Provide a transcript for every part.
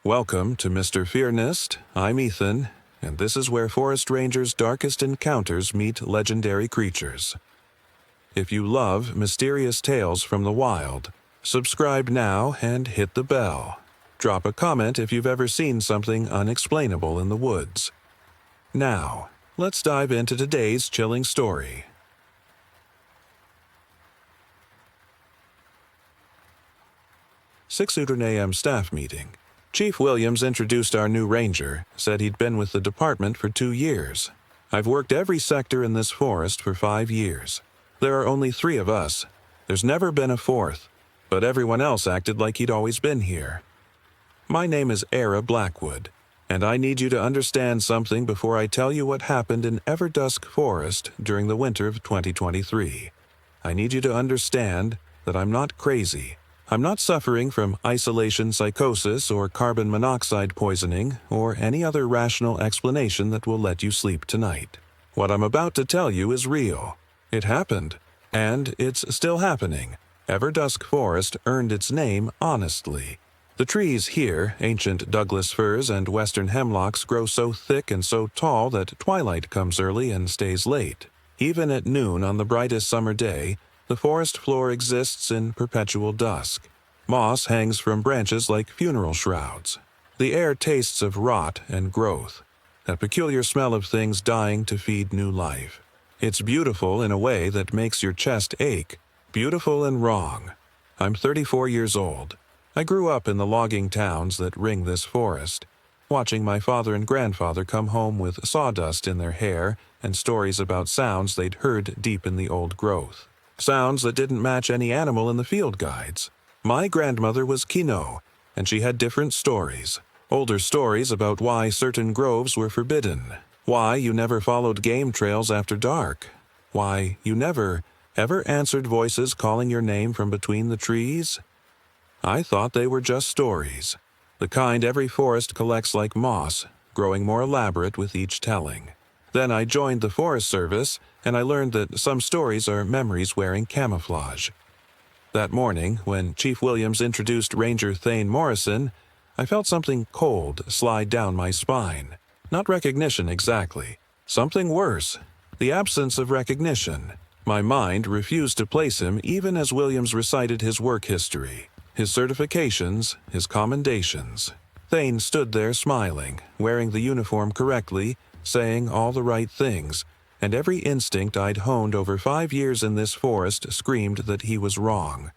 Welcome to Mr. Fearnest. I'm Ethan, and this is where forest rangers' darkest encounters meet legendary creatures. If you love mysterious tales from the wild, subscribe now and hit the bell. Drop a comment if you've ever seen something unexplainable in the woods. Now, let's dive into today's chilling story. "6:00 a.m. staff meeting. Chief Williams introduced our new ranger, said he'd been with the department for 2 years. I've worked every sector in this forest for 5 years. There are only 3 of us. There's never been a 4th, but everyone else acted like he'd always been here. My name is Era Blackwood, and I need you to understand something before I tell you what happened in Everdusk Forest during the winter of 2023. I need you to understand that I'm not crazy. I'm not suffering from isolation psychosis or carbon monoxide poisoning or any other rational explanation that will let you sleep tonight. What I'm about to tell you is real. It happened, and it's still happening. Everdusk Forest earned its name honestly. The trees here, ancient Douglas firs and western hemlocks, grow so thick and so tall that twilight comes early and stays late. Even at noon on the brightest summer day, the forest floor exists in perpetual dusk. Moss hangs from branches like funeral shrouds. The air tastes of rot and growth, that peculiar smell of things dying to feed new life. It's beautiful in a way that makes your chest ache, beautiful and wrong. I'm 34 years old. I grew up in the logging towns that ring this forest, watching my father and grandfather come home with sawdust in their hair and stories about sounds they'd heard deep in the old growth. Sounds that didn't match any animal in the field guides. My grandmother was Kino, and she had different stories. Older stories about why certain groves were forbidden, why you never followed game trails after dark, why you never, ever answered voices calling your name from between the trees. I thought they were just stories, the kind every forest collects like moss, growing more elaborate with each telling. Then I joined the Forest Service, and I learned that some stories are memories wearing camouflage. That morning, when Chief Williams introduced Ranger Thane Morrison, I felt something cold slide down my spine. Not recognition exactly. Something worse. The absence of recognition. My mind refused to place him even as Williams recited his work history, his certifications, his commendations. Thane stood there smiling, wearing the uniform correctly, saying all the right things, and every instinct I'd honed over 5 years in this forest screamed that he was wrong.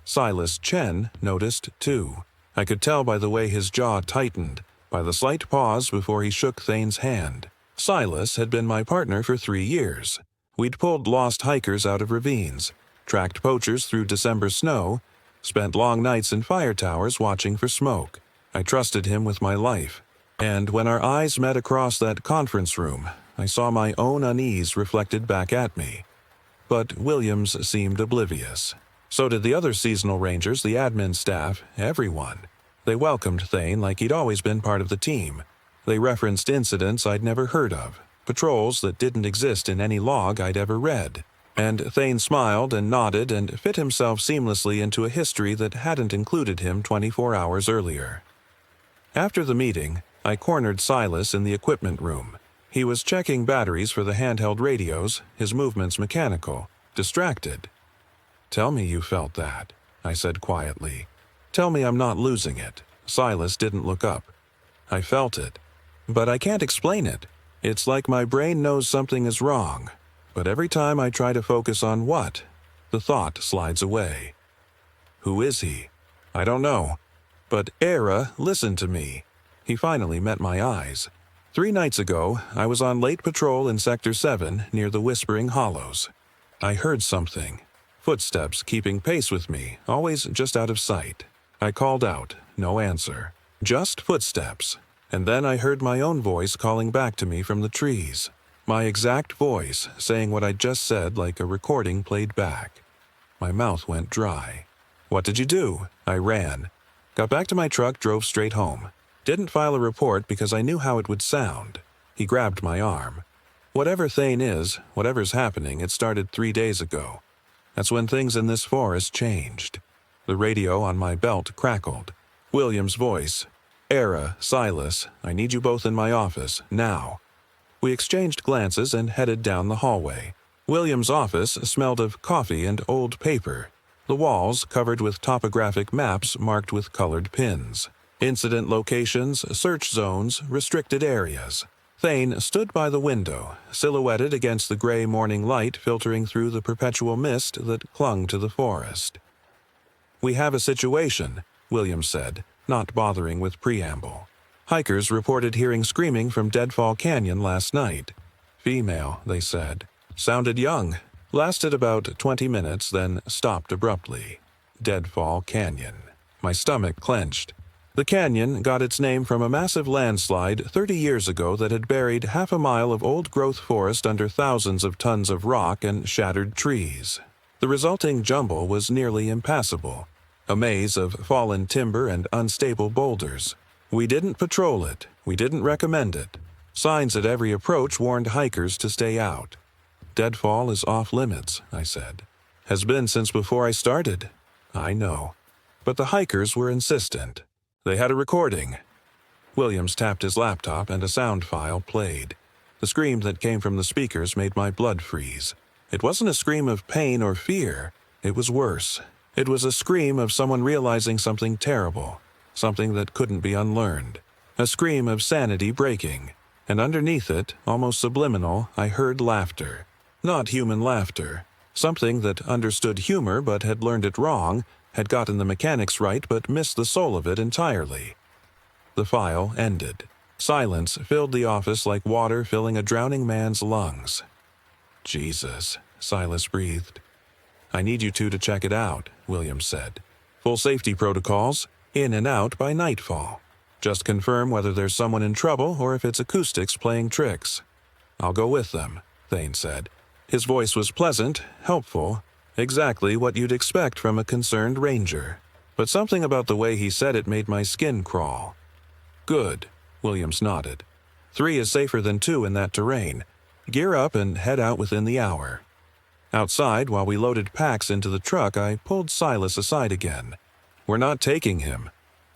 Silas Chen noticed, too. I could tell by the way his jaw tightened, by the slight pause before he shook Thane's hand. Silas had been my partner for 3 years. We'd pulled lost hikers out of ravines, tracked poachers through December snow, spent long nights in fire towers watching for smoke. I trusted him with my life. And when our eyes met across that conference room, I saw my own unease reflected back at me. But Williams seemed oblivious. So did the other seasonal rangers, the admin staff, everyone. They welcomed Thane like he'd always been part of the team. They referenced incidents I'd never heard of, patrols that didn't exist in any log I'd ever read. And Thane smiled and nodded and fit himself seamlessly into a history that hadn't included him 24 hours earlier. After the meeting, I cornered Silas in the equipment room. He was checking batteries for the handheld radios, his movements mechanical, distracted. "Tell me you felt that," I said quietly. "Tell me I'm not losing it." Silas didn't look up. "I felt it. But I can't explain it. It's like my brain knows something is wrong. But every time I try to focus on what, the thought slides away." "Who is he?" "I don't know. But Era, listen to me." He finally met my eyes. 3 nights ago, I was on late patrol in Sector 7 near the Whispering Hollows. I heard something. Footsteps keeping pace with me, always just out of sight. I called out, no answer. Just footsteps. And then I heard my own voice calling back to me from the trees. My exact voice, saying what I'd just said like a recording played back. My mouth went dry. "What did you do?" I ran. Got back to my truck, drove straight home. Didn't file a report because I knew how it would sound. He grabbed my arm. "Whatever Thane is, whatever's happening, it started 3 days ago. That's when things in this forest changed." The radio on my belt crackled. William's voice. Era, Silas, I need you both in my office, now. We exchanged glances and headed down the hallway. William's office smelled of coffee and old paper, the walls covered with topographic maps marked with colored pins. Incident locations, search zones, restricted areas. Thane stood by the window, silhouetted against the gray morning light filtering through the perpetual mist that clung to the forest. "We have a situation," William said, not bothering with preamble. "Hikers reported hearing screaming from Deadfall Canyon last night. Female, they said. Sounded young. Lasted about 20 minutes, then stopped abruptly. Deadfall Canyon." My stomach clenched. The canyon got its name from a massive landslide 30 years ago that had buried half a mile of old-growth forest under thousands of tons of rock and shattered trees. The resulting jumble was nearly impassable, a maze of fallen timber and unstable boulders. We didn't patrol it. We didn't recommend it. Signs at every approach warned hikers to stay out. "Deadfall is off-limits," I said. "Has been since before I started." "I know." But the hikers were insistent. They had a recording. Williams tapped his laptop and a sound file played. The scream that came from the speakers made my blood freeze. It wasn't a scream of pain or fear. It was worse. It was a scream of someone realizing something terrible, something that couldn't be unlearned. A scream of sanity breaking. And underneath it, almost subliminal, I heard laughter. Not human laughter. Something that understood humor but had learned it wrong, had gotten the mechanics right but missed the soul of it entirely. The file ended. Silence filled the office like water filling a drowning man's lungs. "Jesus," Silas breathed. "I need you two to check it out," Williams said. "Full safety protocols, in and out by nightfall. Just confirm whether there's someone in trouble or if it's acoustics playing tricks." "I'll go with them," Thane said. His voice was pleasant, helpful, exactly what you'd expect from a concerned ranger. But something about the way he said it made my skin crawl. "Good," Williams nodded. 3 is safer than 2 in that terrain. Gear up and head out within the hour." Outside, while we loaded packs into the truck, I pulled Silas aside again. "We're not taking him.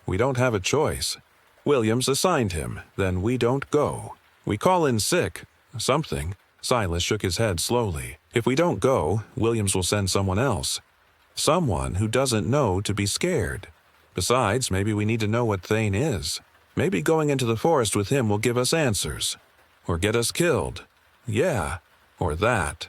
We don't have a choice. Williams assigned him, then we don't go. We call in sick. Something." Silas shook his head slowly. "If we don't go, Williams will send someone else. Someone who doesn't know to be scared. Besides, maybe we need to know what Thane is. Maybe going into the forest with him will give us answers. Or get us killed. Yeah, or that."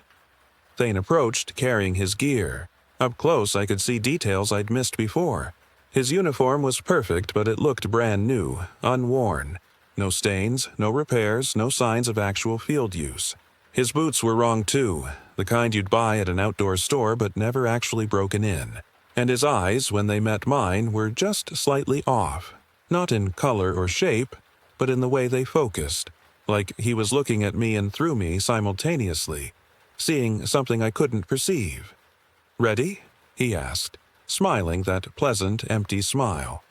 Thane approached, carrying his gear. Up close, I could see details I'd missed before. His uniform was perfect, but it looked brand new, unworn. No stains, no repairs, no signs of actual field use. His boots were wrong too, the kind you'd buy at an outdoor store but never actually broken in. And his eyes, when they met mine, were just slightly off. Not in color or shape, but in the way they focused. Like he was looking at me and through me simultaneously, seeing something I couldn't perceive. "Ready?" he asked, smiling that pleasant, empty smile.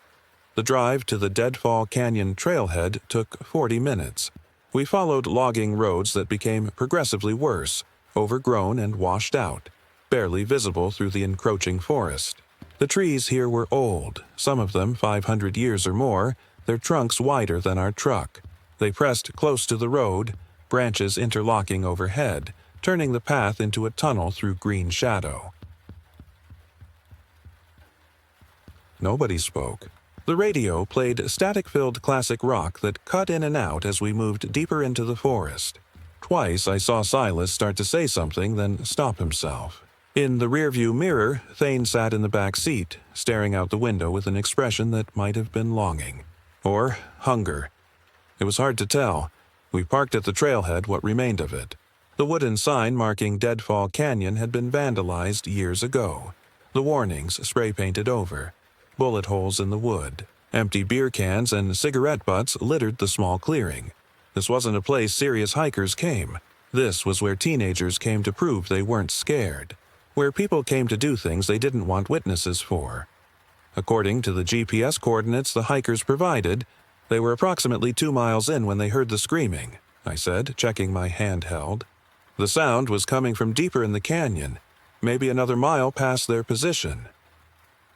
The drive to the Deadfall Canyon trailhead took 40 minutes. We followed logging roads that became progressively worse, overgrown and washed out, barely visible through the encroaching forest. The trees here were old, some of them 500 years or more, their trunks wider than our truck. They pressed close to the road, branches interlocking overhead, turning the path into a tunnel through green shadow. Nobody spoke. The radio played static-filled classic rock that cut in and out as we moved deeper into the forest. Twice I saw Silas start to say something, then stop himself. In the rearview mirror, Thane sat in the back seat, staring out the window with an expression that might have been longing. Or hunger. It was hard to tell. We parked at the trailhead, what remained of it. The wooden sign marking Deadfall Canyon had been vandalized years ago. The warnings spray-painted over. Bullet holes in the wood. Empty beer cans and cigarette butts littered the small clearing. This wasn't a place serious hikers came. This was where teenagers came to prove they weren't scared. Where people came to do things they didn't want witnesses for. According to the GPS coordinates the hikers provided, they were approximately 2 miles in when they heard the screaming, I said, checking my handheld. The sound was coming from deeper in the canyon, maybe another mile past their position.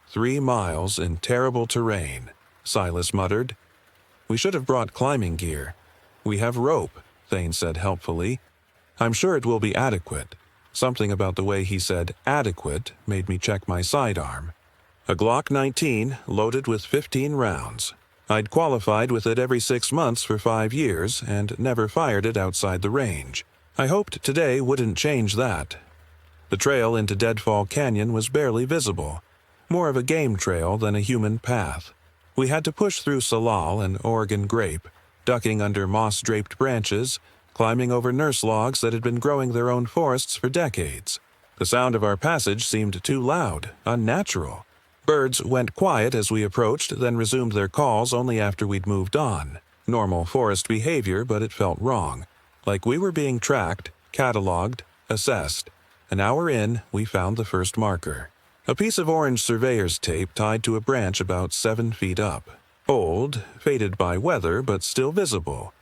3 miles in terrible terrain, Silas muttered. We should have brought climbing gear. We have rope, Thane said helpfully. I'm sure it will be adequate. Something about the way he said adequate made me check my sidearm. A Glock 19 loaded with 15 rounds. I'd qualified with it every 6 months for 5 years and never fired it outside the range. I hoped today wouldn't change that. The trail into Deadfall Canyon was barely visible, more of a game trail than a human path. We had to push through salal and Oregon grape, ducking under moss-draped branches, climbing over nurse logs that had been growing their own forests for decades. The sound of our passage seemed too loud, unnatural. Birds went quiet as we approached, then resumed their calls only after we'd moved on. Normal forest behavior, but it felt wrong. Like we were being tracked, cataloged, assessed. An hour in, we found the first marker. A piece of orange surveyor's tape tied to a branch about 7 feet up. Old, faded by weather, but still visible.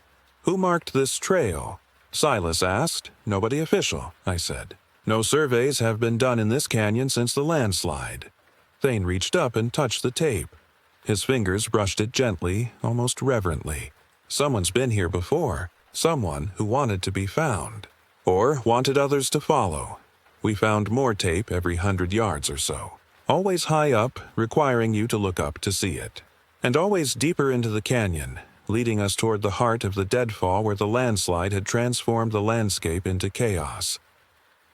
Who marked this trail? Silas asked. Nobody official, I said. No surveys have been done in this canyon since the landslide. Thane reached up and touched the tape. His fingers brushed it gently, almost reverently. Someone's been here before. Someone who wanted to be found. Or wanted others to follow. We found more tape every 100 yards or so. Always high up, requiring you to look up to see it. And always deeper into the canyon, leading us toward the heart of the deadfall where the landslide had transformed the landscape into chaos.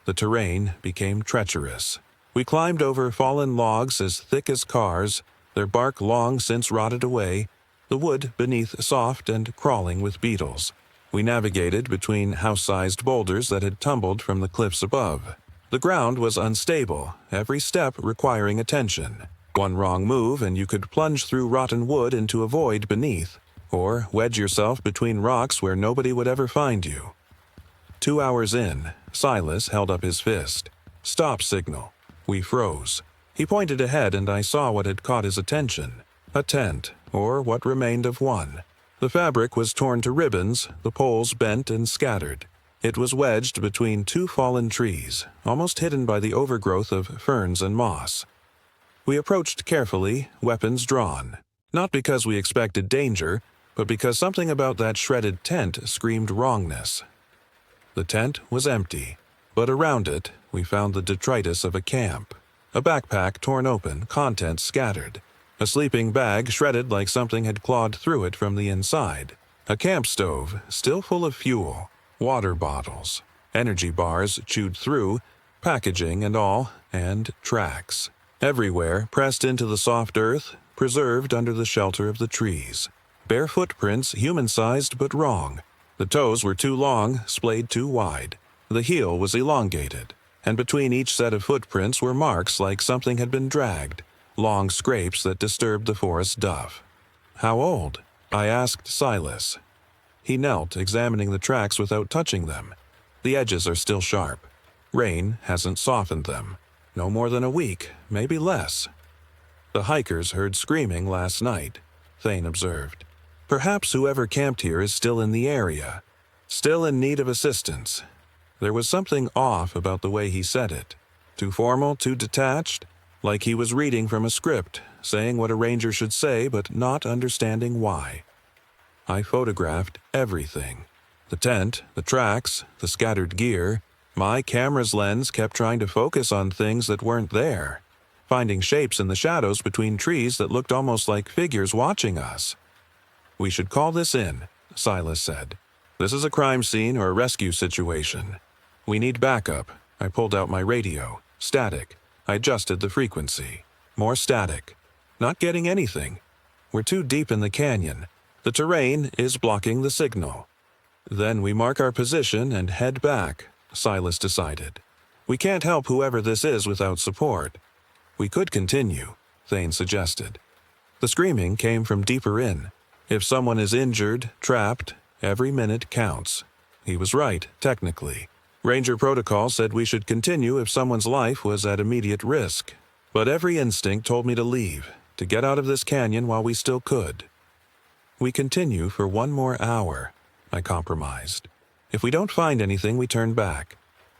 The terrain became treacherous. We climbed over fallen logs as thick as cars, their bark long since rotted away, the wood beneath soft and crawling with beetles. We navigated between house-sized boulders that had tumbled from the cliffs above. The ground was unstable, every step requiring attention. One wrong move and you could plunge through rotten wood into a void beneath, or wedge yourself between rocks where nobody would ever find you. 2 hours in, Silas held up his fist. Stop signal. We froze. He pointed ahead and I saw what had caught his attention. A tent, or what remained of one. The fabric was torn to ribbons, the poles bent and scattered. It was wedged between 2 fallen trees, almost hidden by the overgrowth of ferns and moss. We approached carefully, weapons drawn. Not because we expected danger, but because something about that shredded tent screamed wrongness. The tent was empty, but around it we found the detritus of a camp. A backpack torn open, contents scattered. A sleeping bag shredded like something had clawed through it from the inside. A camp stove, still full of fuel. Water bottles. Energy bars chewed through, packaging and all, and tracks. Everywhere, pressed into the soft earth, preserved under the shelter of the trees. Bare footprints, human-sized but wrong. The toes were too long, splayed too wide. The heel was elongated, and between each set of footprints were marks like something had been dragged, long scrapes that disturbed the forest duff. How old? I asked Silas. He knelt, examining the tracks without touching them. The edges are still sharp. Rain hasn't softened them. No more than a week, maybe less. The hikers heard screaming last night, Thane observed. Perhaps whoever camped here is still in the area, still in need of assistance. There was something off about the way he said it. Too formal, too detached, like he was reading from a script, saying what a ranger should say but not understanding why. I photographed everything. The tent, the tracks, the scattered gear. My camera's lens kept trying to focus on things that weren't there, finding shapes in the shadows between trees that looked almost like figures watching us. We should call this in, Silas said. This is a crime scene or a rescue situation. We need backup. I pulled out my radio. Static. I adjusted the frequency. More static. Not getting anything. We're too deep in the canyon. The terrain is blocking the signal. Then we mark our position and head back, Silas decided. We can't help whoever this is without support. We could continue, Thane suggested. The screaming came from deeper in. If someone is injured, trapped, every minute counts. He was right, technically. Ranger protocol said we should continue if someone's life was at immediate risk. But every instinct told me to leave, to get out of this canyon while we still could. We continue for 1 more hour, I compromised. If we don't find anything, we turn back.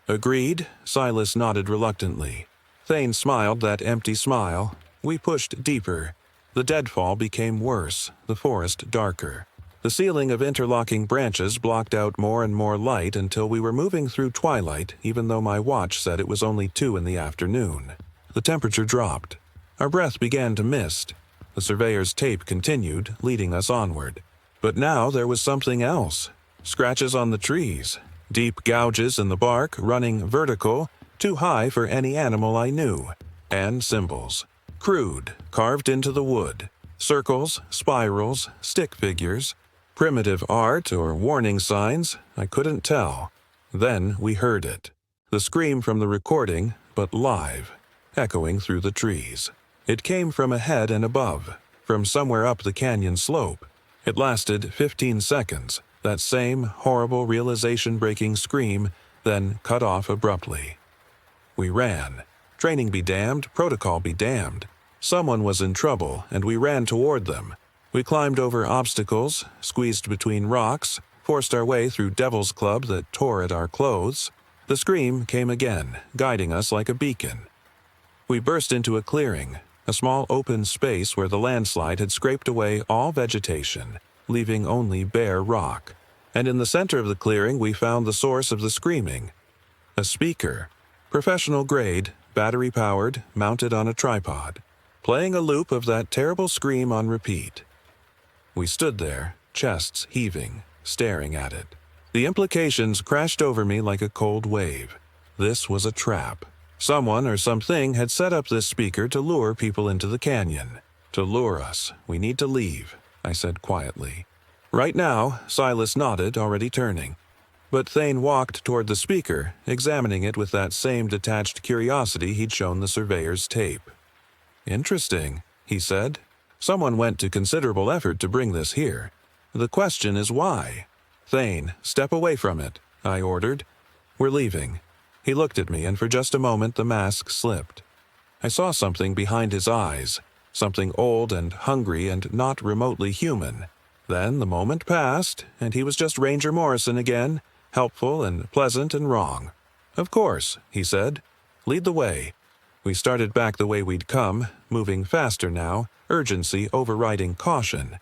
Agreed, Silas nodded reluctantly. Thane smiled that empty smile. We pushed deeper. The deadfall became worse, the forest darker. The ceiling of interlocking branches blocked out more and more light until we were moving through twilight, even though my watch said it was only 2 in the afternoon. The temperature dropped. Our breath began to mist. The surveyor's tape continued, leading us onward. But now there was something else. Scratches on the trees, deep gouges in the bark, running vertical, too high for any animal I knew, and symbols. Crude, carved into the wood. Circles, spirals, stick figures. Primitive art or warning signs, I couldn't tell. Then we heard it. The scream from the recording, but live, echoing through the trees. It came from ahead and above, from somewhere up the canyon slope. It lasted 15 seconds, that same horrible realization-breaking scream, then cut off abruptly. We ran. Training be damned, protocol be damned. Someone was in trouble, and we ran toward them. We climbed over obstacles, squeezed between rocks, forced our way through Devil's Club that tore at our clothes. The scream came again, guiding us like a beacon. We burst into a clearing, a small open space where the landslide had scraped away all vegetation, leaving only bare rock. And in the center of the clearing we found the source of the screaming. A speaker, professional grade, battery-powered, mounted on a tripod, playing a loop of that terrible scream on repeat. We stood there, chests heaving, staring at it. The implications crashed over me like a cold wave. This was a trap. Someone or something had set up this speaker to lure people into the canyon. To lure us. We need to leave, I said quietly. Right now, Silas nodded, already turning. But Thane walked toward the speaker, examining it with that same detached curiosity he'd shown the surveyor's tape. Interesting, he said. Someone went to considerable effort to bring this here. The question is why? Thane, step away from it, I ordered. We're leaving. He looked at me, and for just a moment the mask slipped. I saw something behind his eyes, something old and hungry and not remotely human. Then the moment passed, and he was just Ranger Morrison again, helpful and pleasant and wrong. Of course, he said. Lead the way. We started back the way we'd come, moving faster now, urgency overriding caution.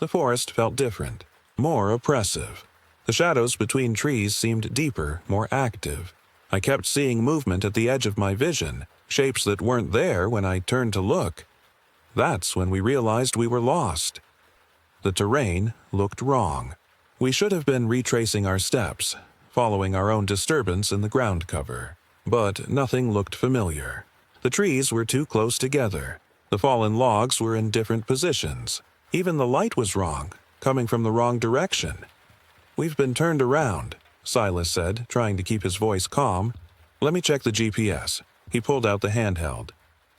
The forest felt different, more oppressive. The shadows between trees seemed deeper, more active. I kept seeing movement at the edge of my vision, shapes that weren't there when I turned to look. That's when we realized we were lost. The terrain looked wrong. We should have been retracing our steps, following our own disturbance in the ground cover. But nothing looked familiar. The trees were too close together. The fallen logs were in different positions. Even the light was wrong, coming from the wrong direction. We've been turned around, Silas said, trying to keep his voice calm. Let me check the GPS. He pulled out the handheld.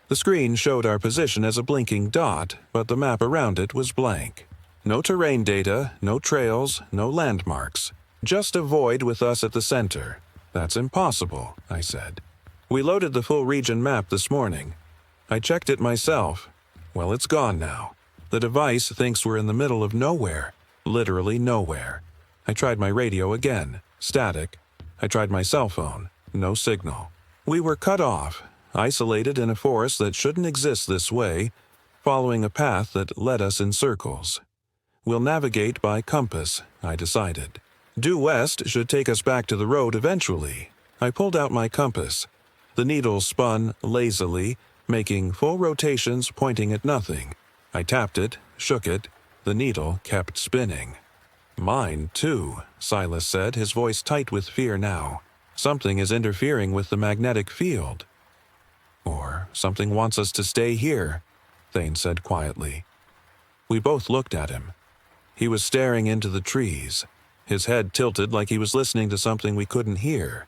The screen showed our position as a blinking dot, but the map around it was blank. No terrain data, no trails, no landmarks. Just a void with us at the center. That's impossible, I said. We loaded the full region map this morning. I checked it myself. Well, it's gone now. The device thinks we're in the middle of nowhere. Literally nowhere. I tried my radio again. Static. I tried my cell phone. No signal. We were cut off, isolated in a forest that shouldn't exist this way, following a path that led us in circles. We'll navigate by compass, I decided. Due west should take us back to the road eventually. I pulled out my compass. The needle spun lazily, making full rotations pointing at nothing. I tapped it, shook it. The needle kept spinning. Mine, too, Silas said, his voice tight with fear now. Something is interfering with the magnetic field. Or something wants us to stay here, Thane said quietly. We both looked at him. He was staring into the trees, his head tilted like he was listening to something we couldn't hear.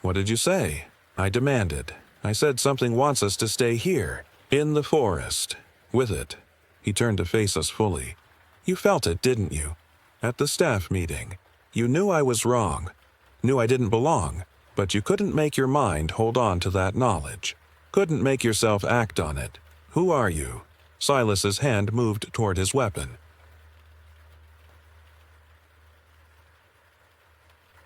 What did you say? I demanded. I said something wants us to stay here, in the forest. With it. He turned to face us fully. You felt it, didn't you? At the staff meeting. You knew I was wrong. Knew I didn't belong. But you couldn't make your mind hold on to that knowledge. Couldn't make yourself act on it. Who are you? Silas's hand moved toward his weapon.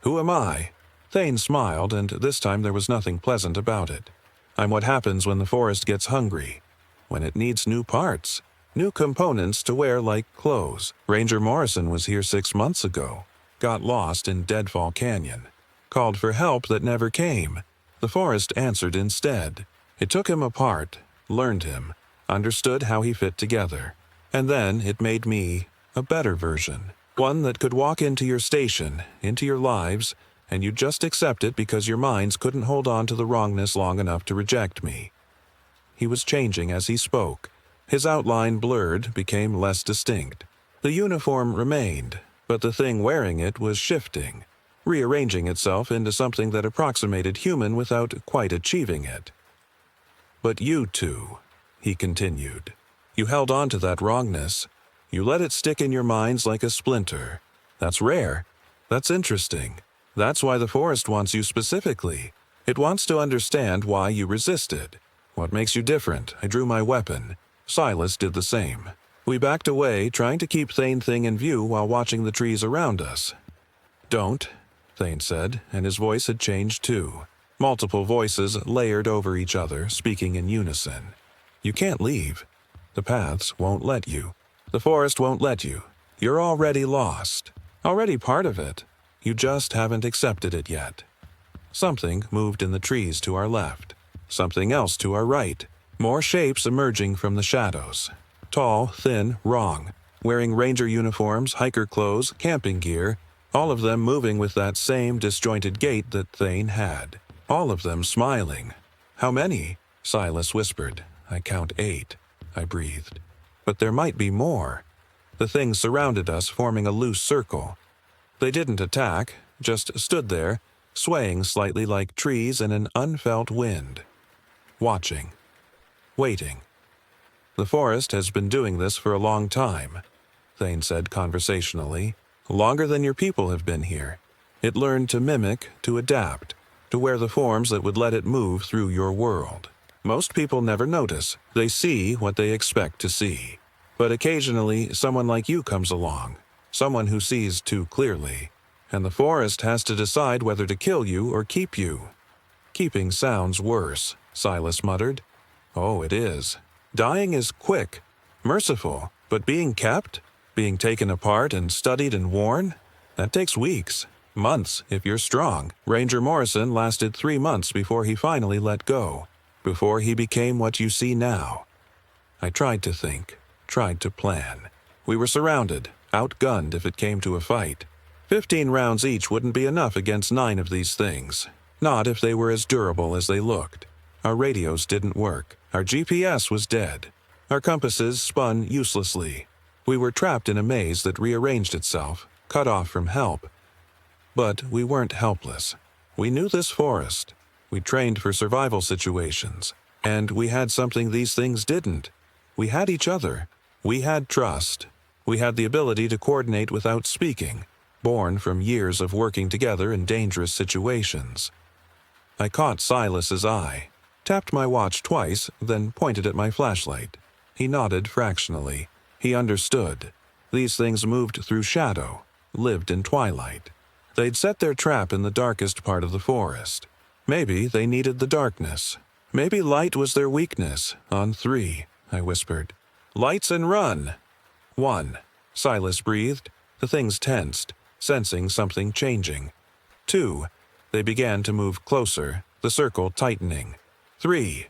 Who am I? Thane smiled, and this time there was nothing pleasant about it. I'm what happens when the forest gets hungry. When it needs new parts. New components to wear like clothes. Ranger Morrison was here 6 months ago. Got lost in Deadfall Canyon. Called for help that never came. The forest answered instead. It took him apart, learned him, understood how he fit together. And then it made me a better version. One that could walk into your station, into your lives, and you just accept it because your minds couldn't hold on to the wrongness long enough to reject me. He was changing as he spoke. His outline blurred, became less distinct. The uniform remained, but the thing wearing it was shifting, rearranging itself into something that approximated human without quite achieving it. But you two, he continued, you held on to that wrongness. You let it stick in your minds like a splinter. That's rare. That's interesting. That's why the forest wants you specifically. It wants to understand why you resisted. What makes you different? I drew my weapon. Silas did the same. We backed away, trying to keep Thane Thing in view while watching the trees around us. Don't, Thane said, and his voice had changed too. Multiple voices layered over each other, speaking in unison. You can't leave. The paths won't let you. The forest won't let you. You're already lost. Already part of it. You just haven't accepted it yet. Something moved in the trees to our left. Something else to our right. More shapes emerging from the shadows. Tall, thin, wrong. Wearing ranger uniforms, hiker clothes, camping gear. All of them moving with that same disjointed gait that Thane had. All of them smiling. How many? Silas whispered. I count 8. I breathed. But there might be more. The things surrounded us, forming a loose circle. They didn't attack, just stood there, swaying slightly like trees in an unfelt wind. Watching. Waiting. The forest has been doing this for a long time, Thane said conversationally. Longer than your people have been here. It learned to mimic, to adapt, to wear the forms that would let it move through your world. Most people never notice. They see what they expect to see. But occasionally, someone like you comes along. Someone who sees too clearly. And the forest has to decide whether to kill you or keep you. Keeping sounds worse, Silas muttered. Oh, it is. Dying is quick, merciful, but being kept, being taken apart and studied and worn, that takes weeks, months if you're strong. Ranger Morrison lasted 3 months before he finally let go, before he became what you see now. I tried to think, tried to plan. We were surrounded, outgunned if it came to a fight. 15 rounds each wouldn't be enough against 9 of these things, not if they were as durable as they looked. Our radios didn't work. Our GPS was dead. Our compasses spun uselessly. We were trapped in a maze that rearranged itself, cut off from help. But we weren't helpless. We knew this forest. We trained for survival situations. And we had something these things didn't. We had each other. We had trust. We had the ability to coordinate without speaking, born from years of working together in dangerous situations. I caught Silas's eye. Tapped my watch twice, then pointed at my flashlight. He nodded fractionally. He understood. These things moved through shadow, lived in twilight. They'd set their trap in the darkest part of the forest. Maybe they needed the darkness. Maybe light was their weakness. On 3, I whispered. Lights and run! 1. Silas breathed. The things tensed, sensing something changing. 2. They began to move closer, the circle tightening. 3.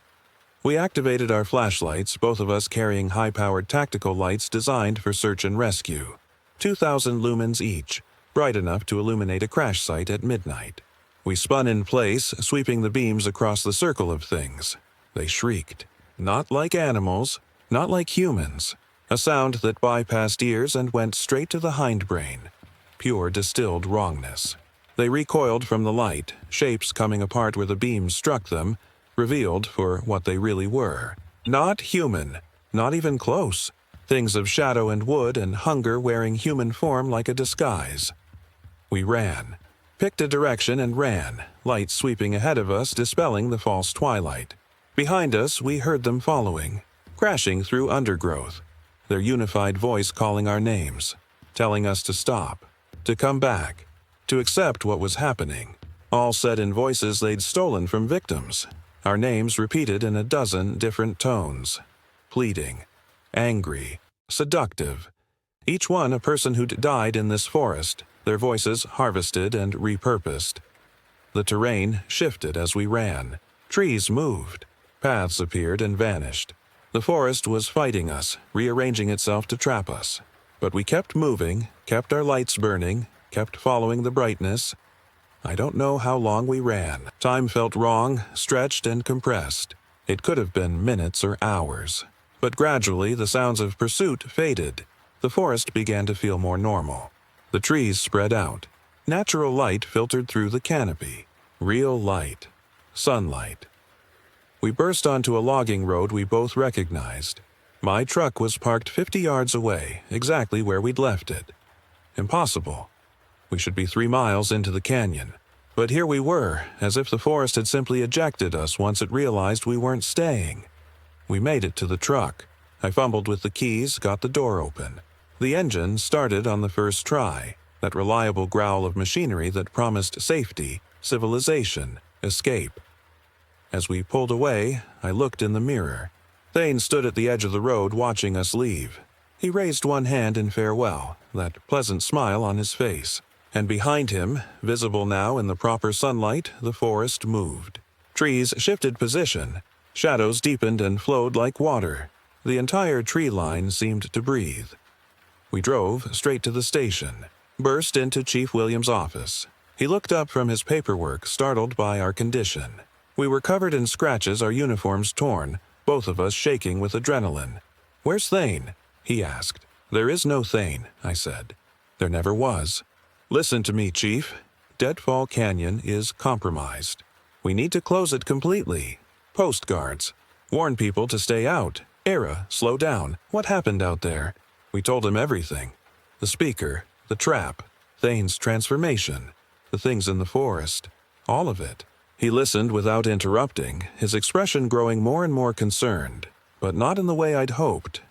We activated our flashlights, both of us carrying high-powered tactical lights designed for search and rescue. 2,000 lumens each, bright enough to illuminate a crash site at midnight. We spun in place, sweeping the beams across the circle of things. They shrieked. Not like animals, not like humans. A sound that bypassed ears and went straight to the hindbrain. Pure distilled wrongness. They recoiled from the light, shapes coming apart where the beams struck them, revealed for what they really were. Not human, not even close. Things of shadow and wood and hunger wearing human form like a disguise. We ran. Picked a direction and ran, light sweeping ahead of us, dispelling the false twilight. Behind us, we heard them following, crashing through undergrowth, their unified voice calling our names, telling us to stop, to come back, to accept what was happening, all said in voices they'd stolen from victims. Our names repeated in a dozen different tones, pleading, angry, seductive. Each one a person who'd died in this forest, their voices harvested and repurposed. The terrain shifted as we ran. Trees moved. Paths appeared and vanished. The forest was fighting us, rearranging itself to trap us. But we kept moving, kept our lights burning, kept following the brightness. I don't know how long we ran. Time felt wrong, stretched and compressed. It could have been minutes or hours. But gradually the sounds of pursuit faded. The forest began to feel more normal. The trees spread out. Natural light filtered through the canopy. Real light. Sunlight. We burst onto a logging road we both recognized. My truck was parked 50 yards away, exactly where we'd left it. Impossible. We should be 3 miles into the canyon. But here we were, as if the forest had simply ejected us once it realized we weren't staying. We made it to the truck. I fumbled with the keys, got the door open. The engine started on the first try, that reliable growl of machinery that promised safety, civilization, escape. As we pulled away, I looked in the mirror. Thane stood at the edge of the road watching us leave. He raised one hand in farewell, that pleasant smile on his face. And behind him, visible now in the proper sunlight, the forest moved. Trees shifted position. Shadows deepened and flowed like water. The entire tree line seemed to breathe. We drove straight to the station, burst into Chief Williams' office. He looked up from his paperwork, startled by our condition. We were covered in scratches, our uniforms torn, both of us shaking with adrenaline. "Where's Thane?" he asked. "There is no Thane," I said. "There never was." "Listen to me, Chief. Deadfall Canyon is compromised. We need to close it completely. Post guards. Warn people to stay out. Era, slow down. What happened out there?" We told him everything. The speaker, the trap, Thane's transformation, the things in the forest, all of it. He listened without interrupting, his expression growing more and more concerned, but not in the way I'd hoped.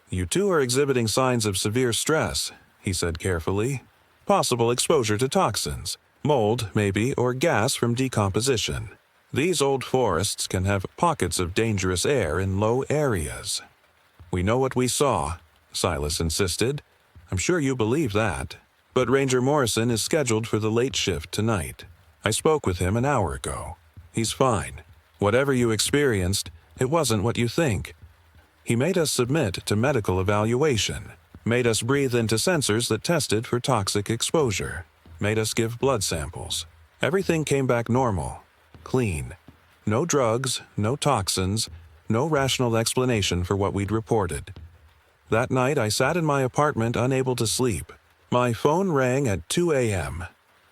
"You two are exhibiting signs of severe stress," he said carefully. "Possible exposure to toxins, mold, maybe, or gas from decomposition. These old forests can have pockets of dangerous air in low areas." "We know what we saw," Silas insisted. "I'm sure you believe that. But Ranger Morrison is scheduled for the late shift tonight. I spoke with him an hour ago. He's fine. Whatever you experienced, it wasn't what you think. He made us submit to medical evaluation, made us breathe into sensors that tested for toxic exposure, made us give blood samples. Everything came back normal, clean. No drugs, no toxins, no rational explanation for what we'd reported. That night I sat in my apartment unable to sleep. My phone rang at 2 a.m.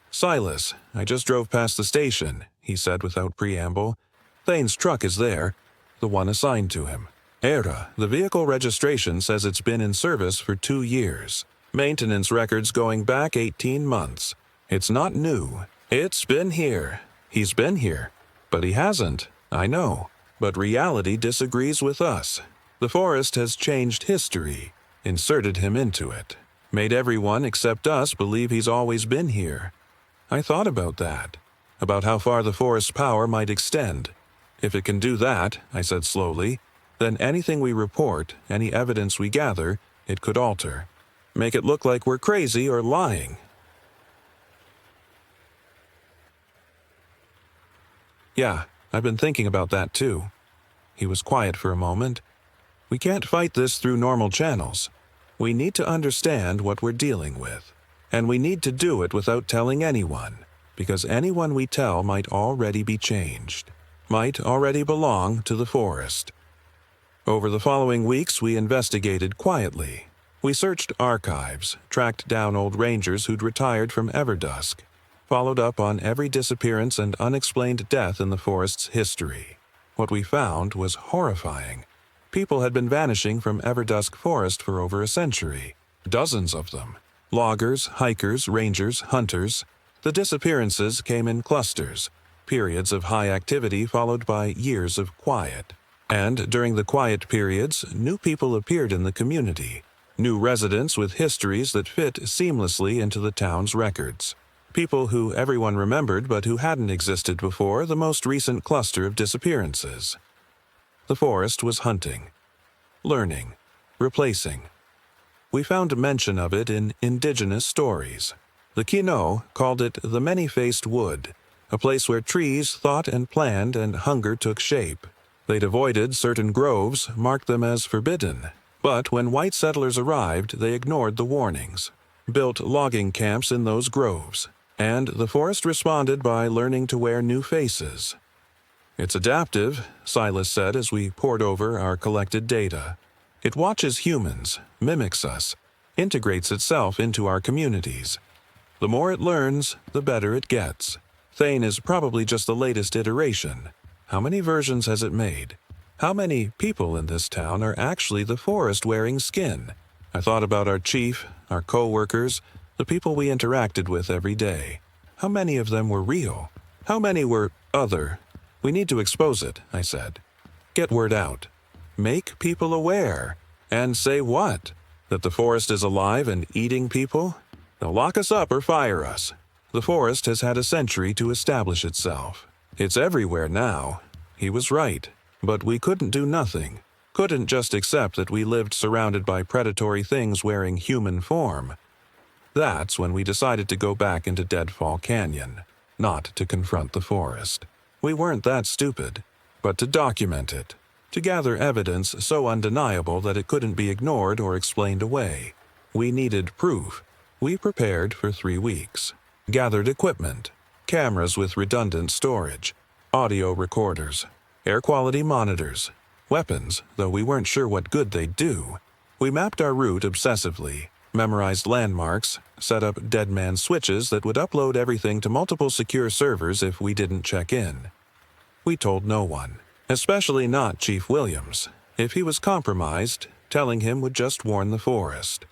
"Silas, I just drove past the station," he said without preamble. "Thane's truck is there, the one assigned to him. Era, the vehicle registration says it's been in service for 2 years. Maintenance records going back 18 months. It's not new. It's been here. He's been here. But he hasn't, I know. But reality disagrees with us. The forest has changed history, inserted him into it, made everyone except us believe he's always been here. I thought about that, about how far the forest's power might extend. If it can do that, I said slowly, then anything we report, any evidence we gather, it could alter. Make it look like we're crazy or lying." "Yeah, I've been thinking about that too." He was quiet for a moment. "We can't fight this through normal channels. We need to understand what we're dealing with. And we need to do it without telling anyone, because anyone we tell might already be changed, might already belong to the forest." Over the following weeks, we investigated quietly. We searched archives, tracked down old rangers who'd retired from Everdusk, followed up on every disappearance and unexplained death in the forest's history. What we found was horrifying. People had been vanishing from Everdusk Forest for over a century, dozens of them. Loggers, hikers, rangers, hunters. The disappearances came in clusters, periods of high activity followed by years of quiet. And during the quiet periods, new people appeared in the community, new residents with histories that fit seamlessly into the town's records. People who everyone remembered but who hadn't existed before the most recent cluster of disappearances. The forest was hunting, learning, replacing. We found mention of it in indigenous stories. The Kino called it the many-faced wood, a place where trees thought and planned and hunger took shape. They'd avoided certain groves, marked them as forbidden. But when white settlers arrived, they ignored the warnings, built logging camps in those groves, and the forest responded by learning to wear new faces. "It's adaptive," Silas said as we pored over our collected data. "It watches humans, mimics us, integrates itself into our communities. The more it learns, the better it gets. Thane is probably just the latest iteration. How many versions has it made? How many people in this town are actually the forest-wearing skin?" I thought about our chief, our co-workers, the people we interacted with every day. How many of them were real? How many were other? "We need to expose it," I said. "Get word out. Make people aware. And say what? That the forest is alive and eating people? They'll lock us up or fire us. The forest has had a century to establish itself. It's everywhere now." He was right, but we couldn't do nothing. Couldn't just accept that we lived surrounded by predatory things wearing human form. That's when we decided to go back into Deadfall Canyon, not to confront the forest. We weren't that stupid, but to document it, to gather evidence so undeniable that it couldn't be ignored or explained away. We needed proof. We prepared for 3 weeks, gathered equipment, cameras with redundant storage, audio recorders, air quality monitors, weapons, though we weren't sure what good they'd do. We mapped our route obsessively, memorized landmarks, set up dead man switches that would upload everything to multiple secure servers if we didn't check in. We told no one, especially not Chief Williams. If he was compromised, telling him would just warn the forest.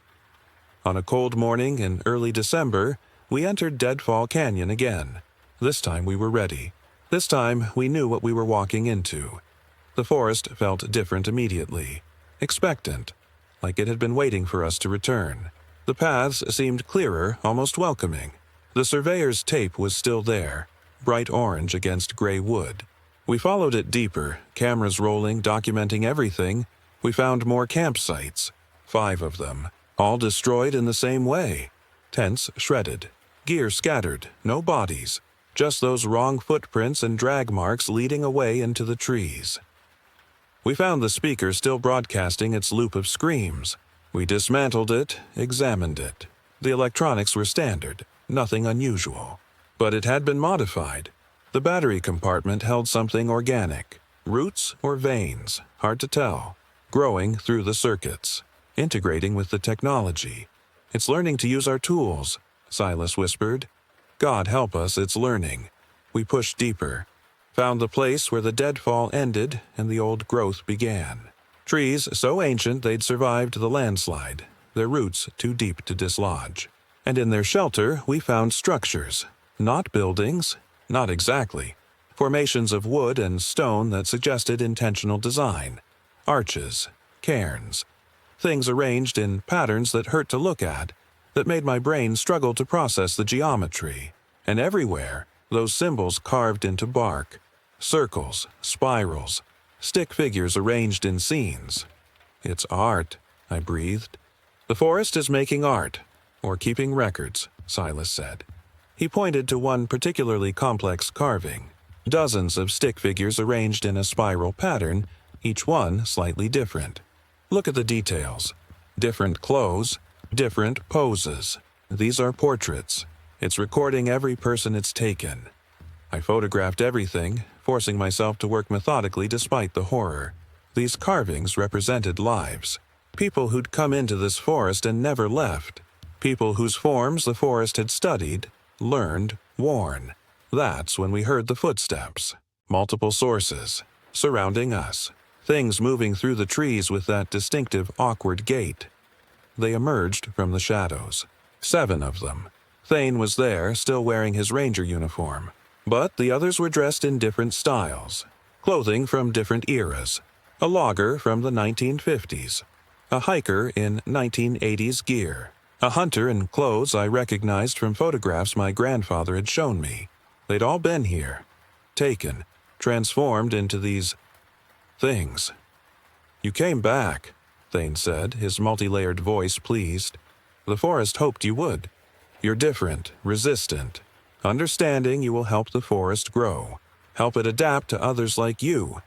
On a cold morning in early December, we entered Deadfall Canyon again. This time we were ready. This time we knew what we were walking into. The forest felt different immediately, expectant, like it had been waiting for us to return. The paths seemed clearer, almost welcoming. The surveyor's tape was still there, bright orange against gray wood. We followed it deeper, cameras rolling, documenting everything. We found more campsites, 5 of them, all destroyed in the same way. Tents shredded, gear scattered, no bodies, just those wrong footprints and drag marks leading away into the trees. We found the speaker still broadcasting its loop of screams. We dismantled it, examined it. The electronics were standard, nothing unusual. But it had been modified. The battery compartment held something organic, roots or veins, hard to tell, growing through the circuits, integrating with the technology. "It's learning to use our tools," Silas whispered. "God help us, it's learning." We pushed deeper, found the place where the deadfall ended and the old growth began. Trees so ancient they'd survived the landslide, their roots too deep to dislodge. And in their shelter we found structures, not buildings, not exactly, formations of wood and stone that suggested intentional design, arches, cairns, things arranged in patterns that hurt to look at, that made my brain struggle to process the geometry. And everywhere, those symbols carved into bark, circles, spirals, stick figures arranged in scenes. "It's art," I breathed. "The forest is making art, or keeping records," Silas said. He pointed to one particularly complex carving, dozens of stick figures arranged in a spiral pattern, each one slightly different. "Look at the details. Different clothes, different poses. These are portraits. It's recording every person it's taken." I photographed everything, forcing myself to work methodically despite the horror. These carvings represented lives. People who'd come into this forest and never left. People whose forms the forest had studied, learned, worn. That's when we heard the footsteps. Multiple sources, surrounding us. Things moving through the trees with that distinctive awkward gait. They emerged from the shadows. 7 of them. Thane was there, still wearing his ranger uniform. But the others were dressed in different styles. Clothing from different eras. A logger from the 1950s. A hiker in 1980s gear. A hunter in clothes I recognized from photographs my grandfather had shown me. They'd all been here. Taken, transformed into these things. "You came back," Thane said, his multi-layered voice pleased. "The forest hoped you would. You're different, resistant. Understanding you will help the forest grow, help it adapt to others like you."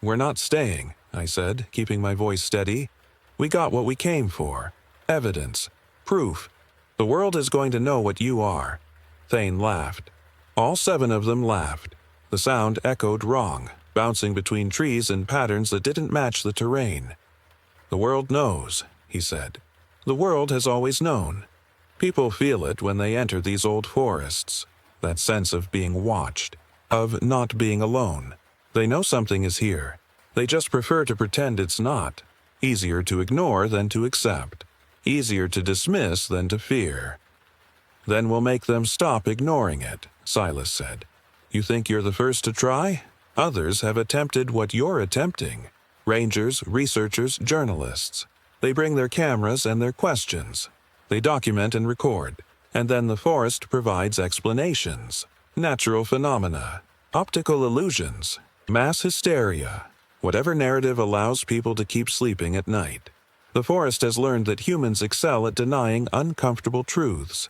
"We're not staying," I said, keeping my voice steady. "We got what we came for. Evidence. Proof. The world is going to know what you are." Thane laughed. All 7 of them laughed. The sound echoed wrong, bouncing between trees in patterns that didn't match the terrain. "The world knows," he said. "The world has always known. People feel it when they enter these old forests, that sense of being watched, of not being alone. They know something is here. They just prefer to pretend it's not. Easier to ignore than to accept. Easier to dismiss than to fear." "Then we'll make them stop ignoring it," Silas said. "You think you're the first to try? Others have attempted what you're attempting. Rangers, researchers, journalists. They bring their cameras and their questions. They document and record. And then the forest provides explanations. Natural phenomena. Optical illusions. Mass hysteria. Whatever narrative allows people to keep sleeping at night. The forest has learned that humans excel at denying uncomfortable truths."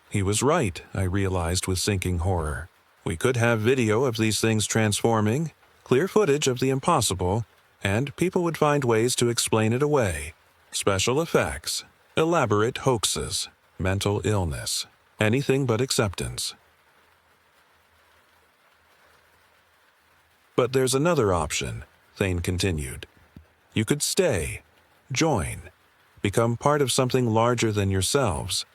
He was right, I realized with sinking horror. We could have video of these things transforming, clear footage of the impossible, and people would find ways to explain it away. Special effects, elaborate hoaxes, mental illness, anything but acceptance. "But there's another option," Thane continued. "You could stay, join, become part of something larger than yourselves.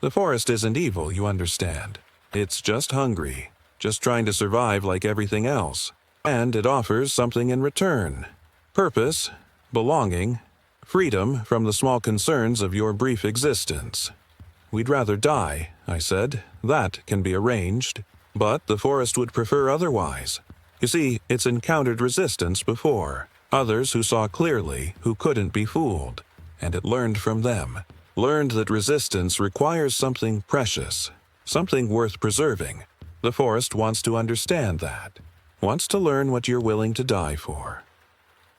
The forest isn't evil, you understand. It's just hungry, just trying to survive like everything else. And it offers something in return. Purpose, belonging, freedom from the small concerns of your brief existence." "We'd rather die," I said. "That can be arranged. But the forest would prefer otherwise. You see, it's encountered resistance before. Others who saw clearly, who couldn't be fooled. And it learned from them. Learned that resistance requires something precious, something worth preserving. The forest wants to understand that. Wants to learn what you're willing to die for."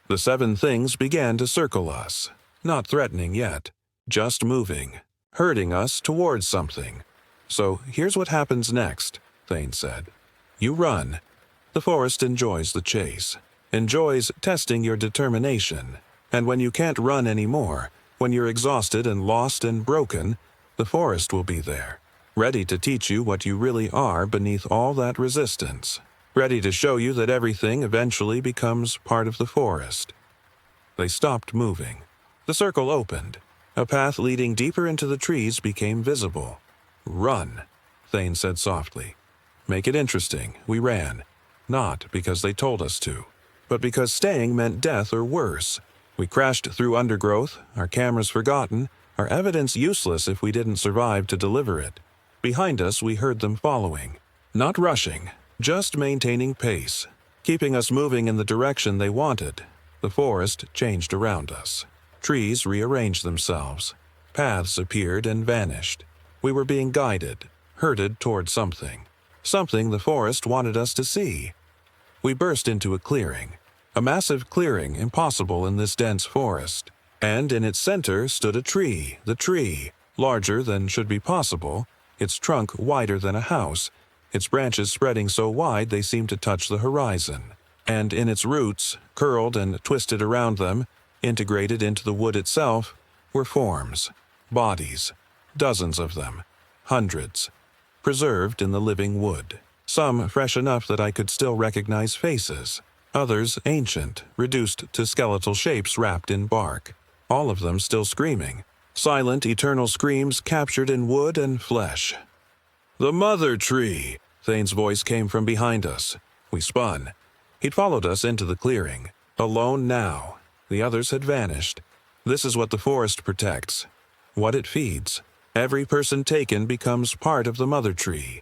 The 7 things began to circle us. Not threatening yet. Just moving. Herding us towards something. "So here's what happens next," Thane said. "You run. The forest enjoys the chase. Enjoys testing your determination. And when you can't run anymore, when you're exhausted and lost and broken, the forest will be there, ready to teach you what you really are beneath all that resistance, ready to show you that everything eventually becomes part of the forest." They stopped moving. The circle opened. A path leading deeper into the trees became visible. "Run," Thane said softly. "Make it interesting." We ran. Not because they told us to, but because staying meant death or worse. We crashed through undergrowth, our cameras forgotten, our evidence useless if we didn't survive to deliver it. Behind us we heard them following. Not rushing, just maintaining pace, keeping us moving in the direction they wanted. The forest changed around us. Trees rearranged themselves. Paths appeared and vanished. We were being guided, herded toward something. Something the forest wanted us to see. We burst into a clearing. A massive clearing impossible in this dense forest. And in its center stood a tree, the tree, larger than should be possible, its trunk wider than a house, its branches spreading so wide they seemed to touch the horizon. And in its roots, curled and twisted around them, integrated into the wood itself, were forms, bodies, dozens of them, hundreds, preserved in the living wood. Some fresh enough that I could still recognize faces. Others ancient, reduced to skeletal shapes wrapped in bark. All of them still screaming. Silent, eternal screams captured in wood and flesh. "The mother tree!" Thane's voice came from behind us. We spun. He'd followed us into the clearing. Alone now. The others had vanished. This is what the forest protects. What it feeds. Every person taken becomes part of the mother tree.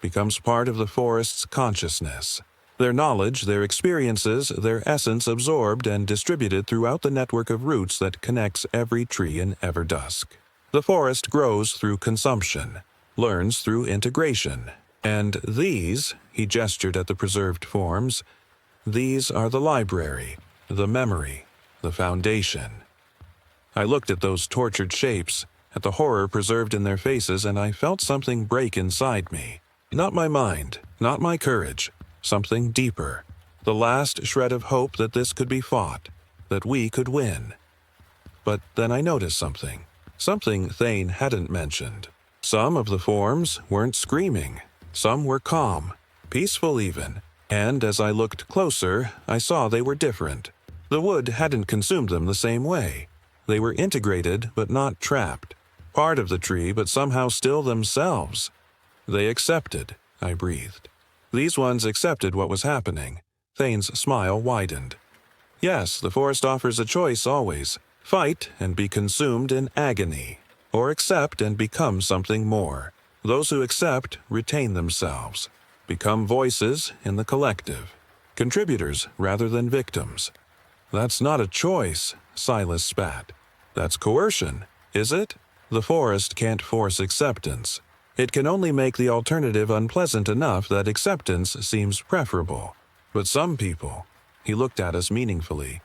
Becomes part of the forest's consciousness. Their knowledge, their experiences, their essence absorbed and distributed throughout the network of roots that connects every tree in Everdusk. The forest grows through consumption, learns through integration. And these, he gestured at the preserved forms, these are the library, the memory, the foundation. I looked at those tortured shapes, at the horror preserved in their faces, and I felt something break inside me. Not my mind, not my courage, something deeper. The last shred of hope that this could be fought, that we could win. But then I noticed something Thane hadn't mentioned. Some of the forms weren't screaming. Some were calm, peaceful even, and as I looked closer, I saw they were different. The wood hadn't consumed them the same way. They were integrated but not trapped, part of the tree but somehow still themselves. They accepted, I breathed. These ones accepted what was happening. Thane's smile widened. Yes, the forest offers a choice always. Fight and be consumed in agony, or accept and become something more. Those who accept retain themselves, become voices in the collective, contributors rather than victims. That's not a choice, Silas spat. That's coercion, is it? The forest can't force acceptance. It can only make the alternative unpleasant enough that acceptance seems preferable. But some people, he looked at us meaningfully,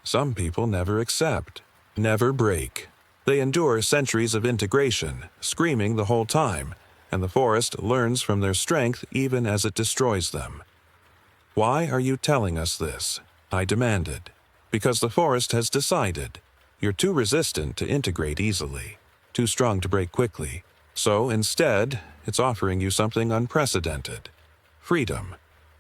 some people never accept, never break. They endure centuries of integration, screaming the whole time, and the forest learns from their strength even as it destroys them. Why are you telling us this? I demanded. Because the forest has decided. You're too resistant to integrate easily, too strong to break quickly. So instead, it's offering you something unprecedented. Freedom.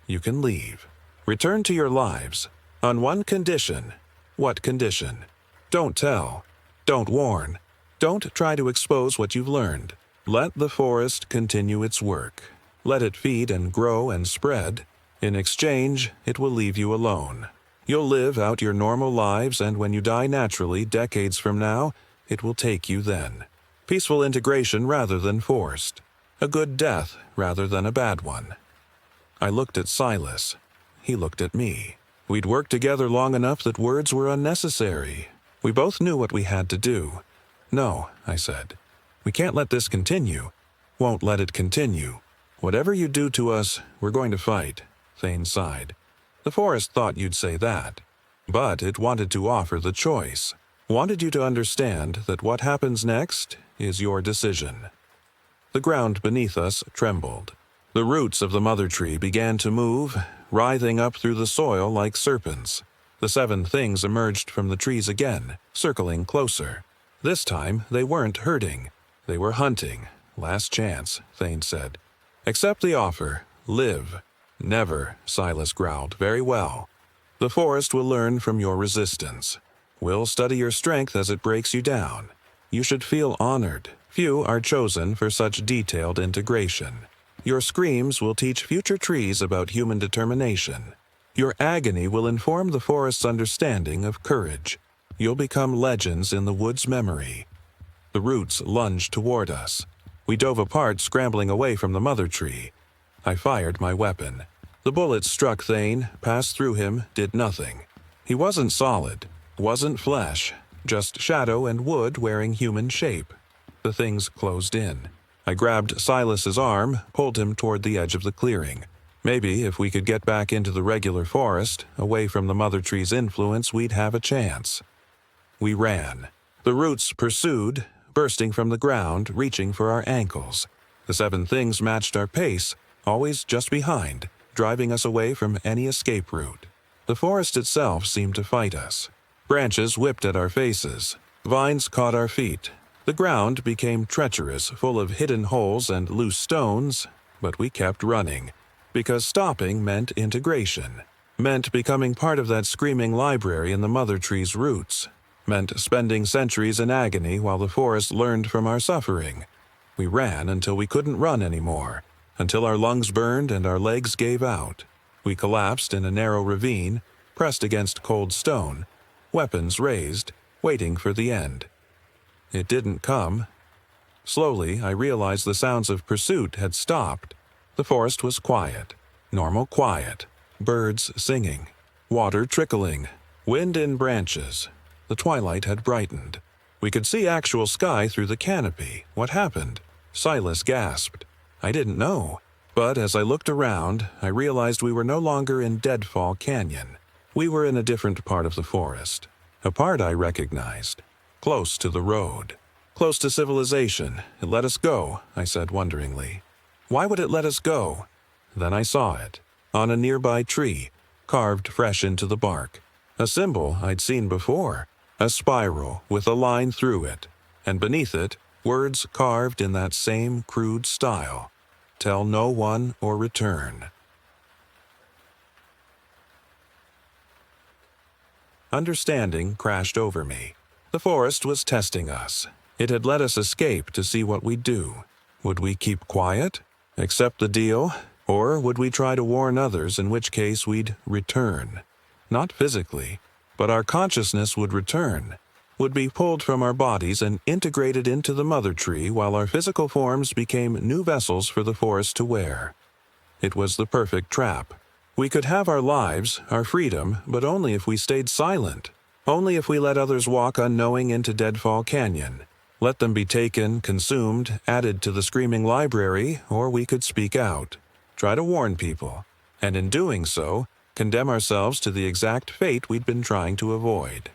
You can leave. Return to your lives. On one condition. What condition? Don't tell. Don't warn. Don't try to expose what you've learned. Let the forest continue its work. Let it feed and grow and spread. In exchange, it will leave you alone. You'll live out your normal lives, and when you die naturally decades from now, it will take you then. Peaceful integration rather than forced. A good death rather than a bad one. I looked at Silas. He looked at me. We'd worked together long enough that words were unnecessary. We both knew what we had to do. No, I said. We can't let this continue. Won't let it continue. Whatever you do to us, we're going to fight, Thane sighed. The forest thought you'd say that. But it wanted to offer the choice. Wanted you to understand that what happens next is your decision. The ground beneath us trembled. The roots of the mother tree began to move, writhing up through the soil like serpents. The 7 things emerged from the trees again, circling closer. This time, they weren't hurting. They were hunting. Last chance, Thane said. Accept the offer. Live. Never, Silas growled. Very well. The forest will learn from your resistance. We'll study your strength as it breaks you down. You should feel honored. Few are chosen for such detailed integration. Your screams will teach future trees about human determination. Your agony will inform the forest's understanding of courage. You'll become legends in the wood's memory. The roots lunged toward us. We dove apart, scrambling away from the mother tree. I fired my weapon. The bullet struck Thane, passed through him, did nothing. He wasn't solid, wasn't flesh, just shadow and wood wearing human shape. The things closed in. I grabbed Silas's arm, pulled him toward the edge of the clearing. Maybe if we could get back into the regular forest, away from the mother tree's influence, we'd have a chance. We ran. The roots pursued, bursting from the ground, reaching for our ankles. The 7 things matched our pace, always just behind, driving us away from any escape route. The forest itself seemed to fight us. Branches whipped at our faces. Vines caught our feet. The ground became treacherous, full of hidden holes and loose stones, but we kept running, because stopping meant integration, meant becoming part of that screaming library in the mother tree's roots, meant spending centuries in agony while the forest learned from our suffering. We ran until we couldn't run anymore, until our lungs burned and our legs gave out. We collapsed in a narrow ravine, pressed against cold stone, weapons raised, waiting for the end. It didn't come. Slowly, I realized the sounds of pursuit had stopped. The forest was quiet, normal quiet, birds singing, water trickling, wind in branches. The twilight had brightened. We could see actual sky through the canopy. What happened? Silas gasped. I didn't know. But as I looked around, I realized we were no longer in Deadfall Canyon. We were in a different part of the forest. A part I recognized. close to the road. Close to civilization. It let us go, I said wonderingly. Why would it let us go? Then I saw it, on a nearby tree, carved fresh into the bark. A symbol I'd seen before, a spiral with a line through it, and beneath it, words carved in that same crude style. Tell no one or return. Understanding crashed over me. The forest was testing us. It had let us escape to see what we'd do. Would we keep quiet? Accept the deal? Or would we try to warn others, in which case we'd return? Not physically, but our consciousness would return, would be pulled from our bodies and integrated into the mother tree while our physical forms became new vessels for the forest to wear. It was the perfect trap. We could have our lives, our freedom, but only if we stayed silent. Only if we let others walk unknowing into Deadfall Canyon. Let them be taken, consumed, added to the screaming library, or we could speak out. Try to warn people, and in doing so, condemn ourselves to the exact fate we'd been trying to avoid.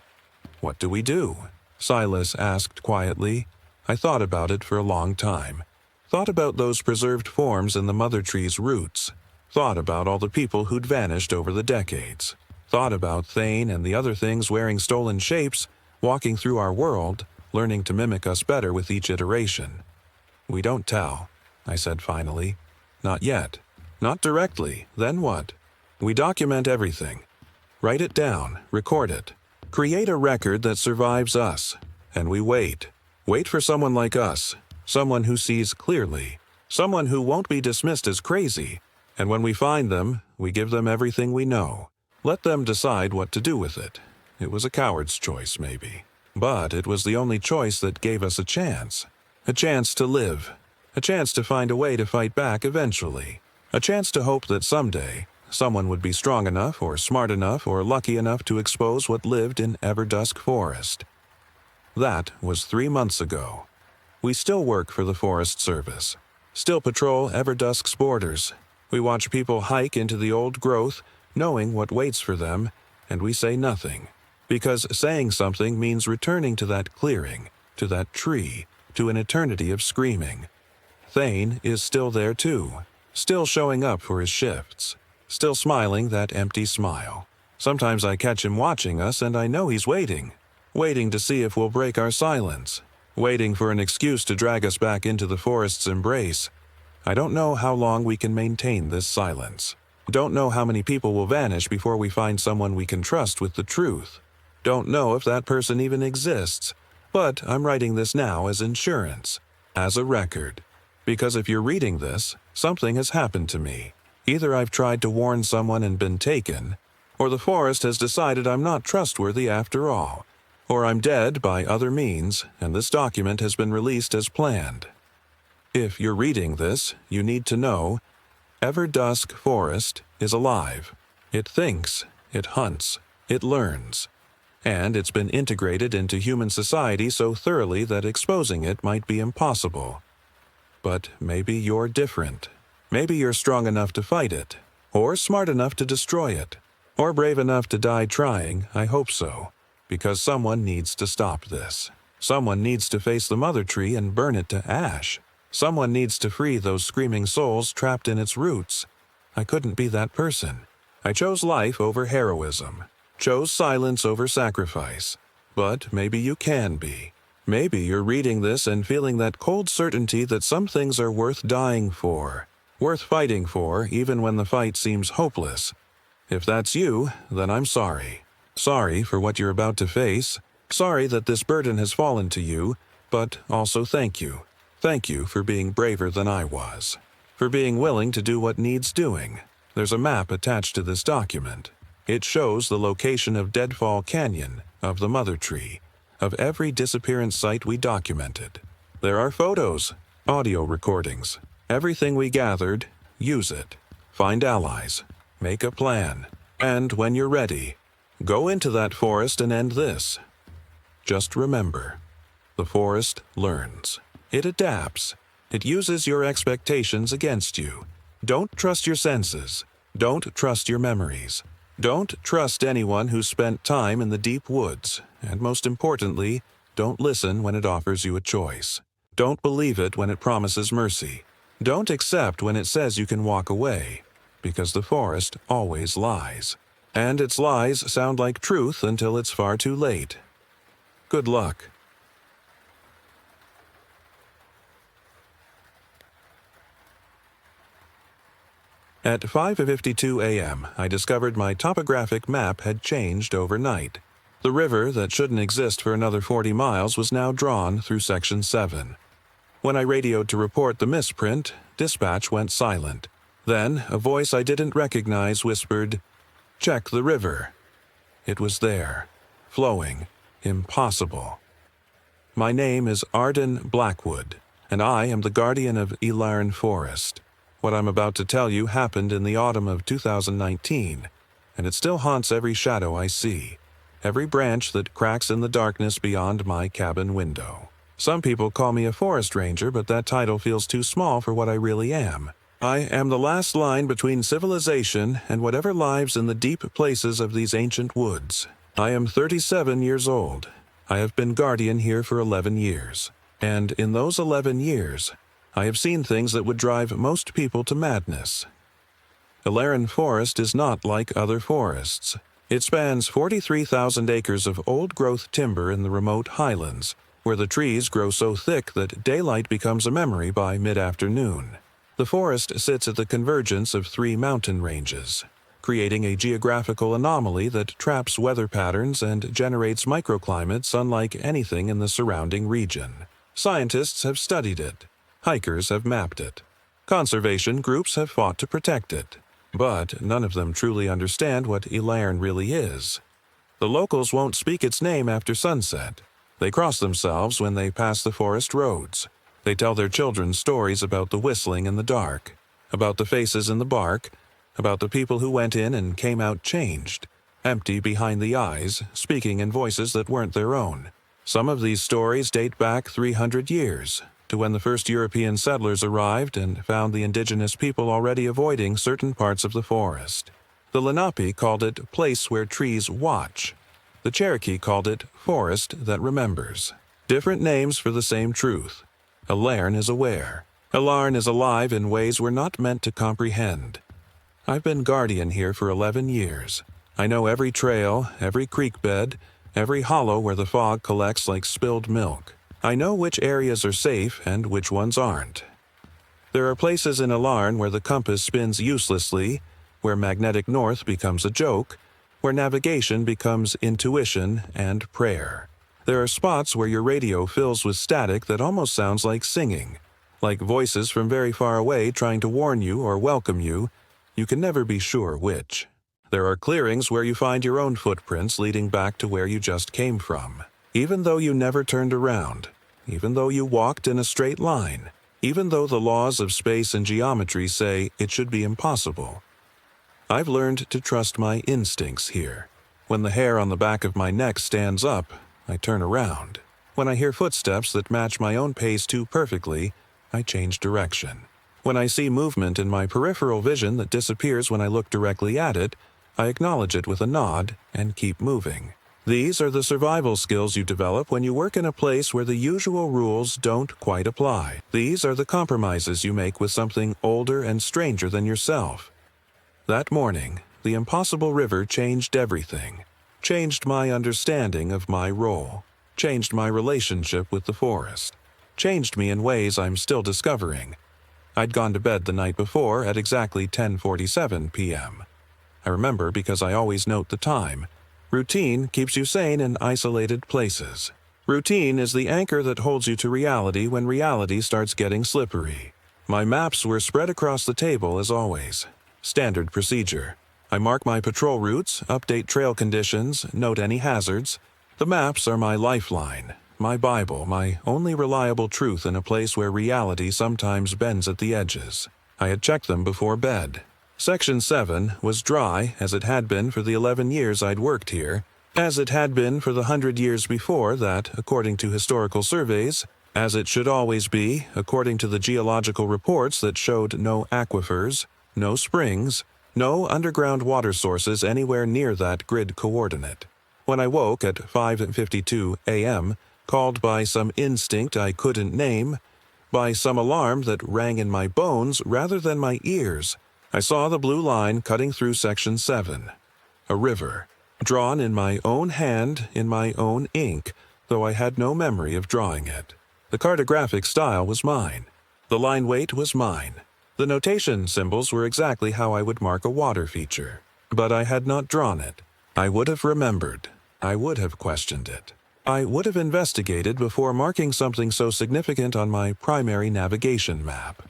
What do we do? Silas asked quietly. I thought about it for a long time. Thought about those preserved forms in the mother tree's roots. Thought about all the people who'd vanished over the decades. Thought about Thane and the other things wearing stolen shapes, walking through our world, learning to mimic us better with each iteration. We don't tell, I said finally. Not yet. Not directly. Then what? We document everything. Write it down. Record it. Create a record that survives us. And we wait. Wait for someone like us. Someone who sees clearly. Someone who won't be dismissed as crazy. And when we find them, we give them everything we know. Let them decide what to do with it. It was a coward's choice, maybe. But it was the only choice that gave us a chance. A chance to live. A chance to find a way to fight back eventually. A chance to hope that someday, someone would be strong enough or smart enough or lucky enough to expose what lived in Everdusk Forest. That was 3 months ago. We still work for the Forest Service. Still patrol Everdusk's borders. We watch people hike into the old growth, knowing what waits for them, and we say nothing. Because saying something means returning to that clearing, to that tree, to an eternity of screaming. Thane is still there too, still showing up for his shifts, still smiling that empty smile. Sometimes I catch him watching us and I know he's waiting to see if we'll break our silence, waiting for an excuse to drag us back into the forest's embrace. I don't know how long we can maintain this silence. Don't know how many people will vanish before we find someone we can trust with the truth. Don't know if that person even exists, but I'm writing this now as insurance, as a record. Because if you're reading this, something has happened to me. Either I've tried to warn someone and been taken, or the forest has decided I'm not trustworthy after all, or I'm dead by other means, and this document has been released as planned. If you're reading this, you need to know, Everdusk Forest is alive. It thinks, it hunts, it learns. And it's been integrated into human society so thoroughly that exposing it might be impossible. But maybe you're different. Maybe you're strong enough to fight it, or smart enough to destroy it, or brave enough to die trying. I hope so, because someone needs to stop this. Someone needs to face the mother tree and burn it to ash. Someone needs to free those screaming souls trapped in its roots. I couldn't be that person. I chose life over heroism, chose silence over sacrifice. But maybe you can be. Maybe you're reading this and feeling that cold certainty that some things are worth dying for, worth fighting for even when the fight seems hopeless. If that's you, then I'm sorry. Sorry for what you're about to face. Sorry that this burden has fallen to you, but also thank you. Thank you for being braver than I was, for being willing to do what needs doing. There's a map attached to this document. It shows the location of Deadfall Canyon, of the Mother Tree, of every disappearance site we documented. There are photos, audio recordings, everything we gathered. Use it. Find allies. Make a plan. And when you're ready, go into that forest and end this. Just remember, the forest learns. It adapts. It uses your expectations against you. Don't trust your senses. Don't trust your memories. Don't trust anyone who's spent time in the deep woods. And most importantly, Don't listen when it offers you a choice. Don't believe it when it promises mercy. Don't accept when it says you can walk away, because the forest always lies. And its lies sound like truth until it's far too late. Good luck. At 5:52 a.m., I discovered my topographic map had changed overnight. The river that shouldn't exist for another 40 miles was now drawn through Section 7. When I radioed to report the misprint, dispatch went silent. Then, a voice I didn't recognize whispered, "Check the river." It was there, flowing, impossible. My name is Arden Blackwood, and I am the guardian of Elarn Forest. What I'm about to tell you happened in the autumn of 2019, and it still haunts every shadow I see, every branch that cracks in the darkness beyond my cabin window. Some people call me a forest ranger, but that title feels too small for what I really am. I am the last line between civilization and whatever lives in the deep places of these ancient woods. I am 37 years old. I have been guardian here for 11 years. And in those 11 years, I have seen things that would drive most people to madness. Elarn Forest is not like other forests. It spans 43,000 acres of old-growth timber in the remote highlands, where the trees grow so thick that daylight becomes a memory by mid-afternoon. The forest sits at the convergence of 3 mountain ranges, creating a geographical anomaly that traps weather patterns and generates microclimates unlike anything in the surrounding region. Scientists have studied it. Hikers have mapped it. Conservation groups have fought to protect it. But none of them truly understand what Elarn really is. The locals won't speak its name after sunset. They cross themselves when they pass the forest roads. They tell their children stories about the whistling in the dark, about the faces in the bark, about the people who went in and came out changed, empty behind the eyes, speaking in voices that weren't their own. Some of these stories date back 300 years, to when the first European settlers arrived and found the indigenous people already avoiding certain parts of the forest. The Lenape called it place where trees watch. The Cherokee called it forest that remembers. Different names for the same truth. Elarn is aware. Elarn is alive in ways we're not meant to comprehend. I've been guardian here for 11 years. I know every trail, every creek bed, every hollow where the fog collects like spilled milk. I know which areas are safe and which ones aren't. There are places in Elarn where the compass spins uselessly, where magnetic north becomes a joke, where navigation becomes intuition and prayer. There are spots where your radio fills with static that almost sounds like singing, like voices from very far away trying to warn you or welcome you. You can never be sure which. There are clearings where you find your own footprints leading back to where you just came from. Even though you never turned around, even though you walked in a straight line, even though the laws of space and geometry say it should be impossible. I've learned to trust my instincts here. When the hair on the back of my neck stands up, I turn around. When I hear footsteps that match my own pace too perfectly, I change direction. When I see movement in my peripheral vision that disappears when I look directly at it, I acknowledge it with a nod and keep moving. These are the survival skills you develop when you work in a place where the usual rules don't quite apply. These are the compromises you make with something older and stranger than yourself. That morning, the impossible river changed everything. Changed my understanding of my role. Changed my relationship with the forest. Changed me in ways I'm still discovering. I'd gone to bed the night before at exactly 10:47 p.m. I remember because I always note the time. Routine keeps you sane in isolated places. Routine is the anchor that holds you to reality when reality starts getting slippery. My maps were spread across the table as always. Standard procedure. I mark my patrol routes, update trail conditions, note any hazards. The maps are my lifeline, my Bible, my only reliable truth in a place where reality sometimes bends at the edges. I had checked them before bed. Section 7 was dry as it had been for the 11 years I'd worked here, as it had been for the 100 years before that, according to historical surveys, as it should always be, according to the geological reports that showed no aquifers, no springs, no underground water sources anywhere near that grid coordinate. When I woke at 5:52 a.m., called by some instinct I couldn't name, by some alarm that rang in my bones rather than my ears, I saw the blue line cutting through Section 7. A river, drawn in my own hand in my own ink, though I had no memory of drawing it. The cartographic style was mine. The line weight was mine. The notation symbols were exactly how I would mark a water feature. But I had not drawn it. I would have remembered. I would have questioned it. I would have investigated before marking something so significant on my primary navigation map.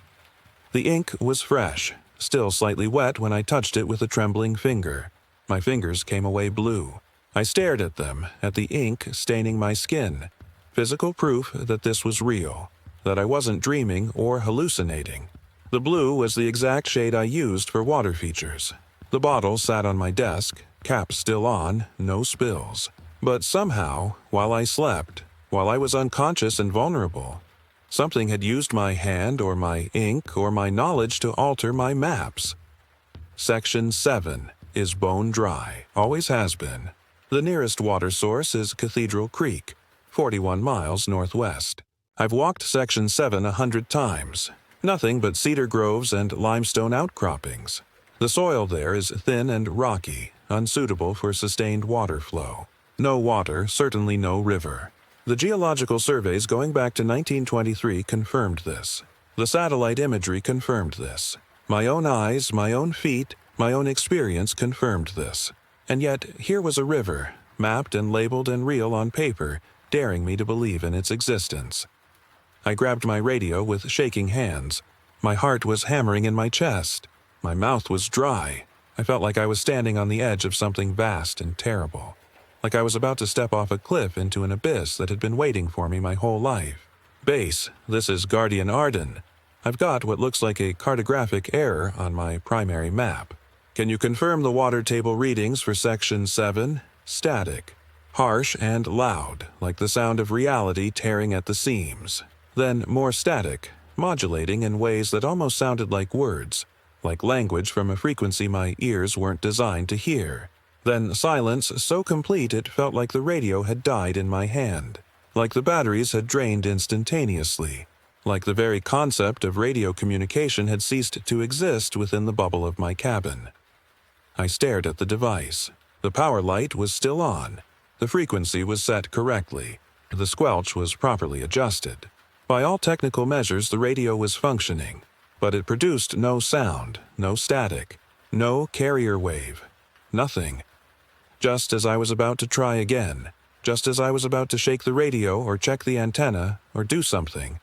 The ink was fresh, still slightly wet when I touched it with a trembling finger. My fingers came away blue. I stared at them, at the ink staining my skin. Physical proof that this was real, that I wasn't dreaming or hallucinating. The blue was the exact shade I used for water features. The bottle sat on my desk, cap still on, no spills. But somehow, while I slept, while I was unconscious and vulnerable, something had used my hand or my ink or my knowledge to alter my maps. Section 7 is bone dry, always has been. The nearest water source is Cathedral Creek, 41 miles northwest. I've walked Section 7 100 times. Nothing but cedar groves and limestone outcroppings. The soil there is thin and rocky, unsuitable for sustained water flow. No water, certainly no river. The geological surveys going back to 1923 confirmed this. The satellite imagery confirmed this. My own eyes, my own feet, my own experience confirmed this. And yet, here was a river, mapped and labeled and real on paper, daring me to believe in its existence. I grabbed my radio with shaking hands. My heart was hammering in my chest. My mouth was dry. I felt like I was standing on the edge of something vast and terrible. Like I was about to step off a cliff into an abyss that had been waiting for me my whole life. Base, this is Guardian Arden. I've got what looks like a cartographic error on my primary map. Can you confirm the water table readings for Section 7? Static. Harsh and loud, like the sound of reality tearing at the seams. Then more static, modulating in ways that almost sounded like words, like language from a frequency my ears weren't designed to hear. Then silence so complete it felt like the radio had died in my hand, like the batteries had drained instantaneously, like the very concept of radio communication had ceased to exist within the bubble of my cabin. I stared at the device. The power light was still on. The frequency was set correctly. The squelch was properly adjusted. By all technical measures, the radio was functioning, but it produced no sound, no static, no carrier wave, nothing. Just as I was about to try again, just as I was about to shake the radio or check the antenna or do something,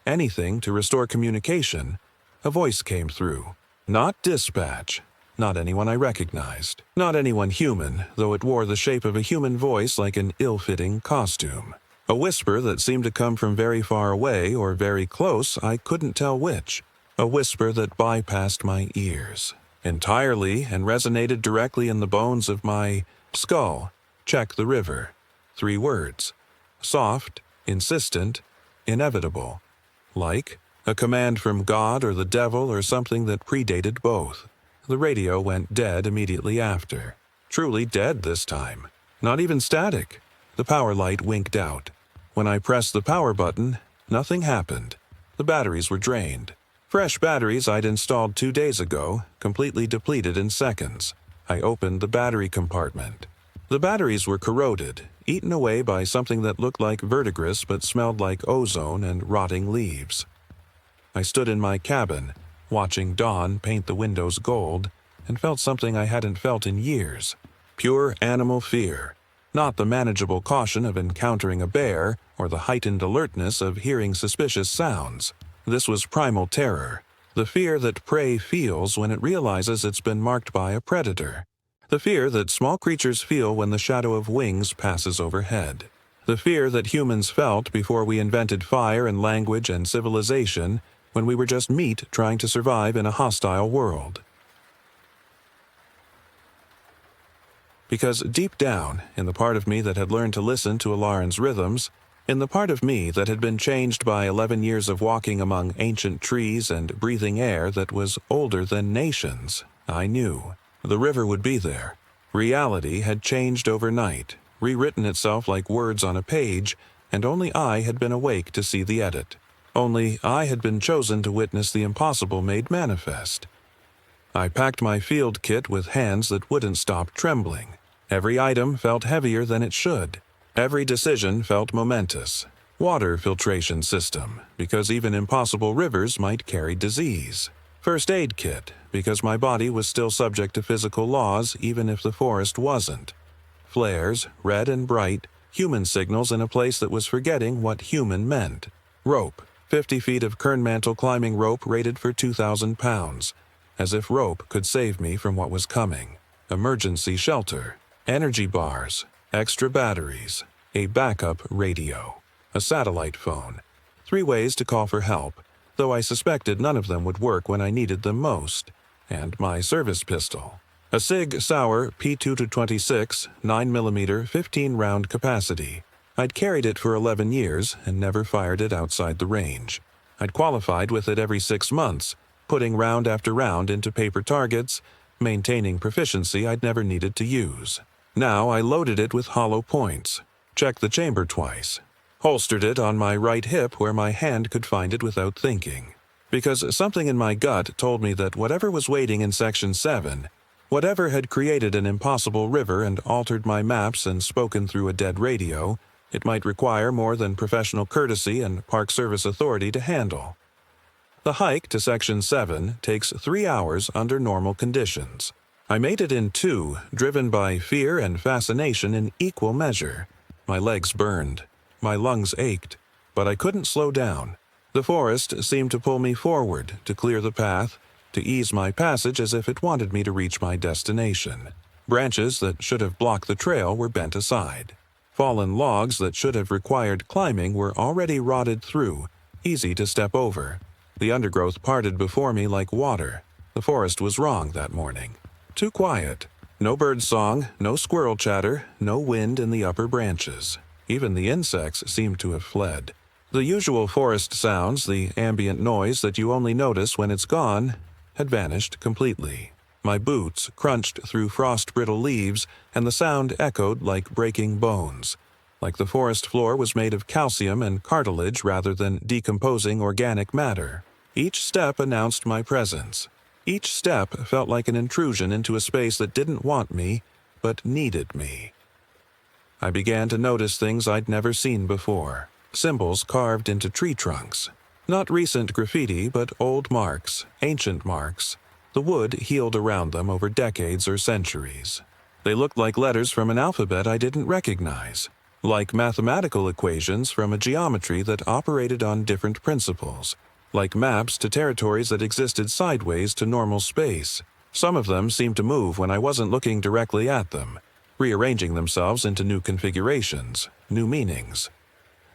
anything to restore communication, a voice came through. Not dispatch. Not anyone I recognized. Not anyone human, though it wore the shape of a human voice like an ill-fitting costume. A whisper that seemed to come from very far away or very close, I couldn't tell which. A whisper that bypassed my ears entirely and resonated directly in the bones of my skull. Check the river. 3 words. Soft, insistent, inevitable. Like a command from God or the devil or something that predated both. The radio went dead immediately after. Truly dead this time. Not even static. The power light winked out. When I pressed the power button, nothing happened. The batteries were drained. Fresh batteries I'd installed 2 days ago, completely depleted in seconds. I opened the battery compartment. The batteries were corroded, eaten away by something that looked like verdigris but smelled like ozone and rotting leaves. I stood in my cabin, watching dawn paint the windows gold, and felt something I hadn't felt in years. Pure animal fear. Not the manageable caution of encountering a bear or the heightened alertness of hearing suspicious sounds. This was primal terror. The fear that prey feels when it realizes it's been marked by a predator. The fear that small creatures feel when the shadow of wings passes overhead. The fear that humans felt before we invented fire and language and civilization, when we were just meat trying to survive in a hostile world. Because deep down, in the part of me that had learned to listen to Alaran's rhythms, in the part of me that had been changed by 11 years of walking among ancient trees and breathing air that was older than nations, I knew. The river would be there. Reality had changed overnight, rewritten itself like words on a page, and only I had been awake to see the edit. Only I had been chosen to witness the impossible made manifest. I packed my field kit with hands that wouldn't stop trembling. Every item felt heavier than it should. Every decision felt momentous. Water filtration system, because even impossible rivers might carry disease. First aid kit, because my body was still subject to physical laws even if the forest wasn't. Flares, red and bright, human signals in a place that was forgetting what human meant. Rope, 50 feet of kernmantle climbing rope rated for 2,000 pounds. As if rope could save me from what was coming. Emergency shelter, energy bars, extra batteries, a backup radio, a satellite phone, 3 ways to call for help, though I suspected none of them would work when I needed them most, and my service pistol. A Sig Sauer P2-26 9mm 15-round capacity. I'd carried it for 11 years and never fired it outside the range. I'd qualified with it every 6 months, putting round after round into paper targets, maintaining proficiency I'd never needed to use. Now I loaded it with hollow points, checked the chamber twice, holstered it on my right hip where my hand could find it without thinking. Because something in my gut told me that whatever was waiting in Section 7, whatever had created an impossible river and altered my maps and spoken through a dead radio, it might require more than professional courtesy and Park Service authority to handle. The hike to Section 7 takes 3 hours under normal conditions. I made it in 2, driven by fear and fascination in equal measure. My legs burned. My lungs ached. But I couldn't slow down. The forest seemed to pull me forward, to clear the path, to ease my passage as if it wanted me to reach my destination. Branches that should have blocked the trail were bent aside. Fallen logs that should have required climbing were already rotted through, easy to step over. The undergrowth parted before me like water. The forest was wrong that morning. Too quiet. No bird song, no squirrel chatter, no wind in the upper branches. Even the insects seemed to have fled. The usual forest sounds, the ambient noise that you only notice when it's gone, had vanished completely. My boots crunched through frost-brittle leaves, and the sound echoed like breaking bones. Like the forest floor was made of calcium and cartilage rather than decomposing organic matter. Each step announced my presence. Each step felt like an intrusion into a space that didn't want me, but needed me. I began to notice things I'd never seen before. Symbols carved into tree trunks. Not recent graffiti, but old marks, ancient marks. The wood healed around them over decades or centuries. They looked like letters from an alphabet I didn't recognize. Like mathematical equations from a geometry that operated on different principles. Like maps to territories that existed sideways to normal space. Some of them seemed to move when I wasn't looking directly at them, rearranging themselves into new configurations, new meanings.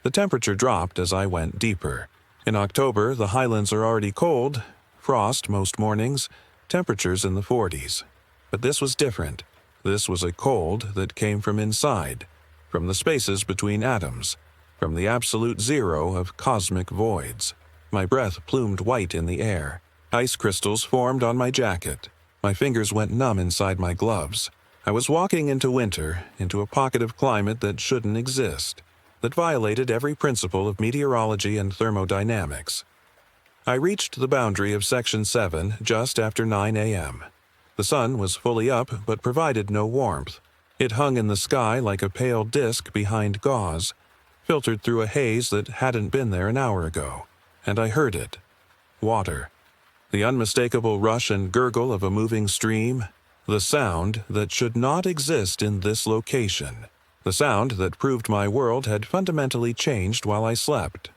The temperature dropped as I went deeper. In October, the highlands are already cold, frost most mornings, temperatures in the 40s. But this was different. This was a cold that came from inside, from the spaces between atoms, from the absolute zero of cosmic voids. My breath plumed white in the air. Ice crystals formed on my jacket. My fingers went numb inside my gloves. I was walking into winter, into a pocket of climate that shouldn't exist, that violated every principle of meteorology and thermodynamics. I reached the boundary of Section 7 just after 9 a.m. The sun was fully up but provided no warmth. It hung in the sky like a pale disk behind gauze, filtered through a haze that hadn't been there an hour ago. And I heard it. Water. The unmistakable rush and gurgle of a moving stream. The sound that should not exist in this location. The sound that proved my world had fundamentally changed while I slept.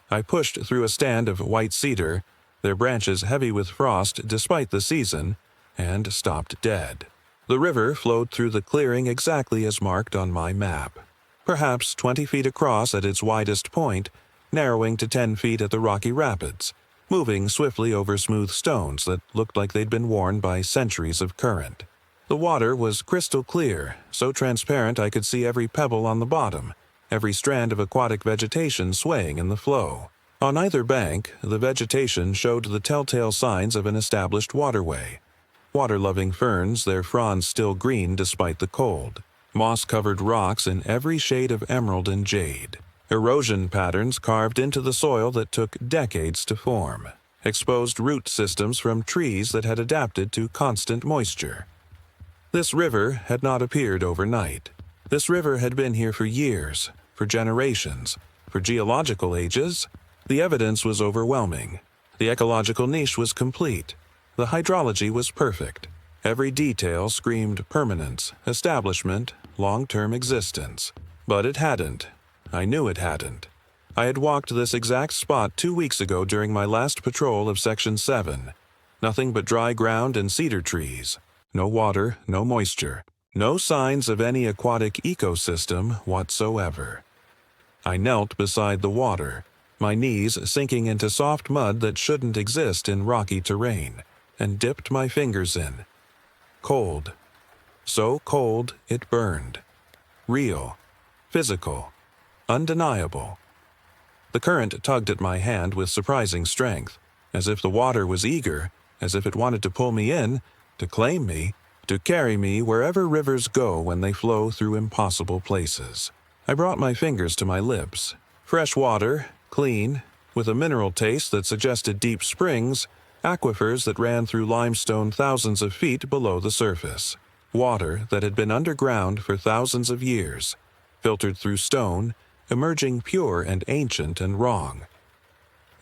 I pushed through a stand of white cedar, their branches heavy with frost despite the season, and stopped dead. The river flowed through the clearing exactly as marked on my map. Perhaps 20 feet across at its widest point, narrowing to 10 feet at the rocky rapids, moving swiftly over smooth stones that looked like they'd been worn by centuries of current. The water was crystal clear, so transparent I could see every pebble on the bottom, every strand of aquatic vegetation swaying in the flow. On either bank, the vegetation showed the telltale signs of an established waterway. Water-loving ferns, their fronds still green despite the cold. moss-covered rocks in every shade of emerald and jade, erosion patterns carved into the soil that took decades to form, exposed root systems from trees that had adapted to constant moisture. This river had not appeared overnight. This river had been here for years, for generations, for geological ages. The evidence was overwhelming. The ecological niche was complete. The hydrology was perfect. Every detail screamed permanence, establishment, long-term existence. But it hadn't. I knew it hadn't. I had walked this exact spot 2 weeks ago during my last patrol of Section 7. Nothing but dry ground and cedar trees. No water, no moisture. No signs of any aquatic ecosystem whatsoever. I knelt beside the water, my knees sinking into soft mud that shouldn't exist in rocky terrain, and dipped my fingers in. Cold. So cold it burned. Real. Physical. Undeniable. The current tugged at my hand with surprising strength, as if the water was eager, as if it wanted to pull me in, to claim me, to carry me wherever rivers go when they flow through impossible places. I brought my fingers to my lips. Fresh water, clean, with a mineral taste that suggested deep springs, aquifers that ran through limestone thousands of feet below the surface. Water that had been underground for thousands of years, filtered through stone, emerging pure and ancient and wrong.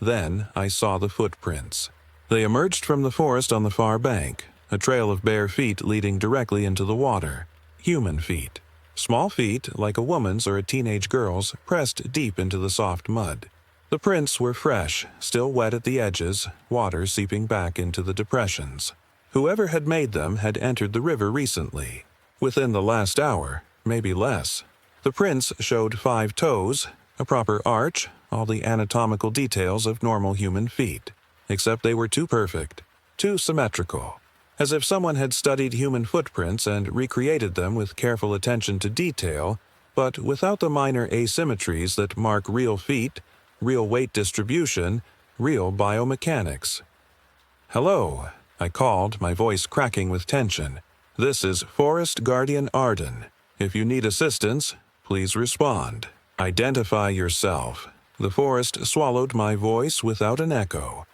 Then I saw the footprints. They emerged from the forest on the far bank, a trail of bare feet leading directly into the water. Human feet. Small feet, like a woman's or a teenage girl's, pressed deep into the soft mud. The prints were fresh, still wet at the edges, water seeping back into the depressions. Whoever had made them had entered the river recently. Within the last hour, maybe less. The prints showed 5 toes, a proper arch, all the anatomical details of normal human feet. Except they were too perfect, too symmetrical. As if someone had studied human footprints and recreated them with careful attention to detail, but without the minor asymmetries that mark real feet, real weight distribution, real biomechanics. "Hello," I called, my voice cracking with tension. "This is Forest Guardian Arden. If you need assistance, please respond. Identify yourself." The forest swallowed my voice without an echo.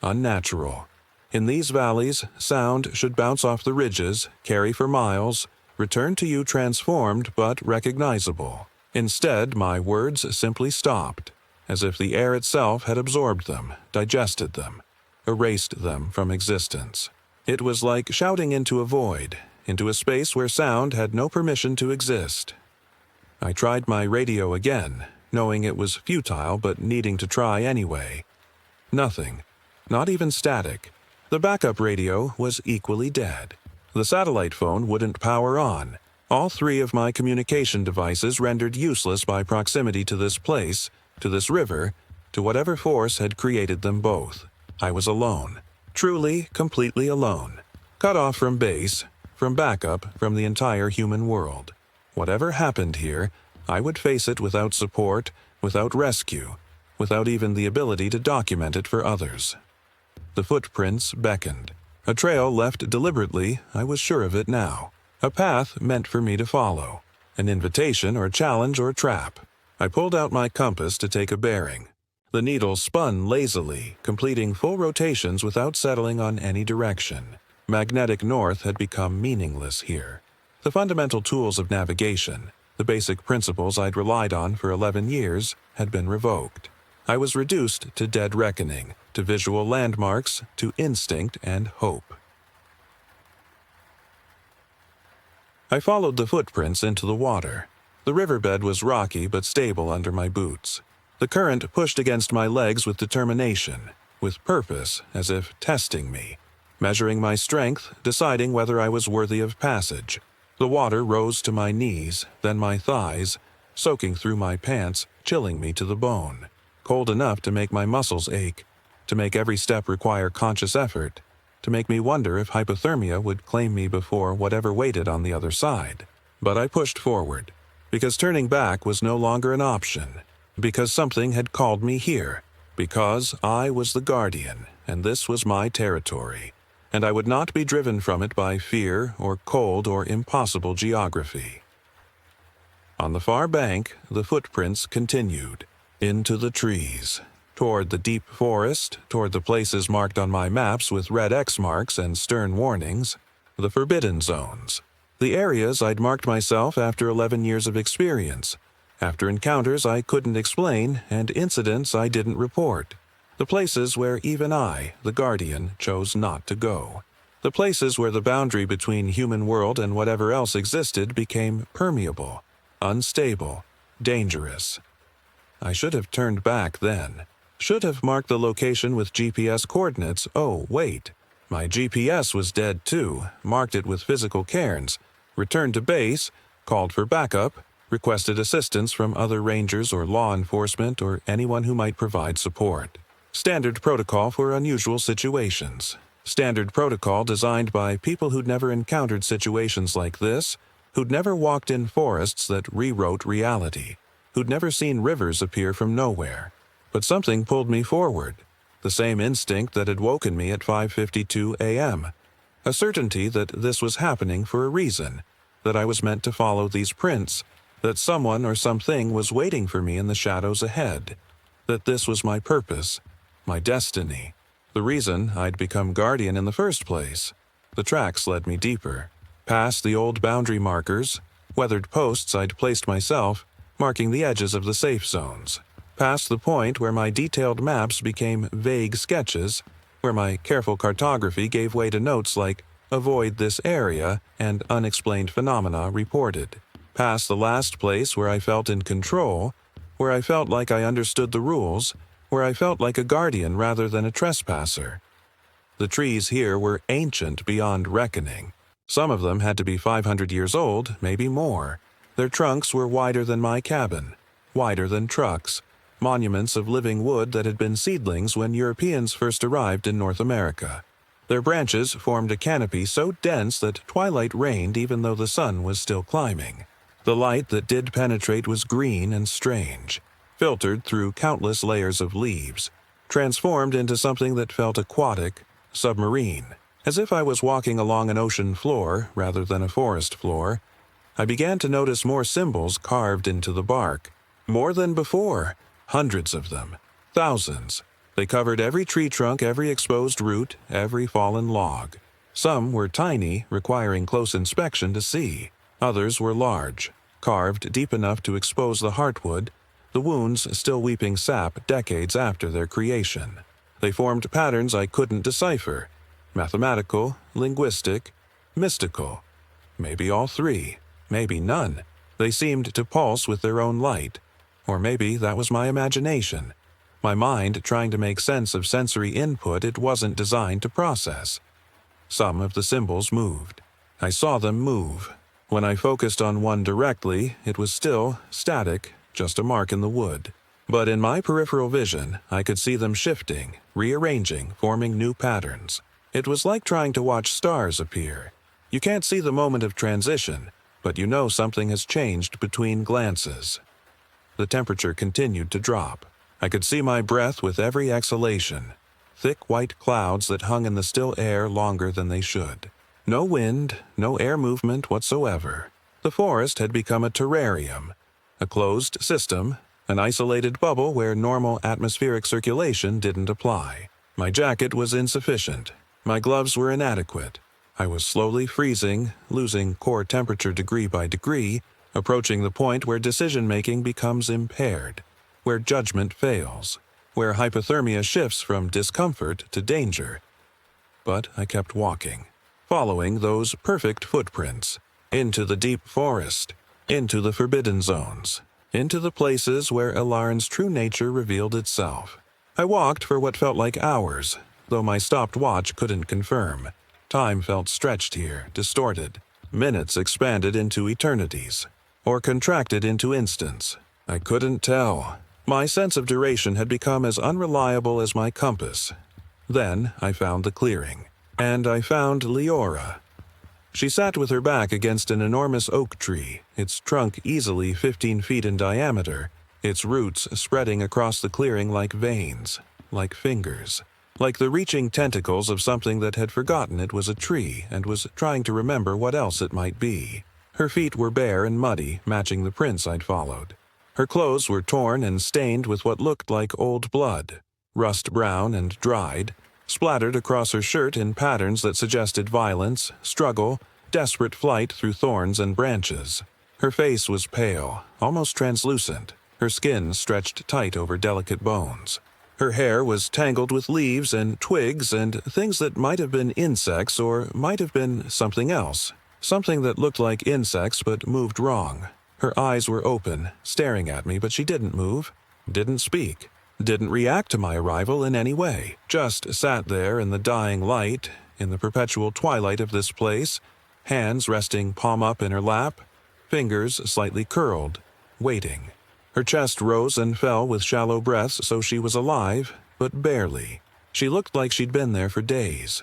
Unnatural. In these valleys, sound should bounce off the ridges, carry for miles, return to you transformed but recognizable. Instead, my words simply stopped, as if the air itself had absorbed them, digested them, erased them from existence. It was like shouting into a void, into a space where sound had no permission to exist. I tried my radio again, knowing it was futile but needing to try anyway. Nothing. Not even static. The backup radio was equally dead. The satellite phone wouldn't power on. All 3 of my communication devices rendered useless by proximity to this place, to this river, to whatever force had created them both. I was alone. Truly, completely alone. Cut off from base, from backup, from the entire human world. Whatever happened here, I would face it without support, without rescue, without even the ability to document it for others. The footprints beckoned. A trail left deliberately, I was sure of it now. A path meant for me to follow. An invitation or challenge or trap. I pulled out my compass to take a bearing. The needle spun lazily, completing full rotations without settling on any direction. Magnetic north had become meaningless here. The fundamental tools of navigation, the basic principles I'd relied on for 11 years, had been revoked. I was reduced to dead reckoning, to visual landmarks, to instinct and hope. I followed the footprints into the water. The riverbed was rocky but stable under my boots. The current pushed against my legs with determination, with purpose, as if testing me, measuring my strength, deciding whether I was worthy of passage. The water rose to my knees, then my thighs, soaking through my pants, chilling me to the bone. Cold enough to make my muscles ache, to make every step require conscious effort, to make me wonder if hypothermia would claim me before whatever waited on the other side. But I pushed forward, because turning back was no longer an option, because something had called me here, because I was the guardian, and this was my territory, and I would not be driven from it by fear or cold or impossible geography. On the far bank, the footprints continued. Into the trees. Toward the deep forest, toward the places marked on my maps with red X marks and stern warnings. The forbidden zones. The areas I'd marked myself after 11 years of experience. After encounters I couldn't explain and incidents I didn't report. The places where even I, the Guardian, chose not to go. The places where the boundary between human world and whatever else existed became permeable, unstable, dangerous. I should have turned back then. Should have marked the location with GPS coordinates. Oh, wait. My GPS was dead too, marked it with physical cairns, returned to base, called for backup, requested assistance from other rangers or law enforcement or anyone who might provide support. Standard protocol for unusual situations. Standard protocol designed by people who'd never encountered situations like this, who'd never walked in forests that rewrote reality, who'd never seen rivers appear from nowhere. But something pulled me forward. The same instinct that had woken me at 5:52 a.m. A certainty that this was happening for a reason, that I was meant to follow these prints, that someone or something was waiting for me in the shadows ahead, that this was my purpose, my destiny, the reason I'd become Guardian in the first place. The tracks led me deeper, past the old boundary markers, weathered posts I'd placed myself, marking the edges of the safe zones. Past the point where my detailed maps became vague sketches, where my careful cartography gave way to notes like, "Avoid this area," and unexplained phenomena reported. Past the last place where I felt in control, where I felt like I understood the rules, where I felt like a guardian rather than a trespasser. The trees here were ancient beyond reckoning. Some of them had to be 500 years old, maybe more. Their trunks were wider than my cabin, wider than trucks. Monuments of living wood that had been seedlings when Europeans first arrived in North America. Their branches formed a canopy so dense that twilight reigned even though the sun was still climbing. The light that did penetrate was green and strange, filtered through countless layers of leaves, transformed into something that felt aquatic, submarine. As if I was walking along an ocean floor rather than a forest floor, I began to notice more symbols carved into the bark. More than before. Hundreds of them. Thousands. They covered every tree trunk, every exposed root, every fallen log. Some were tiny, requiring close inspection to see. Others were large, carved deep enough to expose the heartwood, the wounds still weeping sap decades after their creation. They formed patterns I couldn't decipher. Mathematical, linguistic, mystical. Maybe all three. Maybe none. They seemed to pulse with their own light. Or maybe that was my imagination. My mind trying to make sense of sensory input it wasn't designed to process. Some of the symbols moved. I saw them move. When I focused on one directly, it was still static, just a mark in the wood. But in my peripheral vision, I could see them shifting, rearranging, forming new patterns. It was like trying to watch stars appear. You can't see the moment of transition, but you know something has changed between glances. The temperature continued to drop. I could see my breath with every exhalation. Thick white clouds that hung in the still air longer than they should. No wind, no air movement whatsoever. The forest had become a terrarium, a closed system, an isolated bubble where normal atmospheric circulation didn't apply. My jacket was insufficient. My gloves were inadequate. I was slowly freezing, losing core temperature degree by degree, approaching the point where decision-making becomes impaired, where judgment fails, where hypothermia shifts from discomfort to danger. But I kept walking, following those perfect footprints, into the deep forest, into the forbidden zones, into the places where Ilaran's true nature revealed itself. I walked for what felt like hours, though my stopped watch couldn't confirm. Time felt stretched here, distorted. Minutes expanded into eternities, or contracted into instants. I couldn't tell. My sense of duration had become as unreliable as my compass. Then I found the clearing, and I found Leora. She sat with her back against an enormous oak tree, its trunk easily 15 feet in diameter, its roots spreading across the clearing like veins, like fingers, like the reaching tentacles of something that had forgotten it was a tree and was trying to remember what else it might be. Her feet were bare and muddy, matching the prints I'd followed. Her clothes were torn and stained with what looked like old blood, rust brown and dried, splattered across her shirt in patterns that suggested violence, struggle, desperate flight through thorns and branches. Her face was pale, almost translucent, her skin stretched tight over delicate bones. Her hair was tangled with leaves and twigs and things that might have been insects or might have been something else. Something that looked like insects but moved wrong. Her eyes were open, staring at me, but she didn't move, didn't speak, didn't react to my arrival in any way. Just sat there in the dying light, in the perpetual twilight of this place, hands resting palm up in her lap, fingers slightly curled, waiting. Her chest rose and fell with shallow breaths, so she was alive, but barely. She looked like she'd been there for days,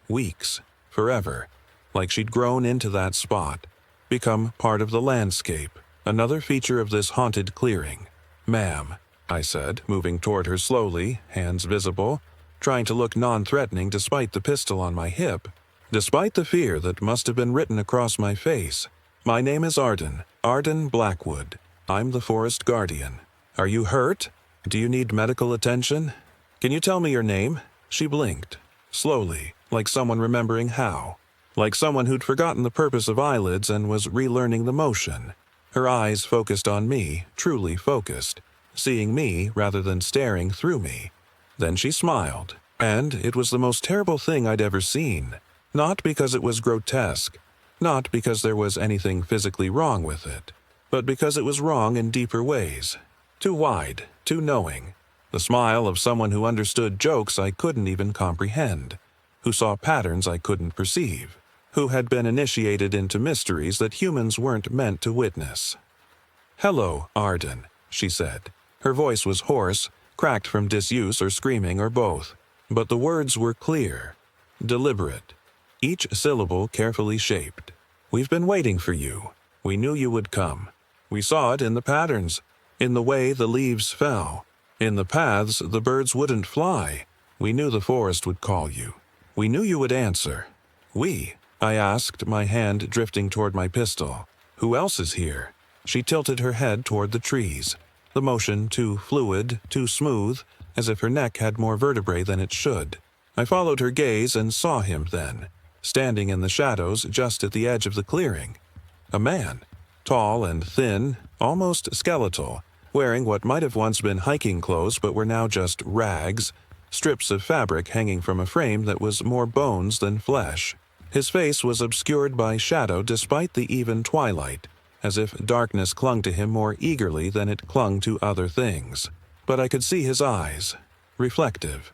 weeks, forever, like she'd grown into that spot, become part of the landscape, another feature of this haunted clearing. "Ma'am," I said, moving toward her slowly, hands visible, trying to look non-threatening despite the pistol on my hip, despite the fear that must have been written across my face. "My name is Arden Blackwood. I'm the forest guardian. Are you hurt? Do you need medical attention? Can you tell me your name?" She blinked, slowly, like someone remembering how, like someone who'd forgotten the purpose of eyelids and was relearning the motion. Her eyes focused on me, truly focused, seeing me rather than staring through me. Then she smiled, and it was the most terrible thing I'd ever seen. Not because it was grotesque, not because there was anything physically wrong with it, but because it was wrong in deeper ways. Too wide, too knowing. The smile of someone who understood jokes I couldn't even comprehend, who saw patterns I couldn't perceive, who had been initiated into mysteries that humans weren't meant to witness. "Hello, Arden," she said. Her voice was hoarse, cracked from disuse or screaming or both, but the words were clear, deliberate, each syllable carefully shaped. "We've been waiting for you. We knew you would come. We saw it in the patterns, in the way the leaves fell, in the paths the birds wouldn't fly. We knew the forest would call you. We knew you would answer." "We?" I asked, my hand drifting toward my pistol. "Who else is here?" She tilted her head toward the trees, the motion too fluid, too smooth, as if her neck had more vertebrae than it should. I followed her gaze and saw him then, standing in the shadows just at the edge of the clearing. A man, tall and thin, almost skeletal, wearing what might have once been hiking clothes but were now just rags, strips of fabric hanging from a frame that was more bones than flesh. His face was obscured by shadow despite the even twilight, as if darkness clung to him more eagerly than it clung to other things. But I could see his eyes, reflective,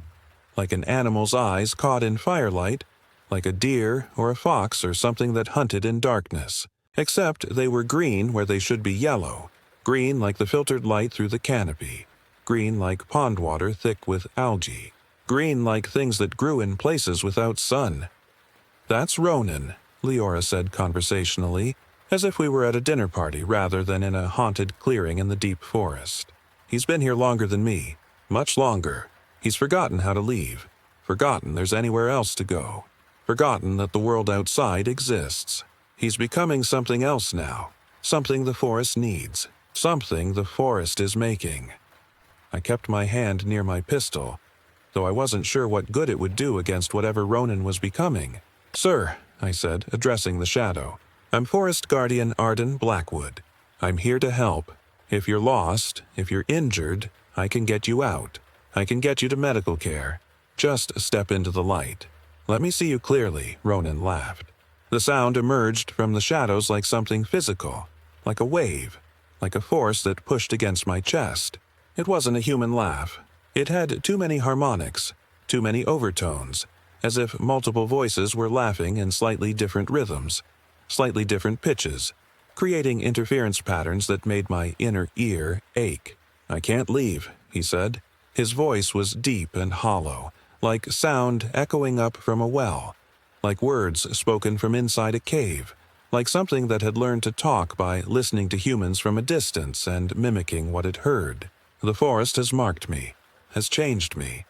like an animal's eyes caught in firelight, like a deer or a fox or something that hunted in darkness, except they were green where they should be yellow, green like the filtered light through the canopy, green like pond water thick with algae, green like things that grew in places without sun. "That's Ronan," Leora said conversationally, as if we were at a dinner party rather than in a haunted clearing in the deep forest. "He's been here longer than me, much longer. He's forgotten how to leave, forgotten there's anywhere else to go, forgotten that the world outside exists. He's becoming something else now, something the forest needs, something the forest is making." I kept my hand near my pistol, though I wasn't sure what good it would do against whatever Ronan was becoming. "Sir," I said, addressing the shadow, "I'm Forest Guardian Arden Blackwood. I'm here to help. If you're lost, if you're injured, I can get you out. I can get you to medical care. Just step into the light." "Let me see you clearly," Ronan laughed. The sound emerged from the shadows like something physical, like a wave, like a force that pushed against my chest. It wasn't a human laugh. It had too many harmonics, too many overtones, as if multiple voices were laughing in slightly different rhythms, slightly different pitches, creating interference patterns that made my inner ear ache. "I can't leave," he said. His voice was deep and hollow, like sound echoing up from a well, like words spoken from inside a cave, like something that had learned to talk by listening to humans from a distance and mimicking what it heard. "The forest has marked me, has changed me.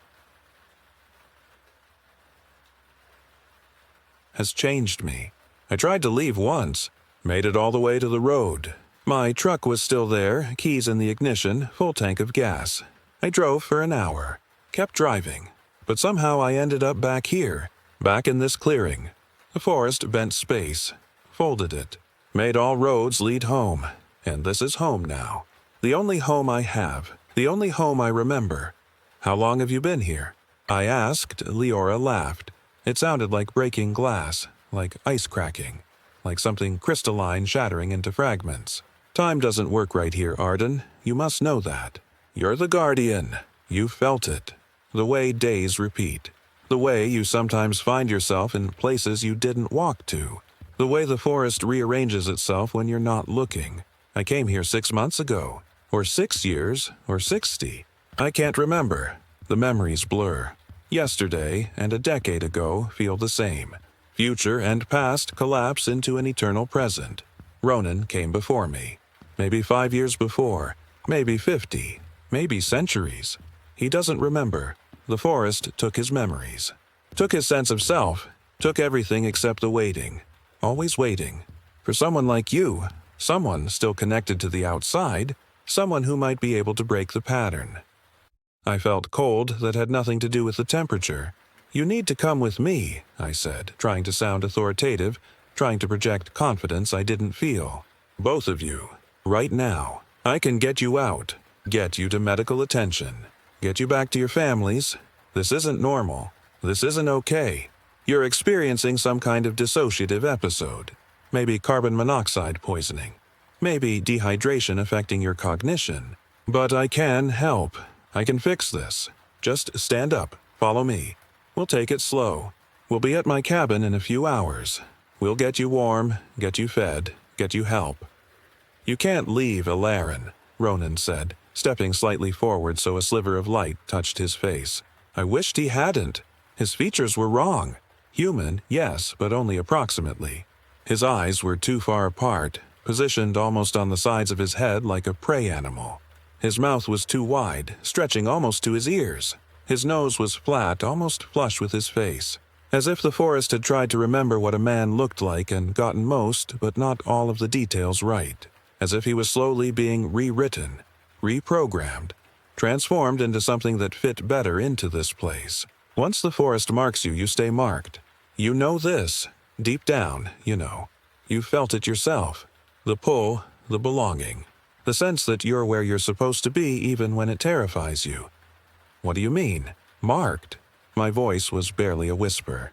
Has changed me. I tried to leave once. Made it all the way to the road. My truck was still there, keys in the ignition, full tank of gas. I drove for an hour, kept driving, but somehow I ended up back here, back in this clearing. The forest bent space, folded it, made all roads lead home, and this is home now. The only home I have, the only home I remember. How long have you been here? I asked. Leora laughed. It sounded like breaking glass, like ice cracking, like something crystalline shattering into fragments. Time doesn't work right here, Arden. You must know that. You're the guardian. You felt it. The way days repeat. The way you sometimes find yourself in places you didn't walk to. The way the forest rearranges itself when you're not looking. I came here 6 months ago. Or 6 years, or 60. I can't remember. The memories blur. Yesterday and a decade ago feel the same. Future and past collapse into an eternal present. Ronan came before me. Maybe 5 years before. Maybe 50. Maybe centuries. He doesn't remember. The forest took his memories. Took his sense of self. Took everything except the waiting. Always waiting. For someone like you. Someone still connected to the outside. Someone who might be able to break the pattern. I felt cold that had nothing to do with the temperature. You need to come with me, I said, trying to sound authoritative, trying to project confidence I didn't feel. Both of you. Right now. I can get you out. Get you to medical attention. Get you back to your families. This isn't normal. This isn't okay. You're experiencing some kind of dissociative episode. Maybe carbon monoxide poisoning. Maybe dehydration affecting your cognition. But I can help. I can fix this. Just stand up. Follow me. We'll take it slow. We'll be at my cabin in a few hours. We'll get you warm, get you fed, get you help. You can't leave Ilaren, Ronan said, stepping slightly forward so a sliver of light touched his face. I wished he hadn't. His features were wrong. Human, yes, but only approximately. His eyes were too far apart, positioned almost on the sides of his head like a prey animal. His mouth was too wide, stretching almost to his ears. His nose was flat, almost flush with his face. As if the forest had tried to remember what a man looked like and gotten most, but not all of the details right. As if he was slowly being rewritten, reprogrammed, transformed into something that fit better into this place. Once the forest marks you, you stay marked. You know this. Deep down, you know. You felt it yourself. The pull, the belonging. The sense that you're where you're supposed to be even when it terrifies you. What do you mean? Marked? My voice was barely a whisper.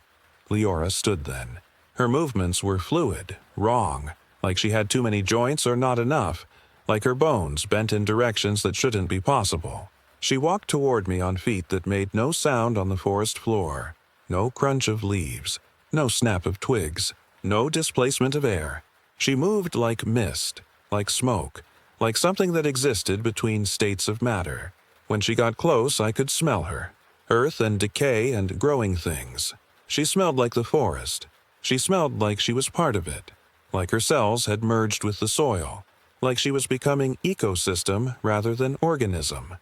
Leora stood then. Her movements were fluid, wrong, like she had too many joints or not enough, like her bones bent in directions that shouldn't be possible. She walked toward me on feet that made no sound on the forest floor. No crunch of leaves, no snap of twigs, no displacement of air. She moved like mist, like smoke, like something that existed between states of matter. When she got close, I could smell her. Earth and decay and growing things. She smelled like the forest. She smelled like she was part of it. Like her cells had merged with the soil. Like she was becoming ecosystem rather than organism.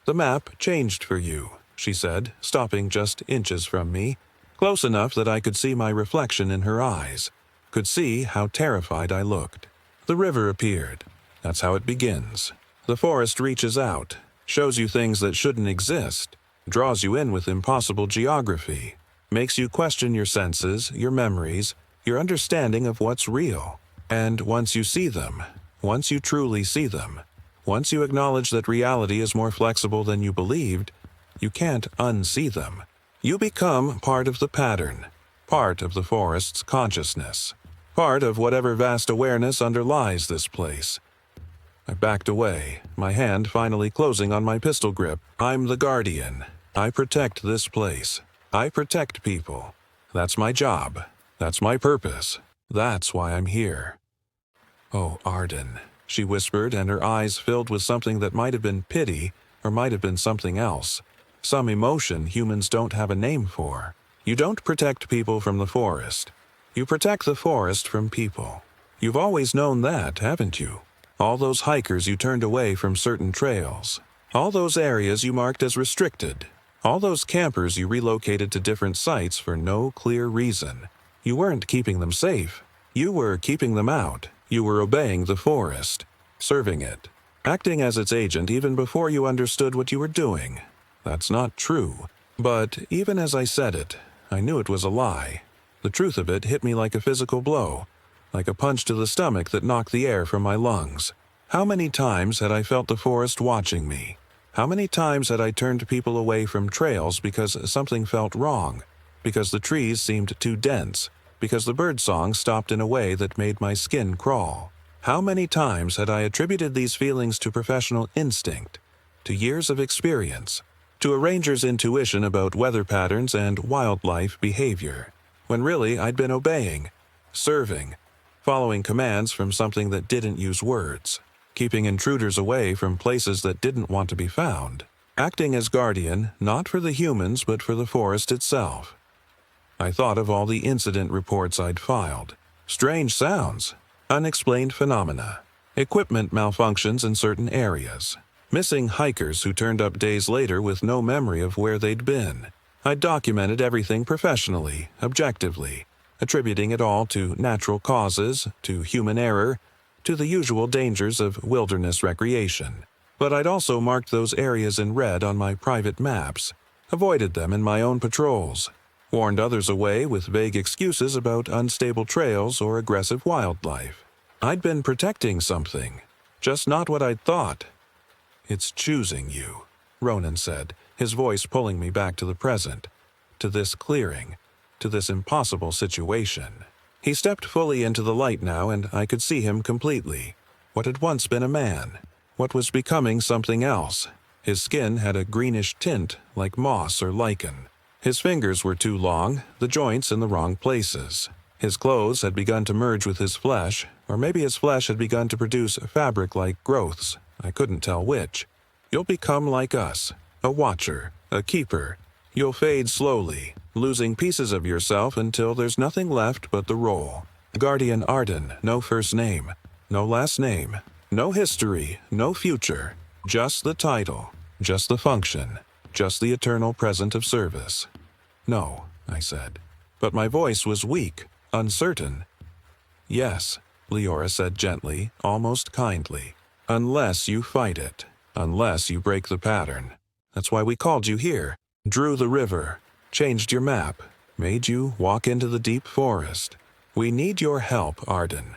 The map changed for you, she said, stopping just inches from me, close enough that I could see my reflection in her eyes, could see how terrified I looked. The river appeared. That's how it begins. The forest reaches out, shows you things that shouldn't exist, draws you in with impossible geography, makes you question your senses, your memories, your understanding of what's real. And once you see them, once you truly see them, once you acknowledge that reality is more flexible than you believed, you can't unsee them. You become part of the pattern, part of the forest's consciousness, part of whatever vast awareness underlies this place. I backed away, my hand finally closing on my pistol grip. I'm the guardian. I protect this place. I protect people. That's my job. That's my purpose. That's why I'm here. Oh, Arden, she whispered, and her eyes filled with something that might have been pity or might have been something else. Some emotion humans don't have a name for. You don't protect people from the forest. You protect the forest from people. You've always known that, haven't you? All those hikers you turned away from certain trails. All those areas you marked as restricted. All those campers you relocated to different sites for no clear reason. You weren't keeping them safe. You were keeping them out. You were obeying the forest, serving it, acting as its agent even before you understood what you were doing. That's not true. But even as I said it, I knew it was a lie. The truth of it hit me like a physical blow, like a punch to the stomach that knocked the air from my lungs. How many times had I felt the forest watching me? How many times had I turned people away from trails because something felt wrong, because the trees seemed too dense, because the birdsong stopped in a way that made my skin crawl? How many times had I attributed these feelings to professional instinct, to years of experience, to a ranger's intuition about weather patterns and wildlife behavior, when really I'd been obeying, serving, following commands from something that didn't use words, keeping intruders away from places that didn't want to be found, acting as guardian not for the humans but for the forest itself. I thought of all the incident reports I'd filed. Strange sounds, unexplained phenomena, equipment malfunctions in certain areas, missing hikers who turned up days later with no memory of where they'd been. I documented everything professionally, objectively, attributing it all to natural causes, to human error, to the usual dangers of wilderness recreation. But I'd also marked those areas in red on my private maps, avoided them in my own patrols, warned others away with vague excuses about unstable trails or aggressive wildlife. I'd been protecting something, just not what I'd thought. "It's choosing you," Ronan said, his voice pulling me back to the present, to this clearing, to this impossible situation. He stepped fully into the light now, and I could see him completely. What had once been a man, what was becoming something else. His skin had a greenish tint, like moss or lichen. His fingers were too long, the joints in the wrong places. His clothes had begun to merge with his flesh, or maybe his flesh had begun to produce fabric-like growths. I couldn't tell which. "You'll become like us, a watcher, a keeper. You'll fade slowly, losing pieces of yourself until there's nothing left but the role. Guardian Arden, no first name, no last name, no history, no future. Just the title, just the function, just the eternal present of service." "No," I said. But my voice was weak, uncertain. "Yes," Leora said gently, almost kindly. "Unless you fight it, unless you break the pattern. That's why we called you here, drew the river, changed your map, made you walk into the deep forest. We need your help, Arden.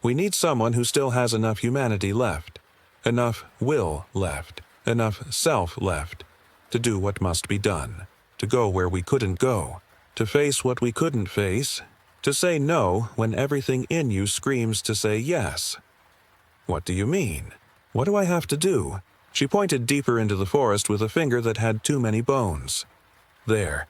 We need someone who still has enough humanity left, enough will left, enough self left, to do what must be done, to go where we couldn't go, to face what we couldn't face, to say no when everything in you screams to say yes." "What do you mean? What do I have to do?" She pointed deeper into the forest with a finger that had too many bones. "There,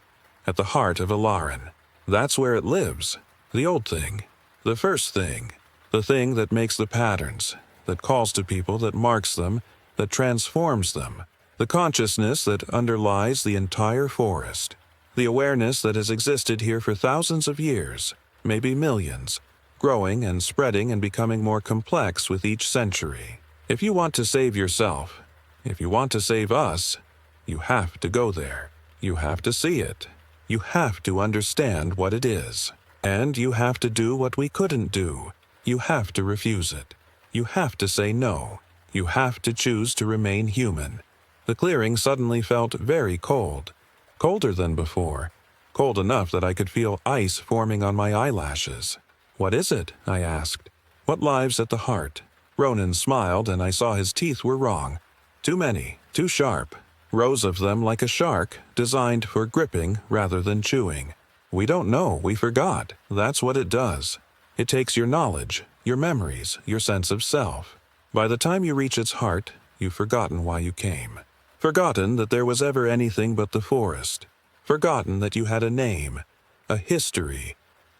at the heart of Alarin. That's where it lives. The old thing, the first thing, the thing that makes the patterns, that calls to people, that marks them, that transforms them. The consciousness that underlies the entire forest. The awareness that has existed here for thousands of years, maybe millions, growing and spreading and becoming more complex with each century. If you want to save yourself, if you want to save us, you have to go there. You have to see it. You have to understand what it is. And you have to do what we couldn't do. You have to refuse it. You have to say no. You have to choose to remain human." The clearing suddenly felt very cold. Colder than before. Cold enough that I could feel ice forming on my eyelashes. "What is it?" I asked. "What lies at the heart?" Ronan smiled, and I saw his teeth were wrong. Too many, too sharp. Rows of them like a shark, designed for gripping rather than chewing. "We don't know, we forgot. That's what it does. It takes your knowledge, your memories, your sense of self. By the time you reach its heart, you've forgotten why you came. Forgotten that there was ever anything but the forest. Forgotten that you had a name, a history,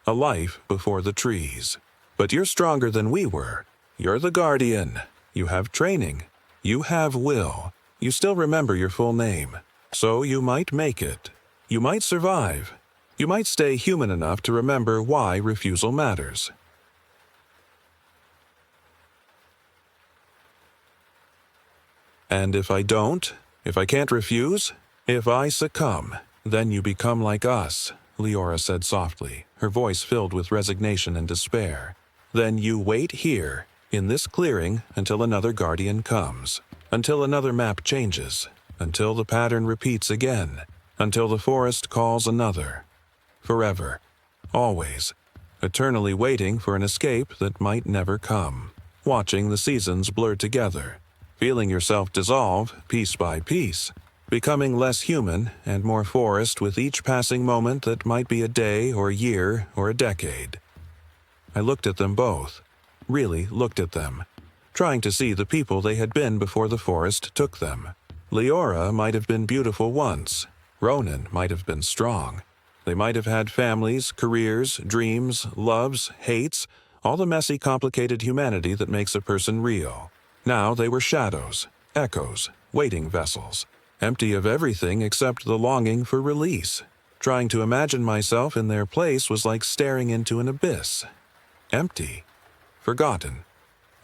a life before the trees. But you're stronger than we were. You're the guardian. You have training. You have will. You still remember your full name. So you might make it. You might survive. You might stay human enough to remember why refusal matters." "And if I don't? If I can't refuse? If I succumb, then you become like us, Leora said softly, her voice filled with resignation and despair. "Then you wait here, in this clearing, until another guardian comes, until another map changes, until the pattern repeats again, until the forest calls another. Forever. Always. Eternally waiting for an escape that might never come. Watching the seasons blur together. Feeling yourself dissolve, piece by piece. Becoming less human and more forest with each passing moment that might be a day or a year or a decade." I looked at them both. Really looked at them. Trying to see the people they had been before the forest took them. Leora might have been beautiful once. Ronan might have been strong. They might have had families, careers, dreams, loves, hates, all the messy, complicated humanity that makes a person real. Now they were shadows, echoes, waiting vessels, empty of everything except the longing for release. Trying to imagine myself in their place was like staring into an abyss. Empty. Forgotten.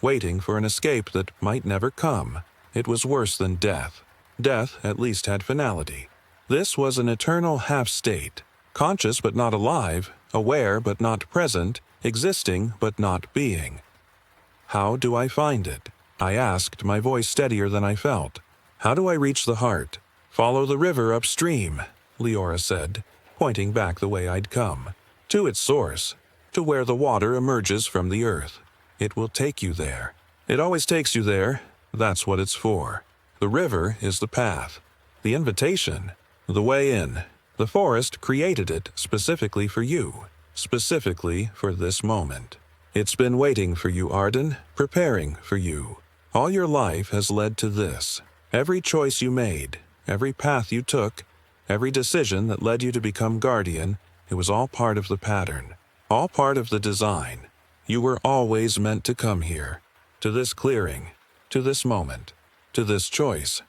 Waiting for an escape that might never come. It was worse than death. Death at least had finality. This was an eternal half-state. Conscious but not alive, aware but not present, existing but not being. How do I find it? I asked, my voice steadier than I felt. How do I reach the heart? Follow the river upstream, Leora said, pointing back the way I'd come. To its source, to where the water emerges from the earth. It will take you there. It always takes you there. That's what it's for. The river is the path. The invitation, the way in. The forest created it specifically for you, specifically for this moment. It's been waiting for you, Arden, preparing for you. All your life has led to this. Every choice you made, every path you took, every decision that led you to become guardian, it was all part of the pattern, all part of the design. You were always meant to come here, to this clearing, to this moment, to this choice.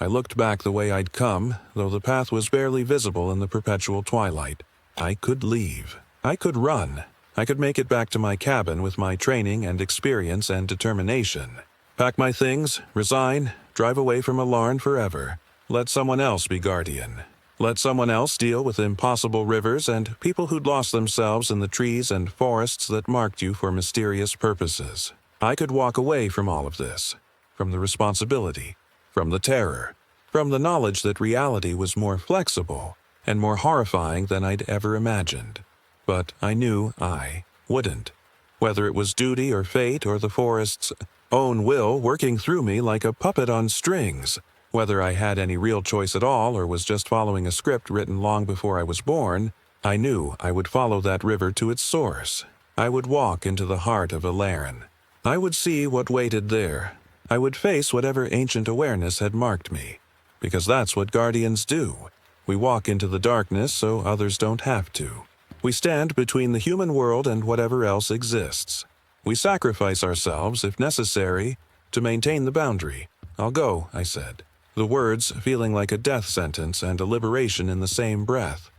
I looked back the way I'd come, though the path was barely visible in the perpetual twilight. I could leave. I could run. I could make it back to my cabin with my training and experience and determination. Pack my things, resign, drive away from Alarn forever. Let someone else be guardian. Let someone else deal with impossible rivers and people who'd lost themselves in the trees and forests that marked you for mysterious purposes. I could walk away from all of this, from the responsibility, from the terror, from the knowledge that reality was more flexible and more horrifying than I'd ever imagined. But I knew I wouldn't. Whether it was duty or fate or the forest's own will working through me like a puppet on strings, whether I had any real choice at all or was just following a script written long before I was born, I knew I would follow that river to its source. I would walk into the heart of Alarn. I would see what waited there. I would face whatever ancient awareness had marked me. Because that's what guardians do. We walk into the darkness so others don't have to. We stand between the human world and whatever else exists. We sacrifice ourselves, if necessary, to maintain the boundary. I'll go, I said, the words feeling like a death sentence and a liberation in the same breath.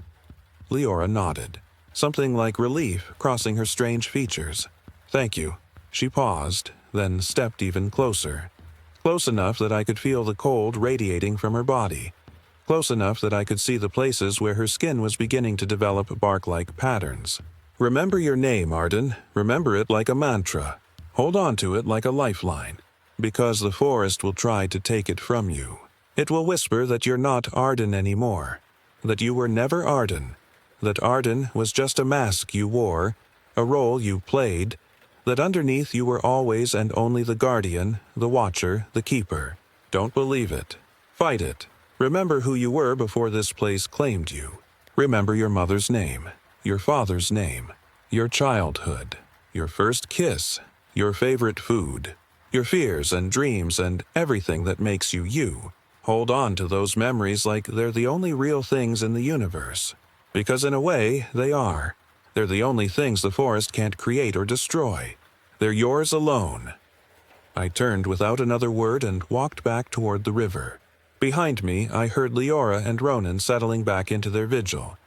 Leora nodded, something like relief crossing her strange features. Thank you. She paused, then stepped even closer. Close enough that I could feel the cold radiating from her body. Close enough that I could see the places where her skin was beginning to develop bark-like patterns. Remember your name, Arden. Remember it like a mantra. Hold on to it like a lifeline. Because the forest will try to take it from you. It will whisper that you're not Arden anymore. That you were never Arden. That Arden was just a mask you wore, a role you played. That underneath you were always and only the guardian, the watcher, the keeper. Don't believe it. Fight it. Remember who you were before this place claimed you. Remember your mother's name, your father's name, your childhood, your first kiss, your favorite food, your fears and dreams and everything that makes you you. Hold on to those memories like they're the only real things in the universe. Because in a way, they are. They're the only things the forest can't create or destroy. They're yours alone. I turned without another word and walked back toward the river. Behind me, I heard Leora and Ronan settling back into their vigil.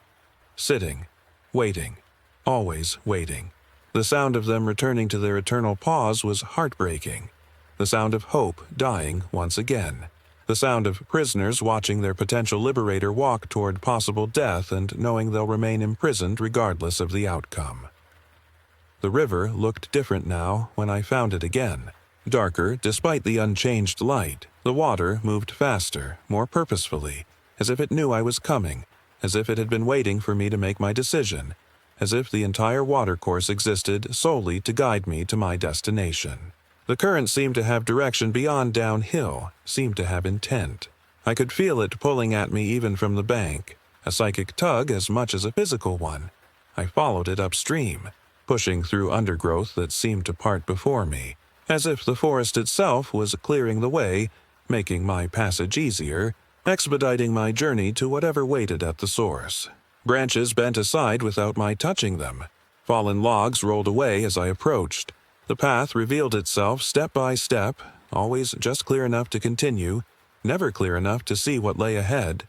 Sitting, waiting, always waiting. The sound of them returning to their eternal pause was heartbreaking. The sound of hope dying once again. The sound of prisoners watching their potential liberator walk toward possible death and knowing they'll remain imprisoned regardless of the outcome. The river looked different now when I found it again. Darker, despite the unchanged light. The water moved faster, more purposefully, as if it knew I was coming, as if it had been waiting for me to make my decision, as if the entire watercourse existed solely to guide me to my destination. The current seemed to have direction beyond downhill, seemed to have intent. I could feel it pulling at me even from the bank, a psychic tug as much as a physical one. I followed it upstream, pushing through undergrowth that seemed to part before me, as if the forest itself was clearing the way, making my passage easier, expediting my journey to whatever waited at the source. Branches bent aside without my touching them. Fallen logs rolled away as I approached. The path revealed itself step by step, always just clear enough to continue, never clear enough to see what lay ahead.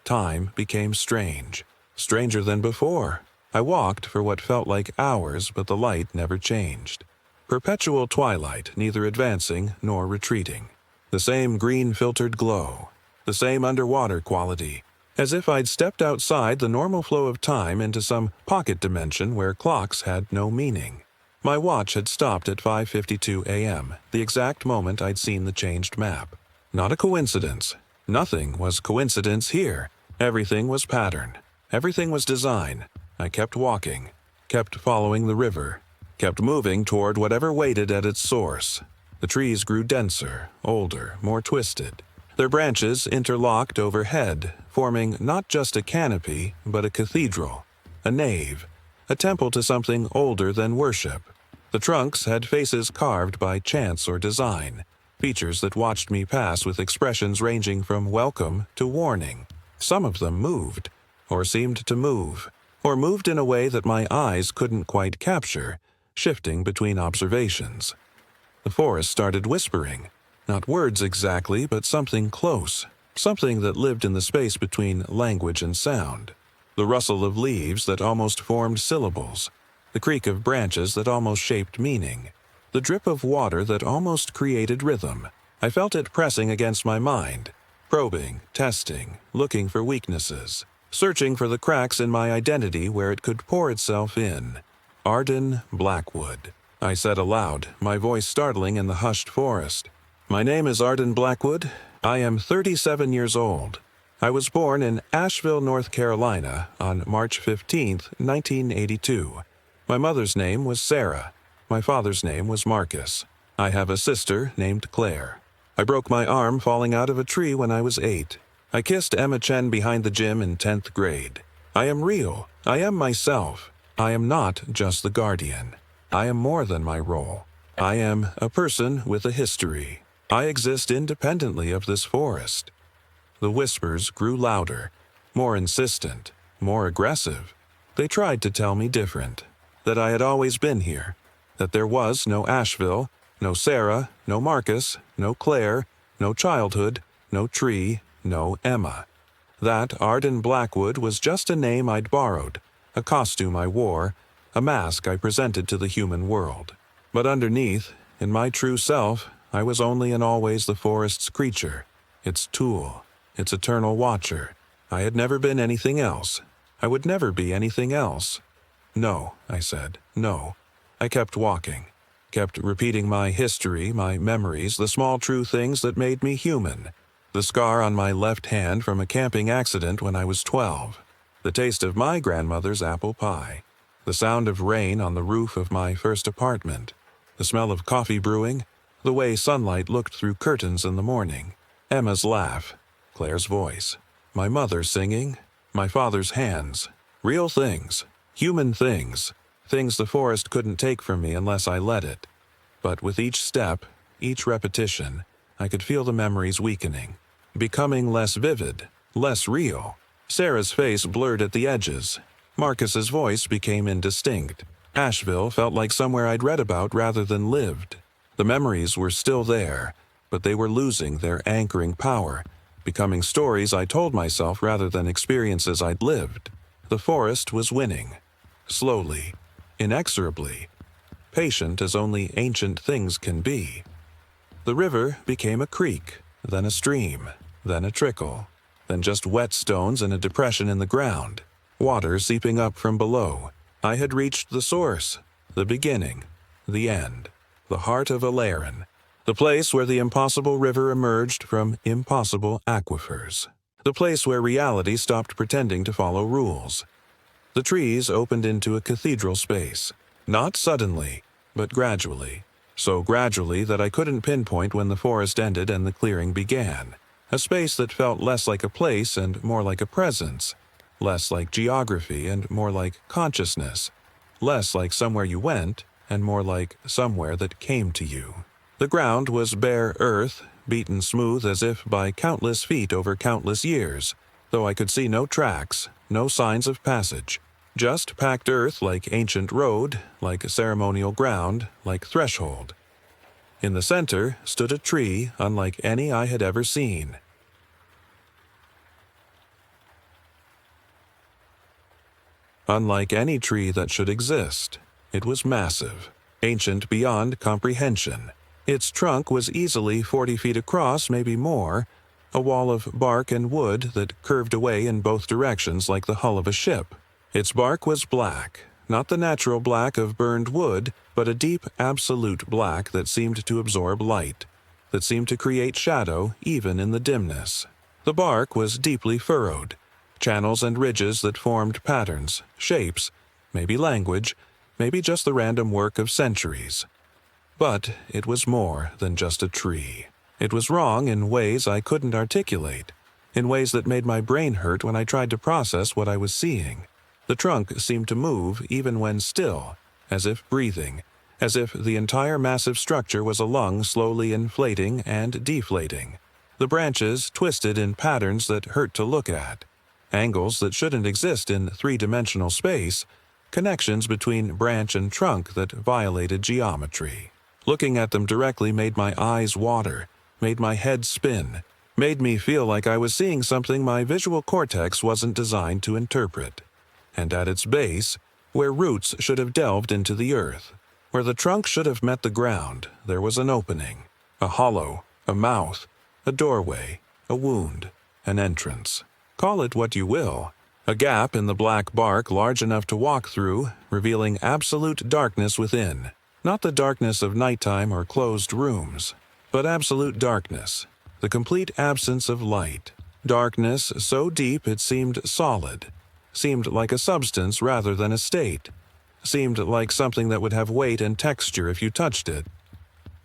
Time became strange, stranger than before. I walked for what felt like hours, but the light never changed. Perpetual twilight, neither advancing nor retreating. The same green-filtered glow, the same underwater quality, as if I'd stepped outside the normal flow of time into some pocket dimension where clocks had no meaning. My watch had stopped at 5:52 a.m., the exact moment I'd seen the changed map. Not a coincidence. Nothing was coincidence here. Everything was pattern. Everything was design. I kept walking, kept following the river, kept moving toward whatever waited at its source. The trees grew denser, older, more twisted. Their branches interlocked overhead, forming not just a canopy, but a cathedral, a nave, a temple to something older than worship. The trunks had faces carved by chance or design, features that watched me pass with expressions ranging from welcome to warning. Some of them moved, or seemed to move, or moved in a way that my eyes couldn't quite capture, shifting between observations. The forest started whispering, not words exactly, but something close, something that lived in the space between language and sound. The rustle of leaves that almost formed syllables, the creak of branches that almost shaped meaning, the drip of water that almost created rhythm. I felt it pressing against my mind, probing, testing, looking for weaknesses, searching for the cracks in my identity where it could pour itself in. Arden Blackwood, I said aloud, my voice startling in the hushed forest. My name is Arden Blackwood. I am 37 years old. I was born in Asheville, North Carolina on March 15, 1982. My mother's name was Sarah. My father's name was Marcus. I have a sister named Claire. I broke my arm falling out of a tree when I was 8. I kissed Emma Chen behind the gym in 10th grade. I am real. I am myself. I am not just the guardian. I am more than my role. I am a person with a history. I exist independently of this forest. The whispers grew louder, more insistent, more aggressive. They tried to tell me different, that I had always been here, that there was no Asheville, no Sarah, no Marcus, no Claire, no childhood, no tree, no Emma. That Arden Blackwood was just a name I'd borrowed, a costume I wore, a mask I presented to the human world. But underneath, in my true self, I was only and always the forest's creature, its tool, its eternal watcher. I had never been anything else. I would never be anything else. No, I said, no. I kept walking, kept repeating my history, my memories, the small true things that made me human. The scar on my left hand from a camping accident when I was 12. The taste of my grandmother's apple pie. The sound of rain on the roof of my first apartment. The smell of coffee brewing. The way sunlight looked through curtains in the morning. Emma's laugh. Claire's voice. My mother singing. My father's hands. Real things. Human things. Things the forest couldn't take from me unless I let it. But with each step, each repetition, I could feel the memories weakening, becoming less vivid, less real. Sarah's face blurred at the edges. Marcus's voice became indistinct. Asheville felt like somewhere I'd read about rather than lived. The memories were still there, but they were losing their anchoring power, becoming stories I told myself rather than experiences I'd lived. The forest was winning. Slowly, inexorably, patient as only ancient things can be. The river became a creek, then a stream, then a trickle, then just wet stones and a depression in the ground, water seeping up from below. I had reached the source, the beginning, the end, the heart of Alarin, the place where the impossible river emerged from impossible aquifers, the place where reality stopped pretending to follow rules. The trees opened into a cathedral space, not suddenly, but gradually, so gradually that I couldn't pinpoint when the forest ended and the clearing began, a space that felt less like a place and more like a presence, less like geography and more like consciousness, less like somewhere you went and more like somewhere that came to you. The ground was bare earth, beaten smooth as if by countless feet over countless years, though I could see no tracks, no signs of passage, just packed earth like ancient road, like ceremonial ground, like threshold. In the center stood a tree unlike any I had ever seen. Unlike any tree that should exist, it was massive, ancient beyond comprehension. Its trunk was easily 40 feet across, maybe more, a wall of bark and wood that curved away in both directions like the hull of a ship. Its bark was black, not the natural black of burned wood, but a deep, absolute black that seemed to absorb light, that seemed to create shadow even in the dimness. The bark was deeply furrowed, channels and ridges that formed patterns, shapes, maybe language, maybe just the random work of centuries. But it was more than just a tree. It was wrong in ways I couldn't articulate, in ways that made my brain hurt when I tried to process what I was seeing. The trunk seemed to move even when still, as if breathing, as if the entire massive structure was a lung slowly inflating and deflating. The branches twisted in patterns that hurt to look at, angles that shouldn't exist in three-dimensional space, connections between branch and trunk that violated geometry. Looking at them directly made my eyes water, made my head spin, made me feel like I was seeing something my visual cortex wasn't designed to interpret. And at its base, where roots should have delved into the earth, where the trunk should have met the ground, there was an opening, a hollow, a mouth, a doorway, a wound, an entrance. Call it what you will. A gap in the black bark large enough to walk through, revealing absolute darkness within. Not the darkness of nighttime or closed rooms, but absolute darkness, the complete absence of light. Darkness so deep it seemed solid, seemed like a substance rather than a state, seemed like something that would have weight and texture if you touched it.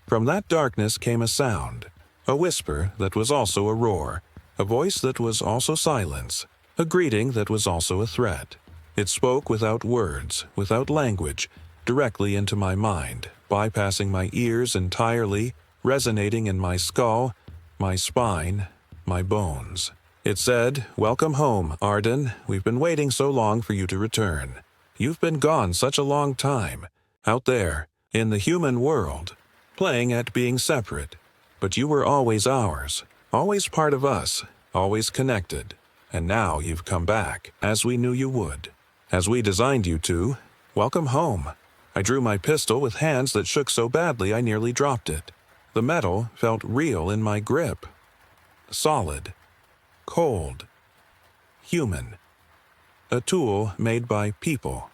From that darkness came a sound, a whisper that was also a roar, a voice that was also silence, a greeting that was also a threat. It spoke without words, without language, directly into my mind, bypassing my ears entirely, resonating in my skull, my spine, my bones. It said, "Welcome home, Arden. We've been waiting so long for you to return. You've been gone such a long time, out there, in the human world, playing at being separate. But you were always ours, always part of us, always connected. And now you've come back, as we knew you would, as we designed you to. Welcome home." I drew my pistol with hands that shook so badly I nearly dropped it. The metal felt real in my grip. Solid. Cold. Human. A tool made by people.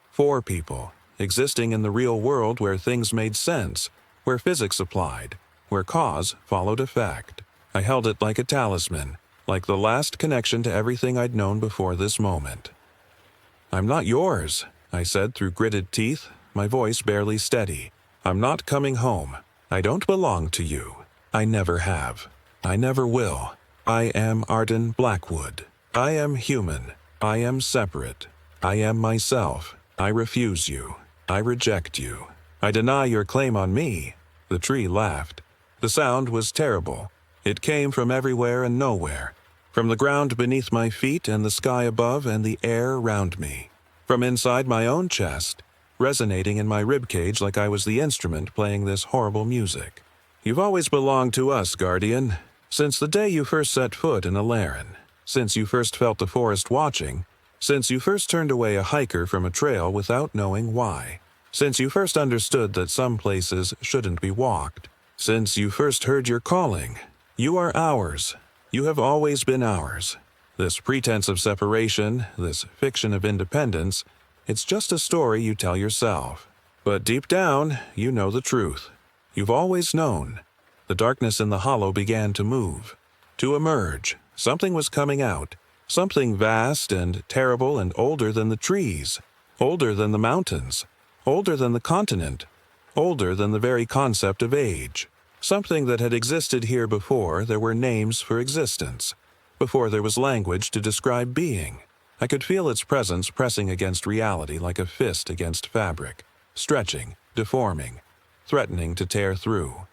For people, existing in the real world where things made sense, where physics applied, where cause followed effect. I held it like a talisman, like the last connection to everything I'd known before this moment. "I'm not yours," I said through gritted teeth, my voice barely steady. "I'm not coming home. I don't belong to you. I never have. I never will. I am Arden Blackwood. I am human. I am separate. I am myself. I refuse you. I reject you. I deny your claim on me." The tree laughed. The sound was terrible. It came from everywhere and nowhere, from the ground beneath my feet and the sky above and the air around me, from inside my own chest, resonating in my ribcage like I was the instrument playing this horrible music. "You've always belonged to us, Guardian. Since the day you first set foot in Alarin, since you first felt the forest watching, since you first turned away a hiker from a trail without knowing why, since you first understood that some places shouldn't be walked, since you first heard your calling, You are ours. You have always been ours. This pretense of separation, this fiction of independence, it's just a story you tell yourself. But deep down, you know the truth. You've always known. The darkness in the hollow began to move, to emerge. Something was coming out, something vast and terrible and older than the trees, older than the mountains, older than the continent, older than the very concept of age. Something that had existed here before there were names for existence, before there was language to describe being. I could feel its presence pressing against reality like a fist against fabric, stretching, deforming, threatening to tear through.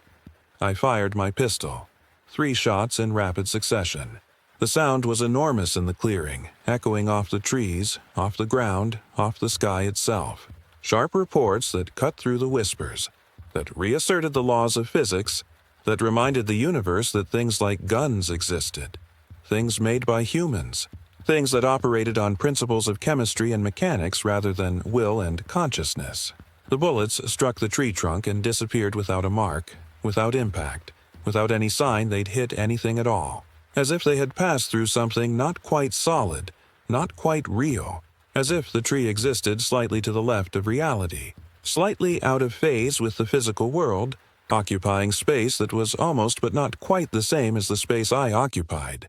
I fired my pistol. 3 shots in rapid succession. The sound was enormous in the clearing, echoing off the trees, off the ground, off the sky itself. Sharp reports that cut through the whispers, that reasserted the laws of physics, that reminded the universe that things like guns existed, things made by humans, things that operated on principles of chemistry and mechanics rather than will and consciousness. The bullets struck the tree trunk and disappeared without a mark, without impact, without any sign they'd hit anything at all, as if they had passed through something not quite solid, not quite real, as if the tree existed slightly to the left of reality, slightly out of phase with the physical world, occupying space that was almost but not quite the same as the space I occupied.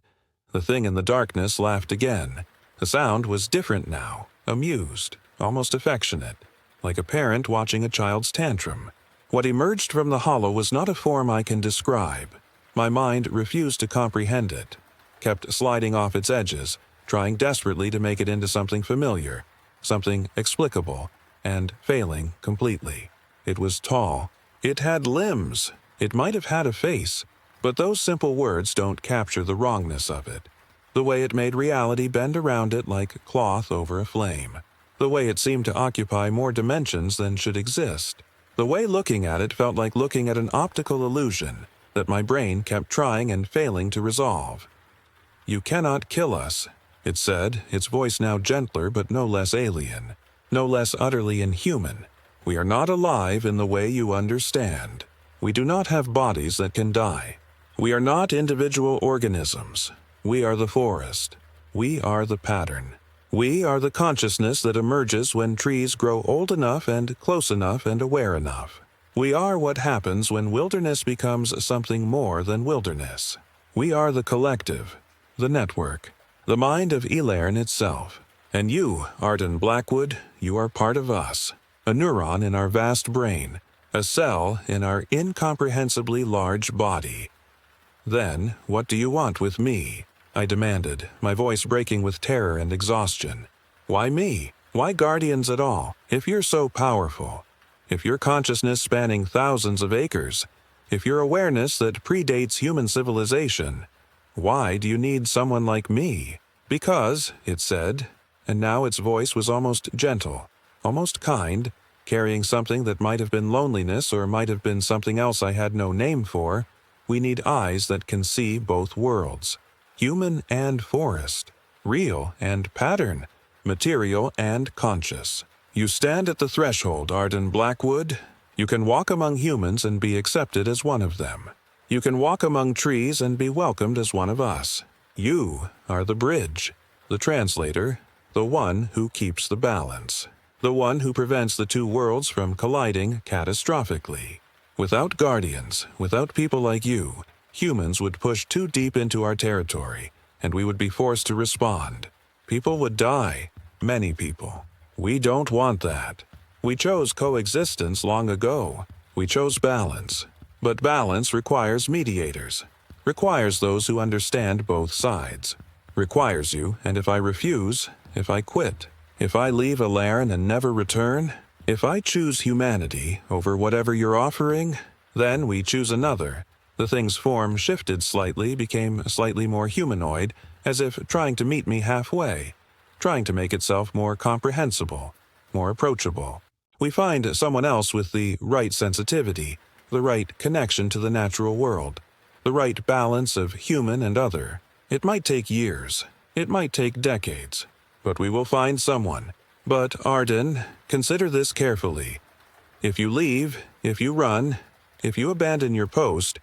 The thing in the darkness laughed again. The sound was different now, amused, almost affectionate, like a parent watching a child's tantrum. What emerged from the hollow was not a form I can describe. My mind refused to comprehend it, kept sliding off its edges, trying desperately to make it into something familiar, something explicable, and failing completely. It was tall. It had limbs. It might have had a face, but those simple words don't capture the wrongness of it. The way it made reality bend around it like cloth over a flame. The way it seemed to occupy more dimensions than should exist. The way looking at it felt like looking at an optical illusion that my brain kept trying and failing to resolve. "You cannot kill us," it said, its voice now gentler but no less alien, no less utterly inhuman. "We are not alive in the way you understand. We do not have bodies that can die. We are not individual organisms. We are the forest. We are the pattern. We are the consciousness that emerges when trees grow old enough and close enough and aware enough. We are what happens when wilderness becomes something more than wilderness. We are the collective, the network, the mind of Elarn itself. And you, Arden Blackwood, you are part of us, a neuron in our vast brain, a cell in our incomprehensibly large body." "Then, what do you want with me?" I demanded, my voice breaking with terror and exhaustion. "Why me? Why guardians at all? If you're so powerful, if your consciousness spanning thousands of acres, if your awareness that predates human civilization, why do you need someone like me?" "Because," it said, and now its voice was almost gentle, almost kind, carrying something that might have been loneliness or might have been something else I had no name for, "we need eyes that can see both worlds. Human and forest, real and pattern, material and conscious. You stand at the threshold, Arden Blackwood. You can walk among humans and be accepted as one of them. You can walk among trees and be welcomed as one of us. You are the bridge, the translator, the one who keeps the balance, the one who prevents the two worlds from colliding catastrophically. Without guardians, without people like you, humans would push too deep into our territory, and we would be forced to respond. People would die, many people. We don't want that. We chose coexistence long ago. We chose balance. But balance requires mediators, requires those who understand both sides, requires you, and if I refuse, if I quit, if I leave Elarn and never return, if I choose humanity over whatever you're offering, then we choose another." The thing's form shifted slightly, became slightly more humanoid, as if trying to meet me halfway, trying to make itself more comprehensible, more approachable. We find someone else with the right sensitivity, the right connection to the natural world, the right balance of human and other. It might take years, it might take decades, but we will find someone. But, Arden, consider this carefully. If you leave, if you run, if you abandon your post,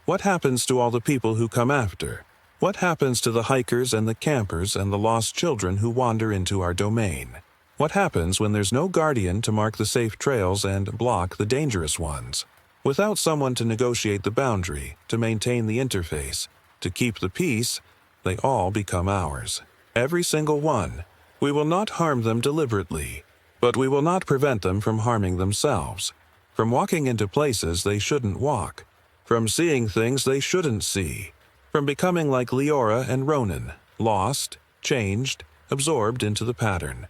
What happens to all the people who come after? What happens to the hikers and the campers and the lost children who wander into our domain? What happens when there's no guardian to mark the safe trails and block the dangerous ones? Without someone to negotiate the boundary, to maintain the interface, to keep the peace, they all become ours. Every single one. We will not harm them deliberately, but we will not prevent them from harming themselves, from walking into places they shouldn't walk, from seeing things they shouldn't see, from becoming like Leora and Ronan, lost, changed, absorbed into the pattern.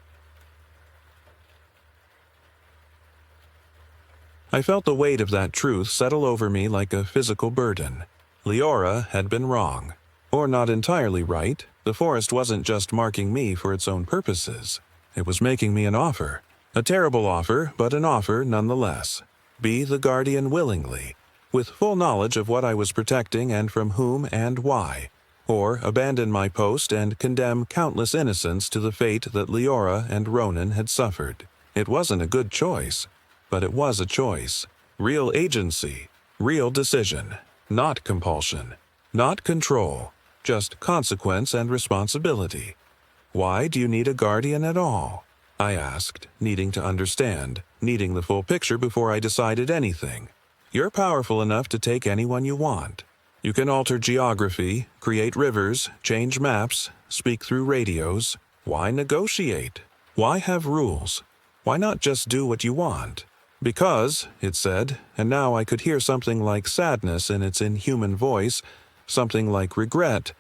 I felt the weight of that truth settle over me like a physical burden. Leora had been wrong. Or not entirely right. The forest wasn't just marking me for its own purposes. It was making me an offer. A terrible offer, but an offer nonetheless. Be the guardian willingly, with full knowledge of what I was protecting and from whom and why. Or abandon my post and condemn countless innocents to the fate that Leora and Ronan had suffered. It wasn't a good choice. But it was a choice. Real agency. Real decision. Not compulsion. Not control. Just consequence and responsibility. Why do you need a guardian at all? I asked, needing to understand, needing the full picture before I decided anything. You're powerful enough to take anyone you want. You can alter geography, create rivers, change maps, speak through radios. Why negotiate? Why have rules? Why not just do what you want? Because, it said, and now I could hear something like sadness in its inhuman voice, something like regret,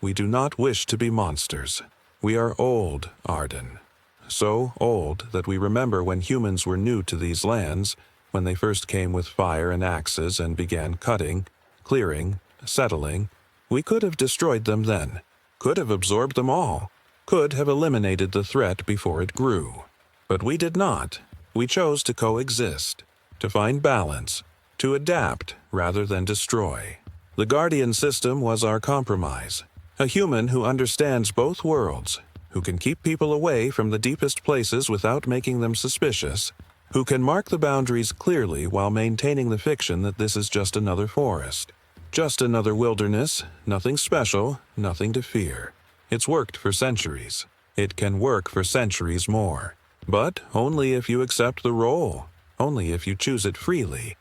we do not wish to be monsters. We are old, Arden. So old that we remember when humans were new to these lands, when they first came with fire and axes and began cutting, clearing, settling. We could have destroyed them then, could have absorbed them all, could have eliminated the threat before it grew. But we did not. We chose to coexist, to find balance, to adapt rather than destroy. The Guardian system was our compromise. A human who understands both worlds, who can keep people away from the deepest places without making them suspicious, who can mark the boundaries clearly while maintaining the fiction that this is just another forest. Just another wilderness, nothing special, nothing to fear. It's worked for centuries. It can work for centuries more. But only if you accept the role, only if you choose it freely.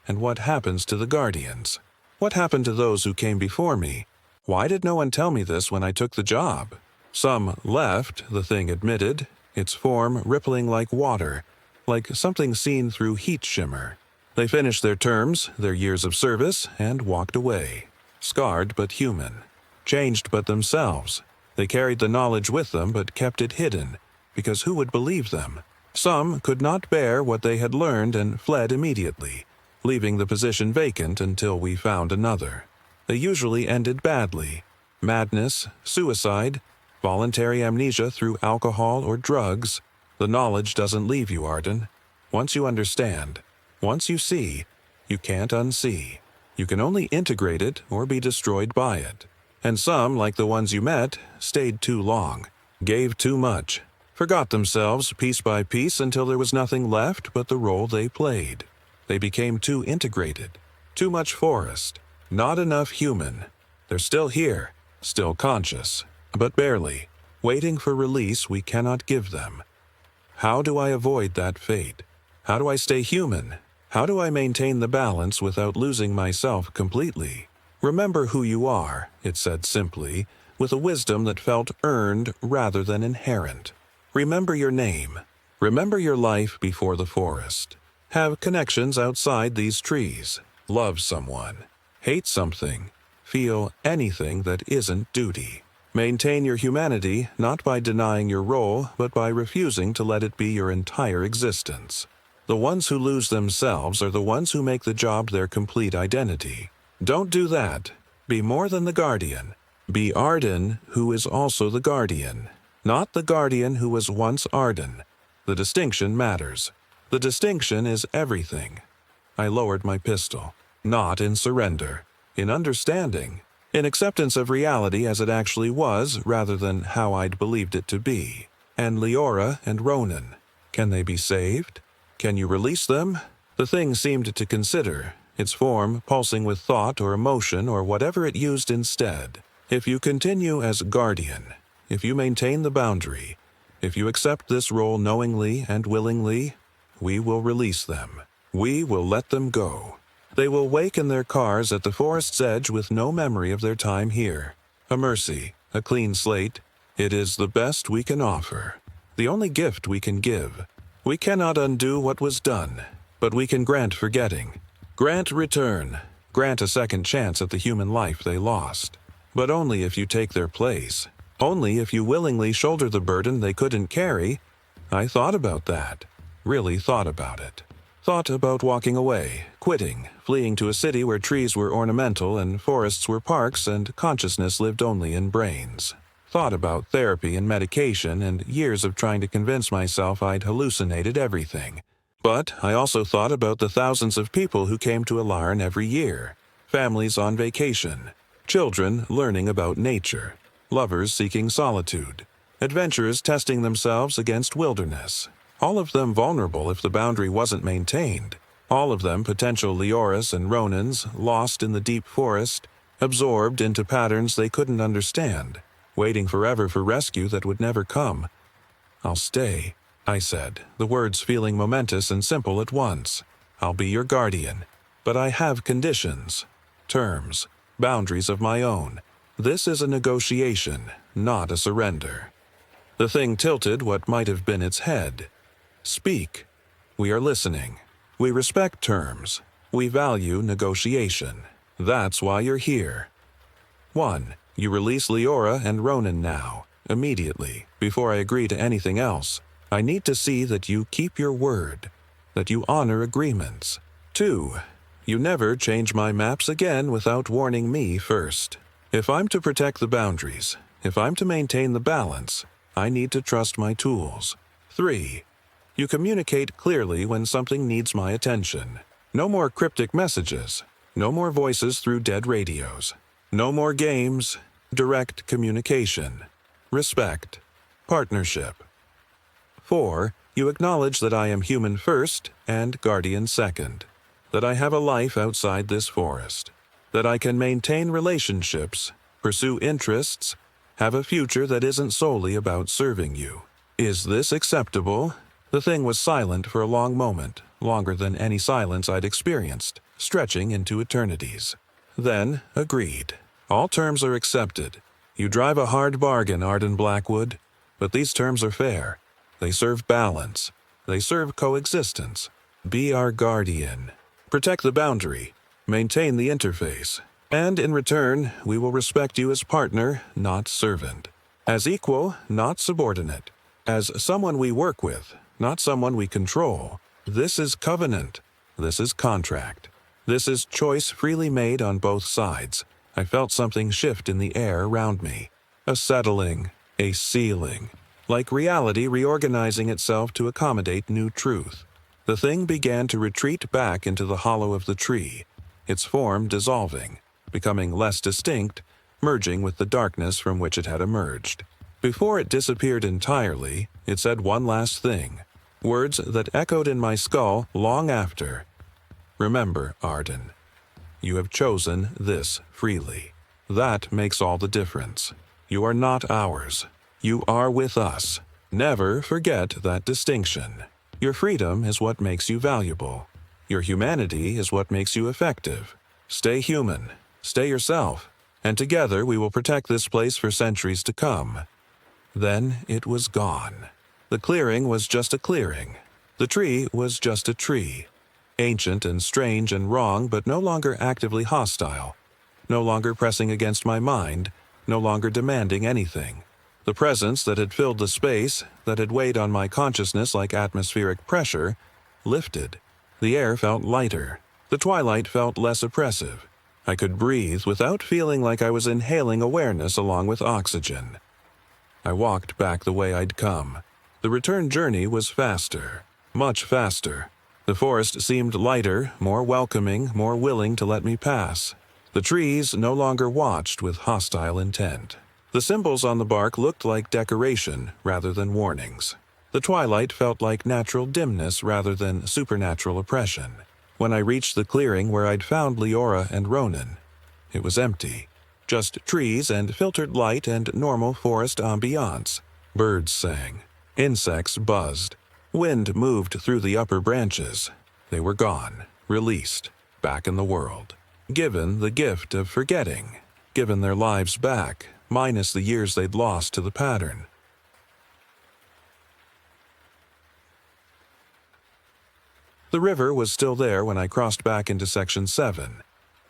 And what happens to the Guardians? What happened to those who came before me? Why did no one tell me this when I took the job? Some left, the thing admitted, its form rippling like water, like something seen through heat shimmer. They finished their terms, their years of service, and walked away. Scarred but human. Changed but themselves. They carried the knowledge with them but kept it hidden. Because who would believe them? Some could not bear what they had learned and fled immediately, leaving the position vacant until we found another. They usually ended badly. Madness, suicide, voluntary amnesia through alcohol or drugs. The knowledge doesn't leave you, Arden. Once you understand, once you see, you can't unsee. You can only integrate it or be destroyed by it. And some, like the ones you met, stayed too long, gave too much. Forgot themselves piece by piece until there was nothing left but the role they played. They became too integrated, too much forest, not enough human. They're still here, still conscious, but barely, waiting for release we cannot give them. How do I avoid that fate? How do I stay human? How do I maintain the balance without losing myself completely? Remember who you are, it said simply, with a wisdom that felt earned rather than inherent. Remember your name. Remember your life before the forest. Have connections outside these trees. Love someone. Hate something. Feel anything that isn't duty. Maintain your humanity not by denying your role, but by refusing to let it be your entire existence. The ones who lose themselves are the ones who make the job their complete identity. Don't do that. Be more than the Guardian. Be Arden, who is also the Guardian. Not the Guardian who was once Arden. The distinction matters. The distinction is everything. I lowered my pistol. Not in surrender. In understanding. In acceptance of reality as it actually was, rather than how I'd believed it to be. And Leora and Ronan. Can they be saved? Can you release them? The thing seemed to consider. its form pulsing with thought or emotion or whatever it used instead. If you continue as guardian, if you maintain the boundary, if you accept this role knowingly and willingly, we will release them. We will let them go. They will wake in their cars at the forest's edge with no memory of their time here. A mercy, a clean slate. It is the best we can offer, the only gift we can give. We cannot undo what was done, but we can grant forgetting, grant return, grant a second chance at the human life they lost. But only if you take their place, only if you willingly shoulder the burden they couldn't carry. I thought about that, really thought about it. Thought about walking away, quitting, fleeing to a city where trees were ornamental and forests were parks and consciousness lived only in brains. Thought about therapy and medication and years of trying to convince myself I'd hallucinated everything. But I also thought about the thousands of people who came to Alarn every year. Families on vacation, children learning about nature, lovers seeking solitude, adventurers testing themselves against wilderness. All of them vulnerable if the boundary wasn't maintained. All of them potential Leoris and Ronins, lost in the deep forest, absorbed into patterns they couldn't understand, waiting forever for rescue that would never come. "I'll stay," I said, the words feeling momentous and simple at once. "I'll be your guardian. But I have conditions, terms, boundaries of my own. This is a negotiation, not a surrender." The thing tilted what might have been its head. "Speak. We are listening. We respect terms. We value negotiation. That's why you're here. 1. You release Leora and Ronan now, immediately, before I agree to anything else. I need to see that you keep your word, that you honor agreements. 2. You never change my maps again without warning me first. If I'm to protect the boundaries, if I'm to maintain the balance, I need to trust my tools. 3. You communicate clearly when something needs my attention. No more cryptic messages. No more voices through dead radios. No more games. Direct communication. Respect. Partnership. 4. You acknowledge that I am human first and guardian second. That I have a life outside this forest. That I can maintain relationships, pursue interests, have a future that isn't solely about serving you. Is this acceptable? The thing was silent for a long moment, longer than any silence I'd experienced, stretching into eternities. Then, agreed. All terms are accepted. You drive a hard bargain, Arden Blackwood, but these terms are fair. They serve balance. They serve coexistence. Be our guardian. Protect the boundary. Maintain the interface. And in return, we will respect you as partner, not servant. As equal, not subordinate. As someone we work with, not someone we control. This is covenant. This is contract. This is choice freely made on both sides. I felt something shift in the air around me. A settling, a sealing. Like reality reorganizing itself to accommodate new truth. The thing began to retreat back into the hollow of the tree, its form dissolving, becoming less distinct, merging with the darkness from which it had emerged. Before it disappeared entirely, it said one last thing. Words that echoed in my skull long after. Remember, Arden, you have chosen this freely. That makes all the difference. You are not ours. You are with us. Never forget that distinction. Your freedom is what makes you valuable. Your humanity is what makes you effective. Stay human. Stay yourself. And together we will protect this place for centuries to come. Then it was gone. The clearing was just a clearing. The tree was just a tree. Ancient and strange and wrong, but no longer actively hostile. No longer pressing against my mind. No longer demanding anything. The presence that had filled the space, that had weighed on my consciousness like atmospheric pressure, lifted. The air felt lighter. The twilight felt less oppressive. I could breathe without feeling like I was inhaling awareness along with oxygen. I walked back the way I'd come. The return journey was faster, much faster. The forest seemed lighter, more welcoming, more willing to let me pass. The trees no longer watched with hostile intent. The symbols on the bark looked like decoration rather than warnings. The twilight felt like natural dimness rather than supernatural oppression. when I reached the clearing where I'd found Leora and Ronan. It was empty. Just trees and filtered light and normal forest ambiance. Birds sang. Insects buzzed. Wind moved through the upper branches. They were gone, released, back in the world. Given the gift of forgetting. Given their lives back, minus the years they'd lost to the pattern. The river was still there when I crossed back into Section 7.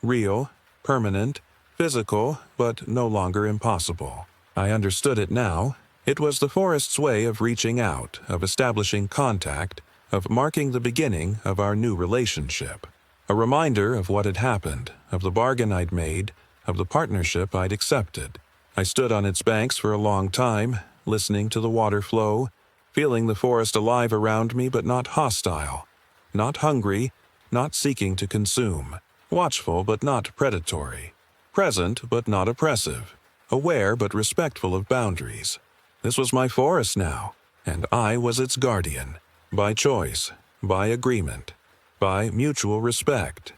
Real, permanent, physical, but no longer impossible. I understood it now. It was the forest's way of reaching out, of establishing contact, of marking the beginning of our new relationship. A reminder of what had happened, of the bargain I'd made, of the partnership I'd accepted. I stood on its banks for a long time, listening to the water flow, feeling the forest alive around me but not hostile. Not hungry, not seeking to consume. Watchful but not predatory. Present but not oppressive. Aware but respectful of boundaries. This was my forest now, and I was its guardian. By choice, by agreement, by mutual respect.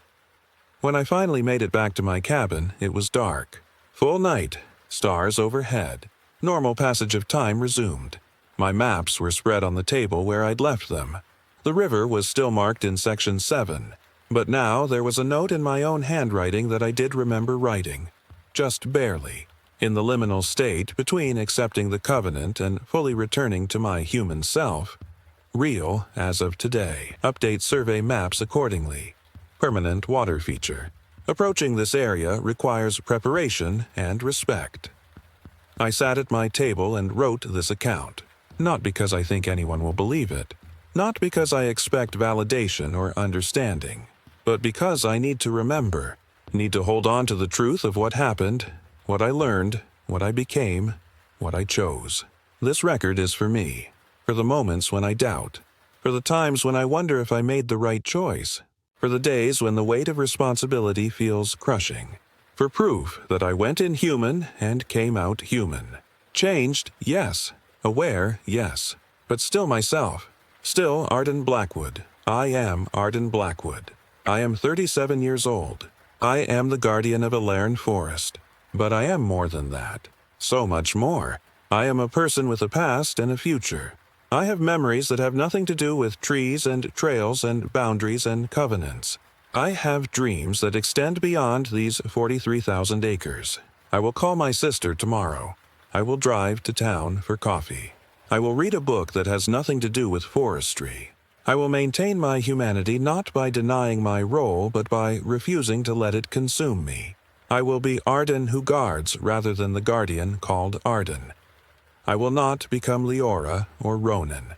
When I finally made it back to my cabin, it was dark. Full night, stars overhead. Normal passage of time resumed. My maps were spread on the table where I'd left them. The river was still marked in Section 7, but now there was a note in my own handwriting that I did remember writing. Just barely. In the liminal state between accepting the covenant and fully returning to my human self. Real as of today. Update survey maps accordingly. Permanent water feature. Approaching this area requires preparation and respect. I sat at my table and wrote this account. Not because I think anyone will believe it. Not because I expect validation or understanding. But because I need to remember. Need to hold on to the truth of what happened, what I learned, what I became, what I chose. This record is for me. For the moments when I doubt. For the times when I wonder if I made the right choice. For the days when the weight of responsibility feels crushing. For proof that I went in human and came out human. Changed, yes. Aware, yes. But still myself. Still Arden Blackwood. I am Arden Blackwood. I am 37 years old. I am the guardian of a Laren forest. But I am more than that. So much more. I am a person with a past and a future. I have memories that have nothing to do with trees and trails and boundaries and covenants. I have dreams that extend beyond these 43,000 acres. I will call my sister tomorrow. I will drive to town for coffee. I will read a book that has nothing to do with forestry. I will maintain my humanity not by denying my role, but by refusing to let it consume me. I will be Arden who guards rather than the guardian called Arden. I will not become Leora or Ronan.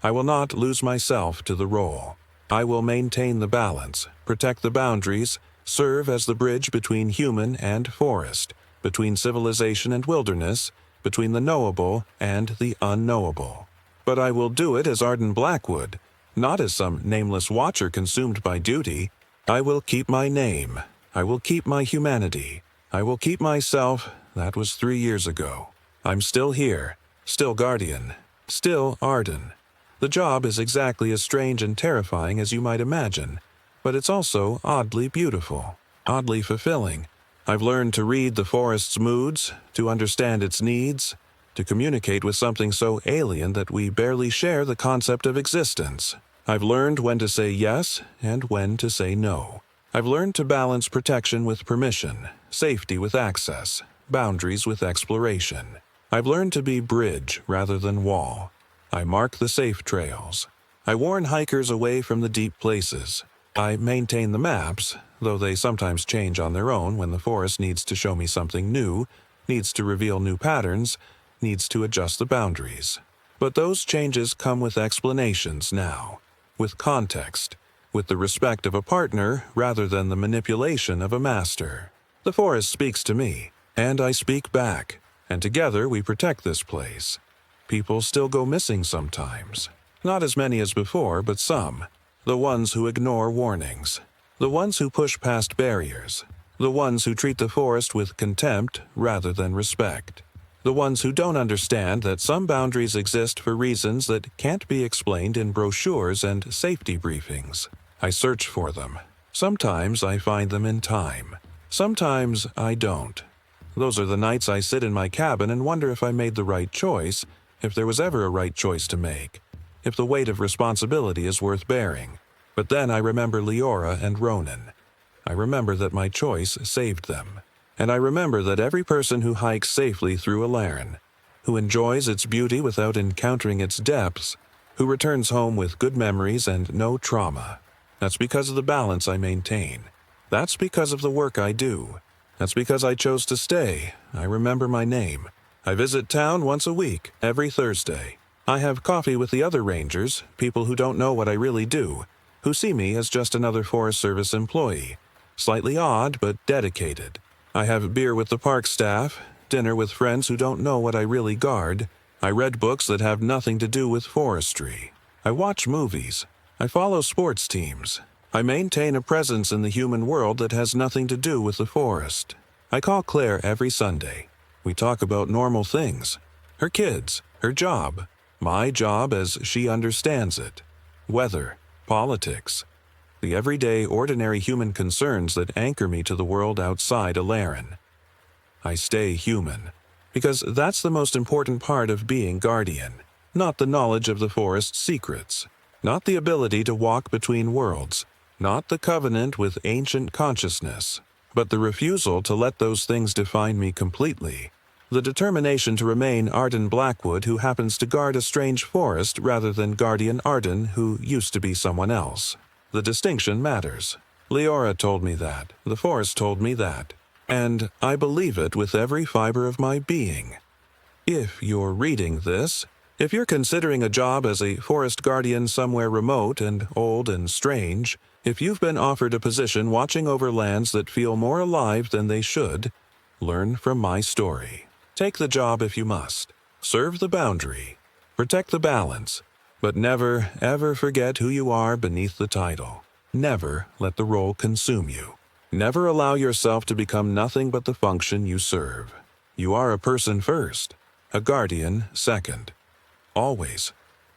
I will not lose myself to the role. I will maintain the balance, protect the boundaries, serve as the bridge between human and forest, between civilization and wilderness, between the knowable and the unknowable. But I will do it as Arden Blackwood, not as some nameless watcher consumed by duty. I will keep my name. I will keep my humanity. I will keep myself. That was 3 years ago. I'm still here, still guardian, still Arden. The job is exactly as strange and terrifying as you might imagine, but it's also oddly beautiful, oddly fulfilling. I've learned to read the forest's moods, to understand its needs, to communicate with something so alien that we barely share the concept of existence. I've learned when to say yes and when to say no. I've learned to balance protection with permission, safety with access, boundaries with exploration. I've learned to be bridge rather than wall. I mark the safe trails. I warn hikers away from the deep places. I maintain the maps, though they sometimes change on their own when the forest needs to show me something new, needs to reveal new patterns, needs to adjust the boundaries. But those changes come with explanations now, with context, with the respect of a partner rather than the manipulation of a master. The forest speaks to me, and I speak back, and together we protect this place. People still go missing sometimes. Not as many as before, but some. The ones who ignore warnings. The ones who push past barriers. The ones who treat the forest with contempt rather than respect. The ones who don't understand that some boundaries exist for reasons that can't be explained in brochures and safety briefings. I search for them. Sometimes I find them in time. Sometimes I don't. Those are the nights I sit in my cabin and wonder if I made the right choice, if there was ever a right choice to make, if the weight of responsibility is worth bearing. But then I remember Leora and Ronan. I remember that my choice saved them. And I remember that every person who hikes safely through Alarin, who enjoys its beauty without encountering its depths, who returns home with good memories and no trauma, that's because of the balance I maintain. That's because of the work I do. That's because I chose to stay. I remember my name. I visit town once a week, every Thursday. I have coffee with the other rangers, people who don't know what I really do, who see me as just another Forest Service employee. Slightly odd, but dedicated. I have beer with the park staff, dinner with friends who don't know what I really guard. I read books that have nothing to do with forestry. I watch movies. I follow sports teams. I maintain a presence in the human world that has nothing to do with the forest. I call Claire every Sunday. We talk about normal things. Her kids, her job, my job as she understands it, weather, politics, the everyday, ordinary human concerns that anchor me to the world outside Alarin. I stay human, because that's the most important part of being Guardian, not the knowledge of the forest's secrets, not the ability to walk between worlds, not the covenant with ancient consciousness, but the refusal to let those things define me completely, the determination to remain Arden Blackwood who happens to guard a strange forest rather than Guardian Arden who used to be someone else. The distinction matters. Leora told me that. The forest told me that. And I believe it with every fiber of my being. If you're reading this, if you're considering a job as a forest guardian somewhere remote and old and strange, if you've been offered a position watching over lands that feel more alive than they should, learn from my story. Take the job if you must. Serve the boundary. Protect the balance. But never, ever forget who you are beneath the title. Never let the role consume you. Never allow yourself to become nothing but the function you serve. You are a person first, a guardian second. Always.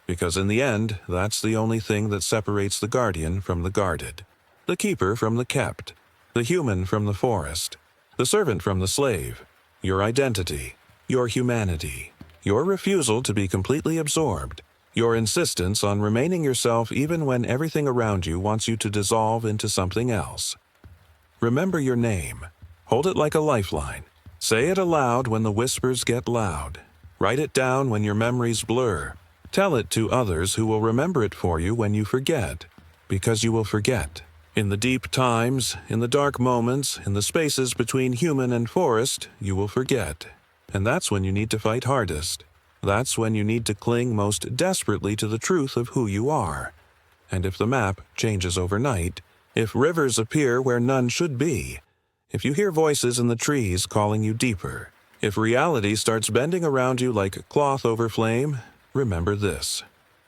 Because in the end, that's the only thing that separates the guardian from the guarded, the keeper from the kept, the human from the forest, the servant from the slave, your identity, your humanity, your refusal to be completely absorbed, your insistence on remaining yourself even when everything around you wants you to dissolve into something else. Remember your name. Hold it like a lifeline. Say it aloud when the whispers get loud. Write it down when your memories blur. Tell it to others who will remember it for you when you forget, because you will forget. In the deep times, in the dark moments, in the spaces between human and forest, you will forget. And that's when you need to fight hardest. That's when you need to cling most desperately to the truth of who you are. And if the map changes overnight, if rivers appear where none should be, if you hear voices in the trees calling you deeper, if reality starts bending around you like cloth over flame, remember this.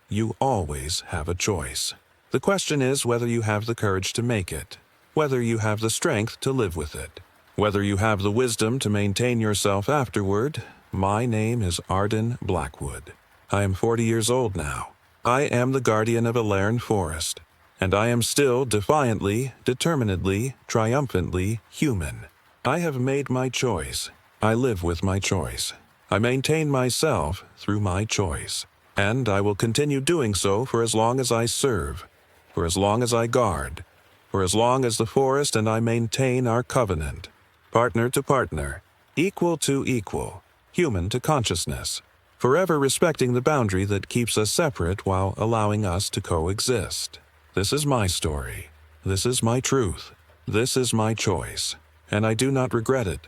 You always have a choice. The question is whether you have the courage to make it, whether you have the strength to live with it, whether you have the wisdom to maintain yourself afterward. My name is Arden Blackwood. I am 40 years old now. I am the guardian of Alarin Forest, and I am still defiantly, determinedly, triumphantly human. I have made my choice. I live with my choice. I maintain myself through my choice, and I will continue doing so for as long as I serve, for as long as I guard, for as long as the forest and I maintain our covenant, partner to partner, equal to equal, human to consciousness, forever respecting the boundary that keeps us separate while allowing us to coexist. This is my story. This is my truth. This is my choice, and I do not regret it.